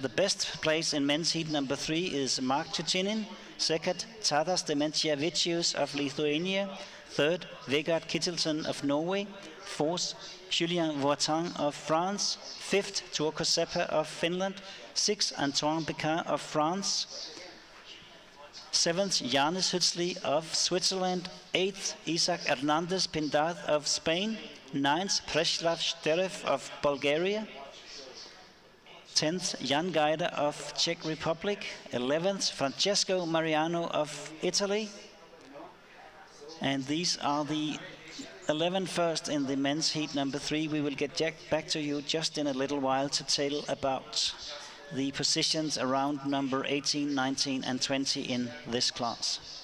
the best place in men's heat number 3 is Mark Tutinin, second Tadas Demenciavicius of Lithuania, third Vegard Kittelsen of Norway, fourth Julien Voitin of France, fifth Turco Seppa of Finland, sixth Antoine Picard of France, seventh Janis Hutzli of Switzerland, eighth Isaac Hernandez Pindad of Spain, ninth Preslav Sterev of Bulgaria, 10th Jan Gajda of Czech Republic, 11th Francesco Mariano of Italy. And these are the 11 first in the men's heat number 3. We will get back to you just in a little while to tell about the positions around number 18, 19 and 20 in this class.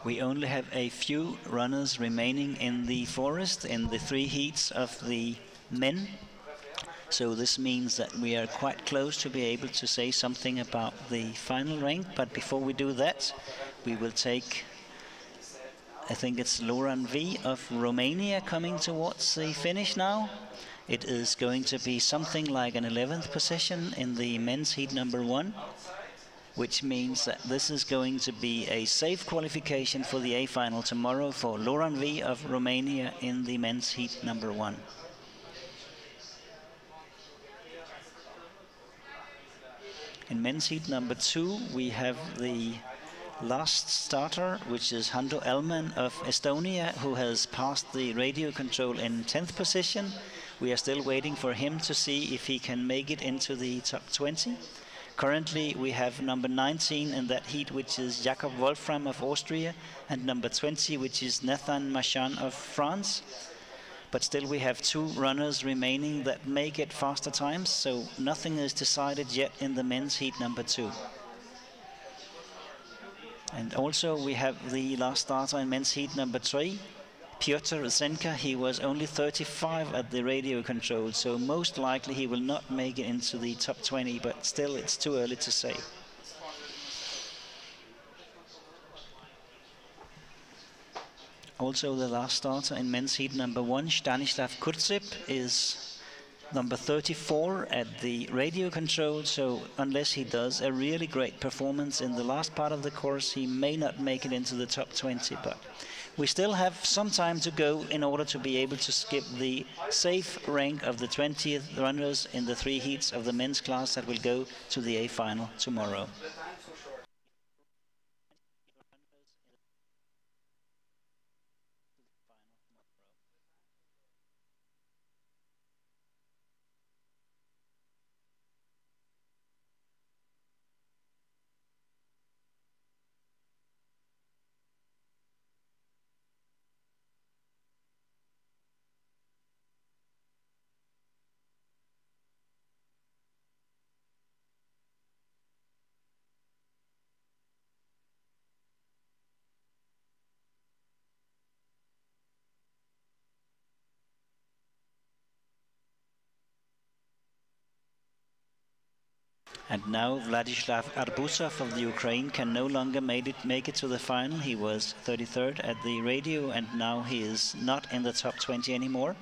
We only have a few runners remaining in the forest in the 3 heats of the men. So this means that we are quite close to be able to say something about the final rank. But before we do that, we will take, I think it's Loran V of Romania coming towards the finish now. It is going to be something like an 11th position in the men's heat number 1, which means that this is going to be a safe qualification for the A final tomorrow for Loran V of Romania in the men's heat number 1. In men's heat number 2, we have the last starter, which is Hando Elman of Estonia, who has passed the radio control in 10th position. We are still waiting for him to see if he can make it into the top 20. Currently, we have number 19 in that heat, which is Jakob Wolfram of Austria, and number 20, which is Nathan Machan of France. But still we have 2 runners remaining that may get faster times, so nothing is decided yet in the men's heat number 2. And also we have the last starter in men's heat number 3, Piotr Zenka. He was only 35 at the radio control, so most likely he will not make it into the top 20, but still it's too early to say. Also the last starter in men's heat number 1, Stanislav Kurtsip, is number 34 at the radio control, so unless he does a really great performance in the last part of the course, he may not make it into the top 20, but we still have some time to go in order to be able to skip the safe rank of the 20th runners in the 3 heats of the men's class that will go to the A final tomorrow. And now Vladislav Arbusov of the Ukraine can no longer make it to the final. He was 33rd at the radio, and now he is not in the top 20 anymore.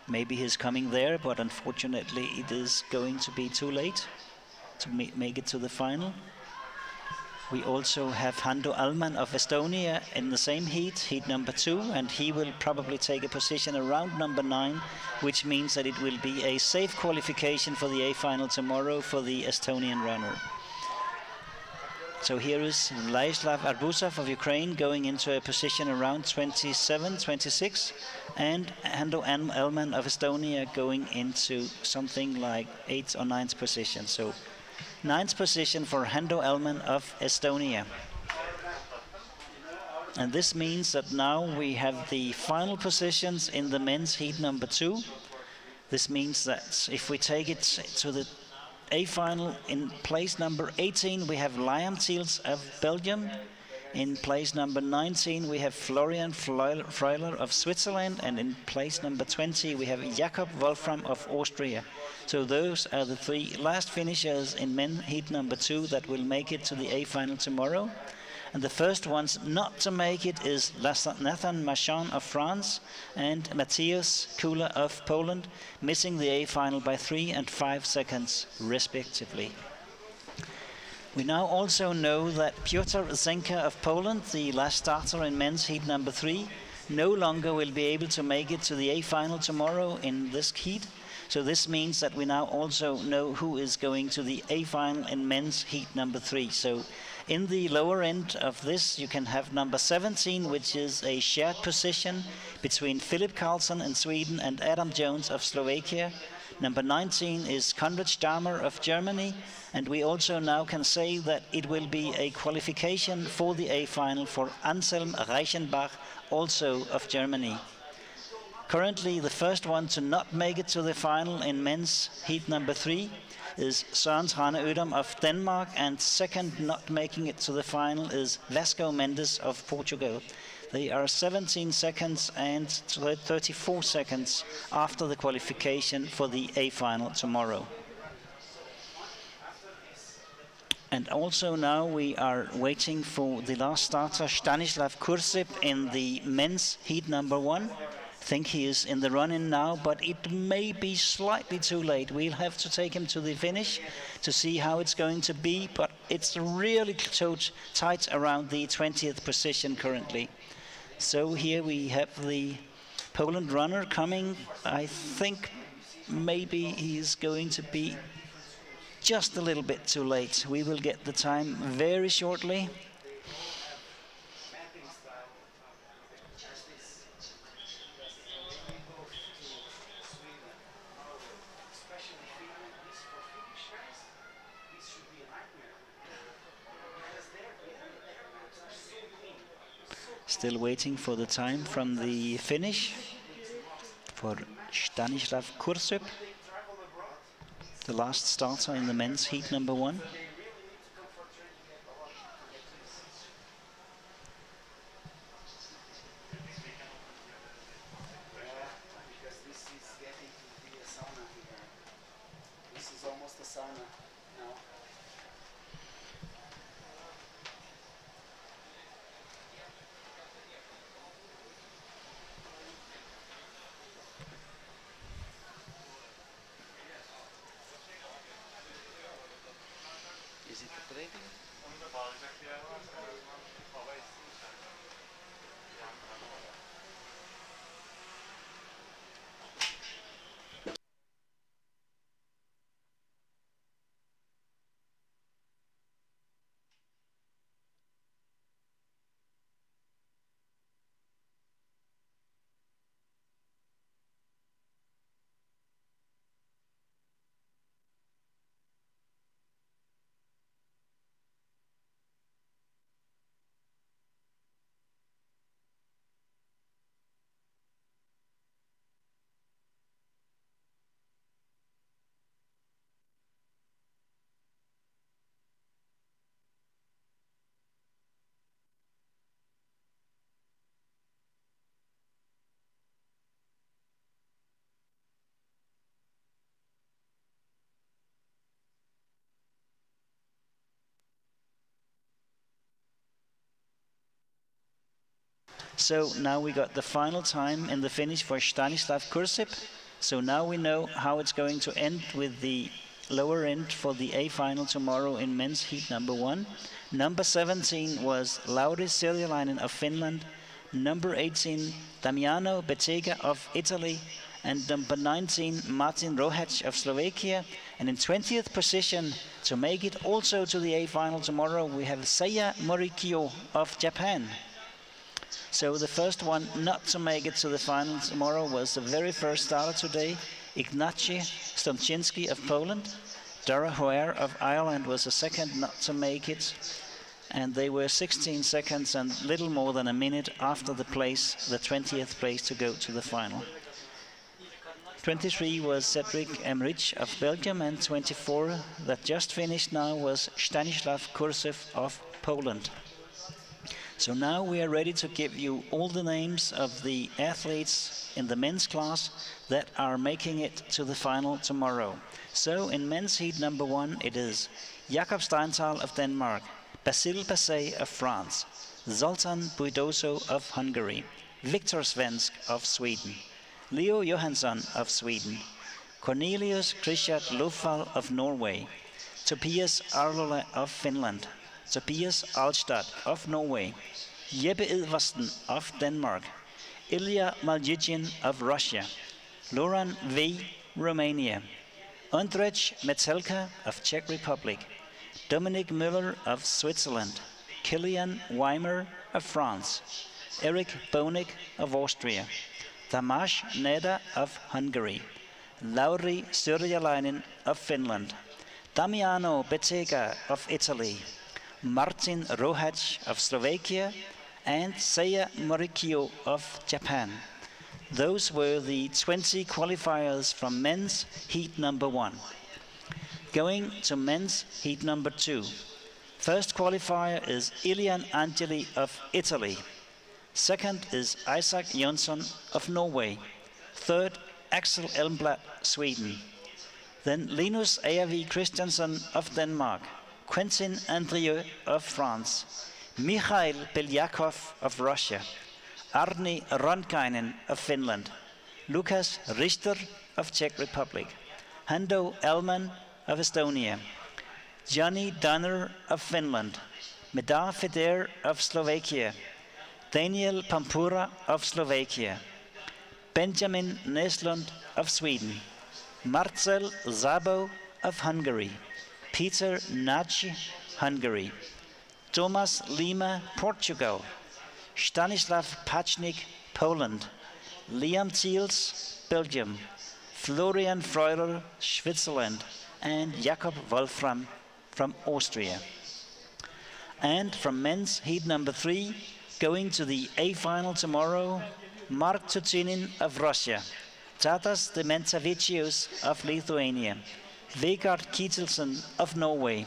Maybe he's coming there, but unfortunately it is going to be too late to make it to the final. We also have Hando Alman of Estonia in the same heat, heat number 2, and he will probably take a position around number 9, which means that it will be a safe qualification for the A final tomorrow for the Estonian runner. So here is Vladislav Arbusov of Ukraine going into a position around 27, 26, and Hando Alman of Estonia going into something like 8th or 9th position. So 9th position for Hando Elman of Estonia. And this means that now we have the final positions in the men's heat number 2. This means that if we take it to the A final, in place number 18 we have Liam Thiels of Belgium. In place number 19 we have Florian Freuler of Switzerland, and in place number 20 we have Jakob Wolfram of Austria. So those are the 3 last finishers in men heat number 2 that will make it to the A final tomorrow. And the first ones not to make it is Nathan Machan of France and Matthias Kula of Poland, missing the A final by 3 and 5 seconds respectively. We now also know that Piotr Zenka of Poland, the last starter in men's heat number 3, no longer will be able to make it to the A final tomorrow in this heat. So this means that we now also know who is going to the A final in men's heat number 3. So in the lower end of this you can have number 17, which is a shared position between Philip Carlsson in Sweden and Adam Jones of Slovakia. Number 19 is Konrad Stammer of Germany, and we also now can say that it will be a qualification for the A final for Anselm Reichenbach, also of Germany. Currently, the first one to not make it to the final in men's heat number 3 is Søren Trane Ødom of Denmark, and second not making it to the final is Vasco Mendes of Portugal. They are 17 seconds and 34 seconds after the qualification for the A final tomorrow. And also now we are waiting for the last starter, Stanislav Kursip, in the men's heat number 1. I think he is in the run-in now, but it may be slightly too late. We'll have to take him to the finish to see how it's going to be, but it's really tight around the 20th position currently. So here we have the Poland runner coming. I think maybe he's going to be just a little bit too late. We will get the time very shortly. Still waiting for the time from the finish for Stanislav Kursip, the last starter in the men's heat number 1. Because this is getting to be a sauna here. This is almost a sauna now. Is it a training? So now we got the final time in the finish for Stanislav Kursip. So now we know how it's going to end with the lower end for the A final tomorrow in men's heat number 1. Number 17 was Lauri Sirjalainen of Finland. Number 18, Damiano Bettega of Italy. And number 19, Martin Rohac of Slovakia. And in 20th position, to make it also to the A final tomorrow, we have Seiya Morikyo of Japan. So the first one not to make it to the final tomorrow was the very first starter today, Ignacy Stomczynski of Poland. Dara Hoare of Ireland was the second not to make it, and they were 16 seconds and little more than a minute after the 20th place to go to the final. 23 was Cedric Emrich of Belgium, and 24 that just finished now was Stanislav Kursip of Poland. So now we are ready to give you all the names of the athletes in the men's class that are making it to the final tomorrow. So in men's heat number 1 it is Jakob Steinthal of Denmark, Basile Passet of France, Zoltan Buidoso of Hungary, Viktor Svensk of Sweden, Leo Johansson of Sweden, Cornelius Christian Lofval of Norway, Tobias Arlola of Finland, Tobias Alstad of Norway, Jeppe Edvardsen of Denmark, Ilya Maljigin of Russia, Loran V. Romania, Ondrej Metelka of Czech Republic, Dominik Müller of Switzerland, Kilian Weimer of France, Erik Bonik of Austria, Tamas Neda of Hungary, Lauri Sirjalainen of Finland, Damiano Bettega of Italy, Martin Rohac of Slovakia, and Seiya Morikyo of Japan. Those were the 20 qualifiers from men's heat number 1. Going to men's heat number 2. First qualifier is Ilian Angeli of Italy. Second is Isaac Jonsson of Norway. Third, Axel Elmblad, Sweden. Then Linus A.V. Christiansen of Denmark. Quentin Andrieux of France. Mikhail Belyakov of Russia. Arni Ronkainen of Finland. Lukas Richter of Czech Republic. Hando Elman of Estonia. Johnny Donner of Finland. Medar Feder of Slovakia. Daniel Pampura of Slovakia. Benjamin Neslund of Sweden. Marcel Zabo of Hungary. Peter Naci, Hungary. Thomas Lima, Portugal. Stanislav Pachnik, Poland. Liam Thiels, Belgium. Florian Freuler, Switzerland. And Jakob Wolfram from Austria. And from men's heat number 3, going to the A final tomorrow, Mark Tutinin of Russia. Tadas Dementavicius of Lithuania. Vegard Kittelsen of Norway.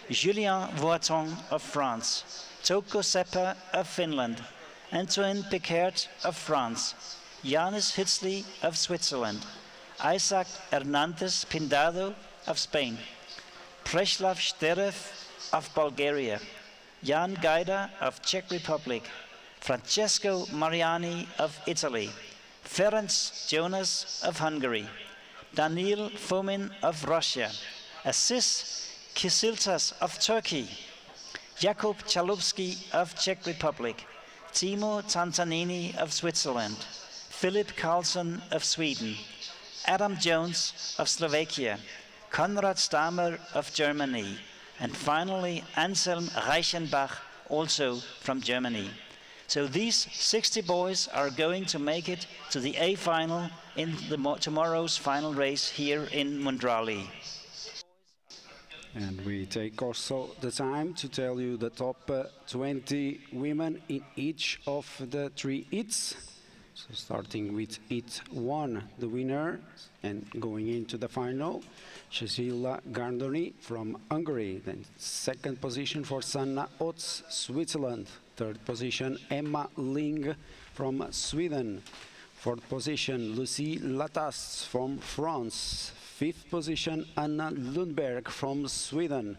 Julien Voiton of France. Toko Seppa of Finland. Antoine Picard of France. Janis Hitzli of Switzerland. Isaac Hernandez Pindado of Spain. Preslav Sterev of Bulgaria. Jan Gaida of Czech Republic. Francesco Mariani of Italy. Ferenc Jonas of Hungary. Daniil Fomin of Russia. Assis Kisiltas of Turkey. Jakub Chalupsky of Czech Republic. Timo Tantanini of Switzerland. Philip Carlson of Sweden. Adam Jones of Slovakia. Konrad Stamer of Germany. And finally, Anselm Reichenbach, also from Germany. So these 60 boys are going to make it to the A final in tomorrow's final race here in Mudarlı. And we take also the time to tell you the top 20 women in each of the 3 heats. So starting with heat 1, the winner, and going into the final, Cecilia Gardoni from Hungary. Then second position for Sanna Ots, Switzerland. Third position, Emma Ling from Sweden. Fourth position, Lucie Latas from France. Fifth position, Anna Lundberg from Sweden.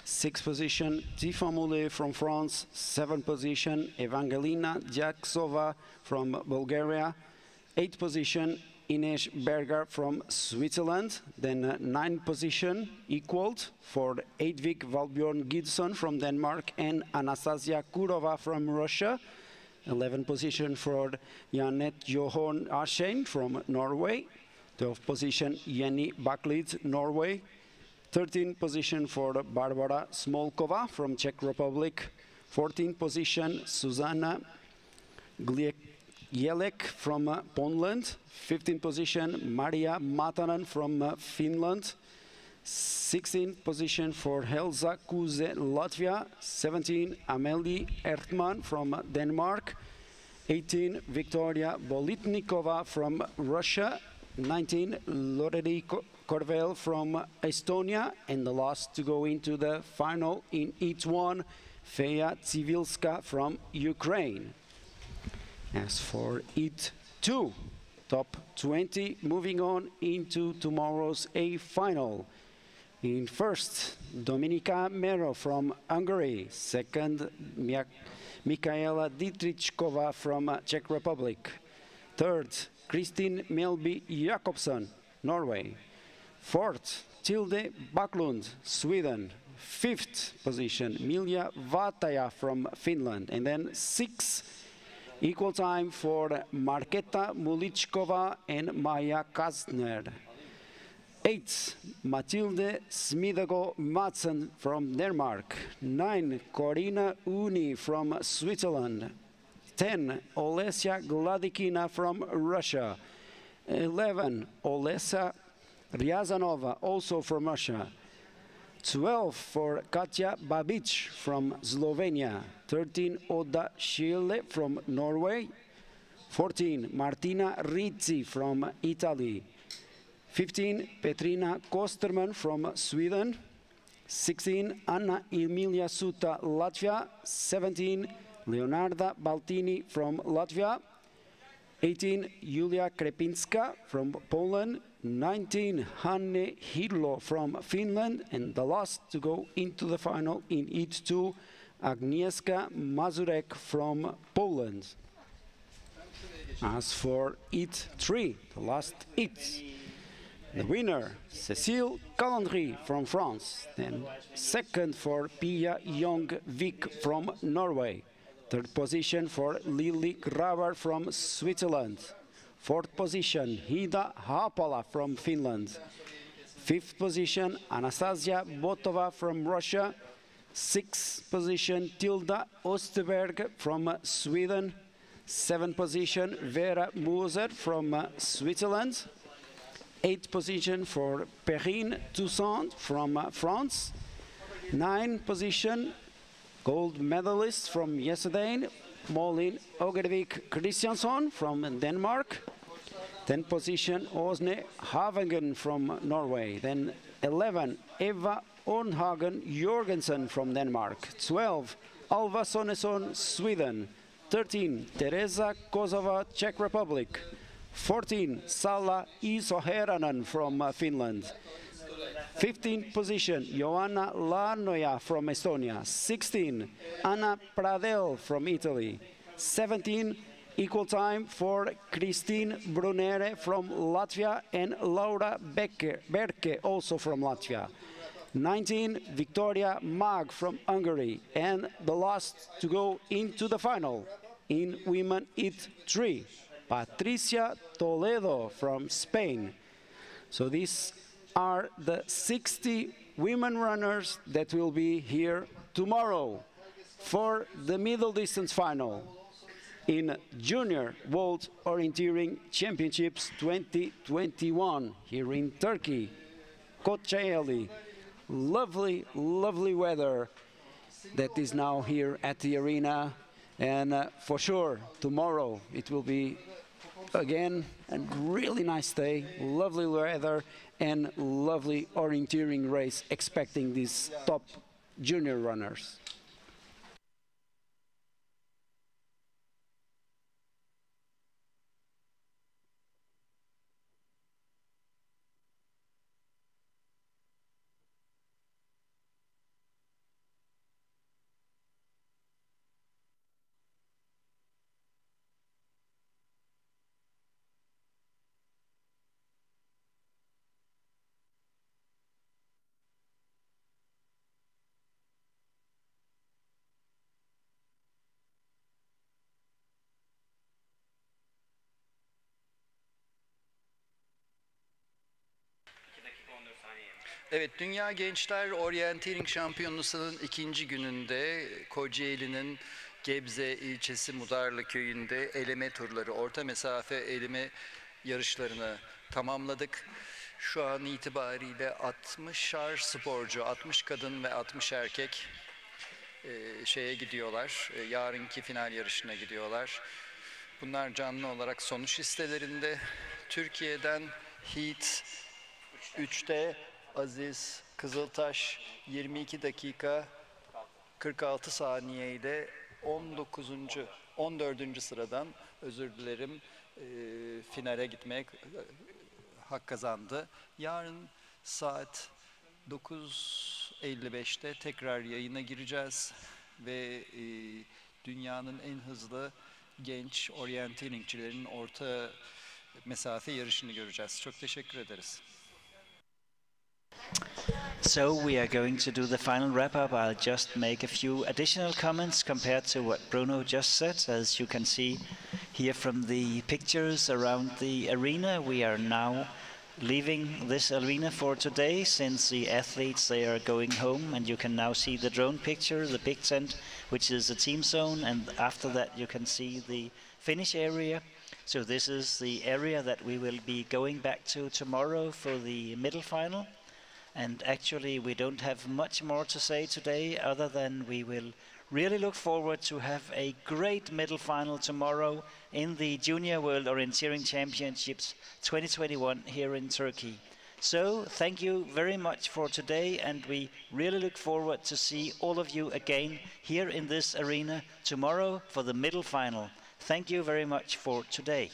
Sixth position, Tifa Moulet from France. Seventh position, Evangelina Diaksova from Bulgaria. Eighth position, Ines Berger from Switzerland. Then ninth position, equaled for Edvig Valbjørn Gidson from Denmark and Anastasia Kurova from Russia. 11th position for Janet Johan Arsheim from Norway. 12th position, Jenny Baklid, Norway. 13th position for Barbara Smolkova from Czech Republic. 14th position, Susanna Glielek from Poland. 15th position, Maria Matanen from Finland. 16th position for Helza Kuze, Latvia. 17, Amelie Ertman from Denmark. 18, Victoria Bolitnikova from Russia. 19, Loredi Corvel from Estonia. And the last to go into the final in each one, Feja Civilska from Ukraine. As for heat 2, top 20, moving on into tomorrow's A final. In first, Dominika Mero from Hungary. Second, Mikaela Dietrichkova from Czech Republic. Third, Kristin Melby Jakobsson, Norway. Fourth, Tilde Backlund, Sweden. Fifth position, Milja Vataja from Finland. And then sixth, equal time for Marketa Mulichkova and Maja Kastner. 8, Mathilde Smidago Madsen from Denmark. 9, Corina Uni from Switzerland. 10, Olesia Gladikina from Russia. 11, Olesa Ryazanova, also from Russia. 12 for Katja Babic from Slovenia. 13, Oda Schiele from Norway. 14, Martina Rizzi from Italy. 15, Petrina Kosterman from Sweden. 16, Anna Emilia Suta, Latvia. 17, Leonarda Baltini from Latvia. 18, Julia Krepinska from Poland. 19, Hanne Hirlo from Finland. And the last to go into the final in Heat 2, Agnieszka Mazurek from Poland. As for Heat 3, the last heat, the winner, Cécile Calandry from France. Then second for Pia Young-Vik from Norway. Third position for Lili Graver from Switzerland. Fourth position, Hida Hapala from Finland. Fifth position, Anastasia Botova from Russia. Sixth position, Tilda Osterberg from Sweden. Seventh position, Vera Moser from Switzerland. Eighth position for Perrine Toussaint from France. Ninth position, gold medalist from yesterday, Malin Ogervik Christiansson from Denmark. 10th position, Åsne Havengen from Norway. Then 11, Eva Ornhagen Jorgensen from Denmark. 12, Alva Sonesson, Sweden. 13, Teresa Kozova, Czech Republic. 14, Salla Isoheranen from Finland. 15th position, Joanna Larnoja from Estonia. 16, Anna Pradel from Italy. 17, equal time for Christine Brunere from Latvia and Laura Berke, also from Latvia. 19, Victoria Mag from Hungary. And the last to go into the final in Women Heat 3, Patricia Toledo from Spain. So these are the 60 women runners that will be here tomorrow for the middle distance final in Junior World Orienteering Championships 2021 here in Turkey, Kocaeli. Lovely, lovely weather that is now here at the arena, and for sure tomorrow it will be again a really nice day, lovely weather and lovely orienteering race, expecting these top junior runners. Evet, Dünya Gençler Orienteering Şampiyonası'nın ikinci gününde Kocaeli'nin Gebze ilçesi Mudarlı köyünde eleme turları, orta mesafe eleme yarışlarını tamamladık. Şu an itibariyle 60'ar sporcu, 60 kadın ve 60 erkek şeye gidiyorlar, yarınki final yarışına gidiyorlar. Bunlar canlı olarak sonuç listelerinde. Türkiye'den Heat 3'te Aziz Kızıltaş 22 dakika 46 saniye ile 14. sıradan, özür dilerim, finale gitmeye hak kazandı. Yarın saat 9.55'te tekrar yayına gireceğiz ve dünyanın en hızlı genç orienteeringçilerin orta mesafe yarışını göreceğiz. Çok teşekkür ederiz. So we are going to do the final wrap-up. I'll just make a few additional comments compared to what Bruno just said. As you can see here from the pictures around the arena, we are now leaving this arena for today, since the athletes, they are going home, and you can now see the drone picture, the big tent, which is the team zone, and after that you can see the finish area. So this is the area that we will be going back to tomorrow for the middle final. And actually we don't have much more to say today, other than we will really look forward to have a great medal final tomorrow in the Junior World Orienteering Championships 2021 here in Turkey. So thank you very much for today, and we really look forward to see all of you again here in this arena tomorrow for the medal final. Thank you very much for today.